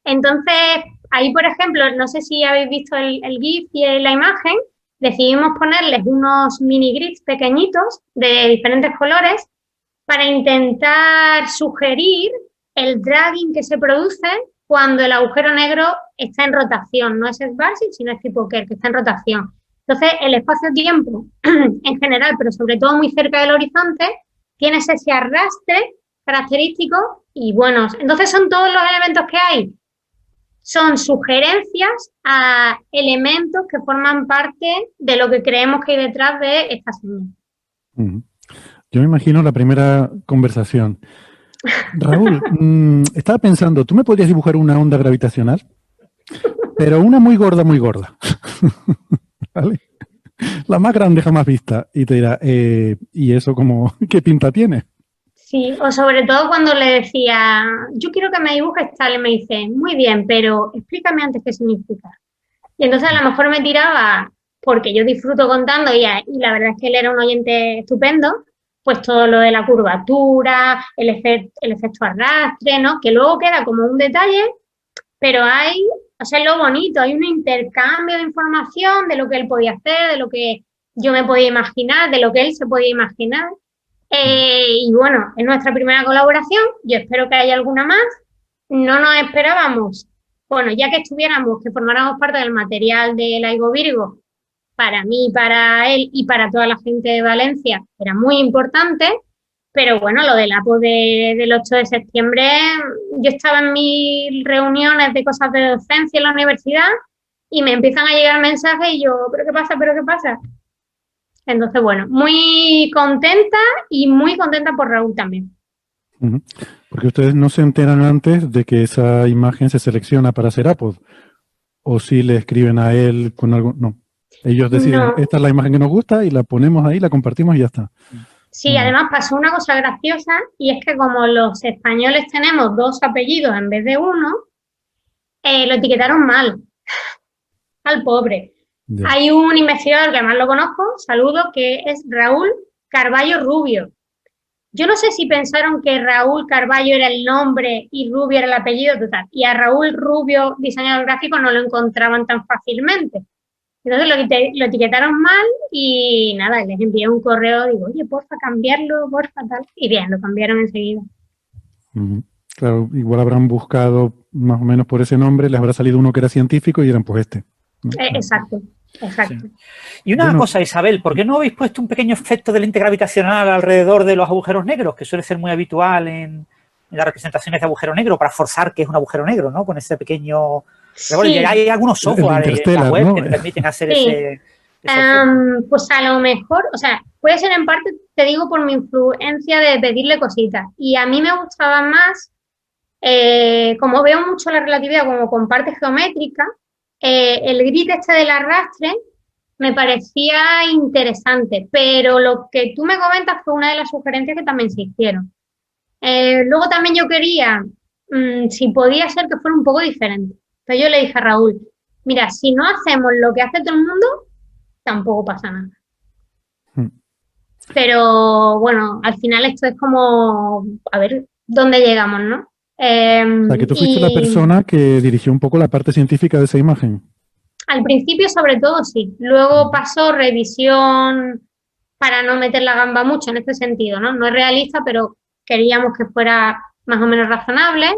Entonces, ahí, por ejemplo, no sé si habéis visto el GIF y la imagen, decidimos ponerles unos mini grids pequeñitos de diferentes colores para intentar sugerir el dragging que se produce cuando el agujero negro está en rotación. No es Schwarzschild, sino es tipo Kerr, que está en rotación. Entonces, el espacio-tiempo en general, pero sobre todo muy cerca del horizonte, tiene ese arrastre característico y bueno, entonces son todos los elementos que hay. Son sugerencias a elementos que forman parte de lo que creemos que hay detrás de esta señal. Yo me imagino la primera conversación. Raúl, estaba pensando, ¿tú me podrías dibujar una onda gravitacional? Pero una muy gorda, ¿vale? La más grande jamás vista. Y te dirá, ¿y eso como qué pinta tiene? Sí, o sobre todo cuando le decía, yo quiero que me dibujes tal, y me dice, muy bien, pero explícame antes qué significa. Y entonces a lo mejor me tiraba, porque yo disfruto contando y la verdad es que él era un oyente estupendo, pues todo lo de la curvatura, el efecto arrastre, ¿no? Que luego queda como un detalle, pero o sea, es lo bonito, hay un intercambio de información de lo que él podía hacer, de lo que yo me podía imaginar, de lo que él se podía imaginar. Y bueno, es nuestra primera colaboración, yo espero que haya alguna más. No nos esperábamos, bueno, ya que estuviéramos, que formáramos parte del material de Laigo Virgo, para mí, para él y para toda la gente de Valencia, era muy importante, pero bueno, lo del APO del 8 de septiembre, yo estaba en mis reuniones de cosas de docencia en la universidad y me empiezan a llegar mensajes y yo, ¿pero qué pasa? ¿Pero qué pasa? Entonces, bueno, muy contenta y muy contenta por Raúl también. Porque ustedes no se enteran antes de que esa imagen se selecciona para hacer APOD. O si le escriben a él con algo. No. Ellos deciden, No. esta es la imagen que nos gusta y la ponemos ahí, la compartimos y ya está. Sí, además pasó una cosa graciosa y es que como los españoles tenemos 2 apellidos en vez de uno, lo etiquetaron mal al pobre. Ya. Hay un investigador que además lo conozco, saludo, que es Raúl Carballo Rubio. Yo no sé si pensaron que Raúl Carballo era el nombre y Rubio era el apellido total. Y a Raúl Rubio, diseñador gráfico, no lo encontraban tan fácilmente. Entonces lo etiquetaron mal y nada, les envié un correo, digo, oye, porfa, cambiarlo, porfa, tal. Y bien, lo cambiaron enseguida. Claro, igual habrán buscado más o menos por ese nombre, les habrá salido uno que era científico y eran pues este, ¿no? Exacto. Sí. Y una cosa, Isabel, ¿por qué no habéis puesto un pequeño efecto de lente gravitacional alrededor de los agujeros negros, que suele ser muy habitual en las representaciones de agujero negro, para forzar que es un agujero negro, ¿no? Con ese pequeño... Sí. Hay algunos software en la web, ¿no?, que te permiten hacer ese pues a lo mejor, o sea, puede ser en parte, te digo, por mi influencia de pedirle cositas. Y a mí me gustaba más, como veo mucho la relatividad como con parte geométrica, el grid este del arrastre me parecía interesante, pero lo que tú me comentas fue una de las sugerencias que también se hicieron. Luego también yo quería, si podía ser que fuera un poco diferente. Entonces yo le dije a Raúl, mira, si no hacemos lo que hace todo el mundo, tampoco pasa nada. Pero bueno, al final esto es como, a ver, ¿dónde llegamos, no? O sea, que tú fuiste la persona que dirigió un poco la parte científica de esa imagen. Al principio, sobre todo, sí. Luego pasó revisión para no meter la gamba mucho en este sentido, ¿no? No es realista, pero queríamos que fuera más o menos razonable.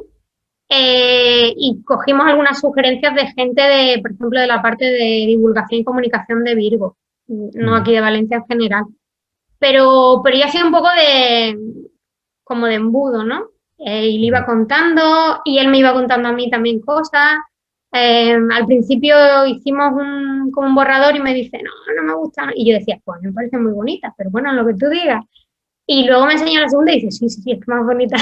Y cogimos algunas sugerencias de gente de, por ejemplo, de la parte de divulgación y comunicación de Virgo, no aquí de Valencia en general. Pero yo hacía un poco como de embudo, ¿no? Y le iba contando y él me iba contando a mí también cosas. Al principio hicimos como un borrador y me dice, no me gusta. Y yo decía, pues me parece muy bonita, pero bueno, lo que tú digas. Y luego me enseñó la segunda y dice, sí, es más bonita.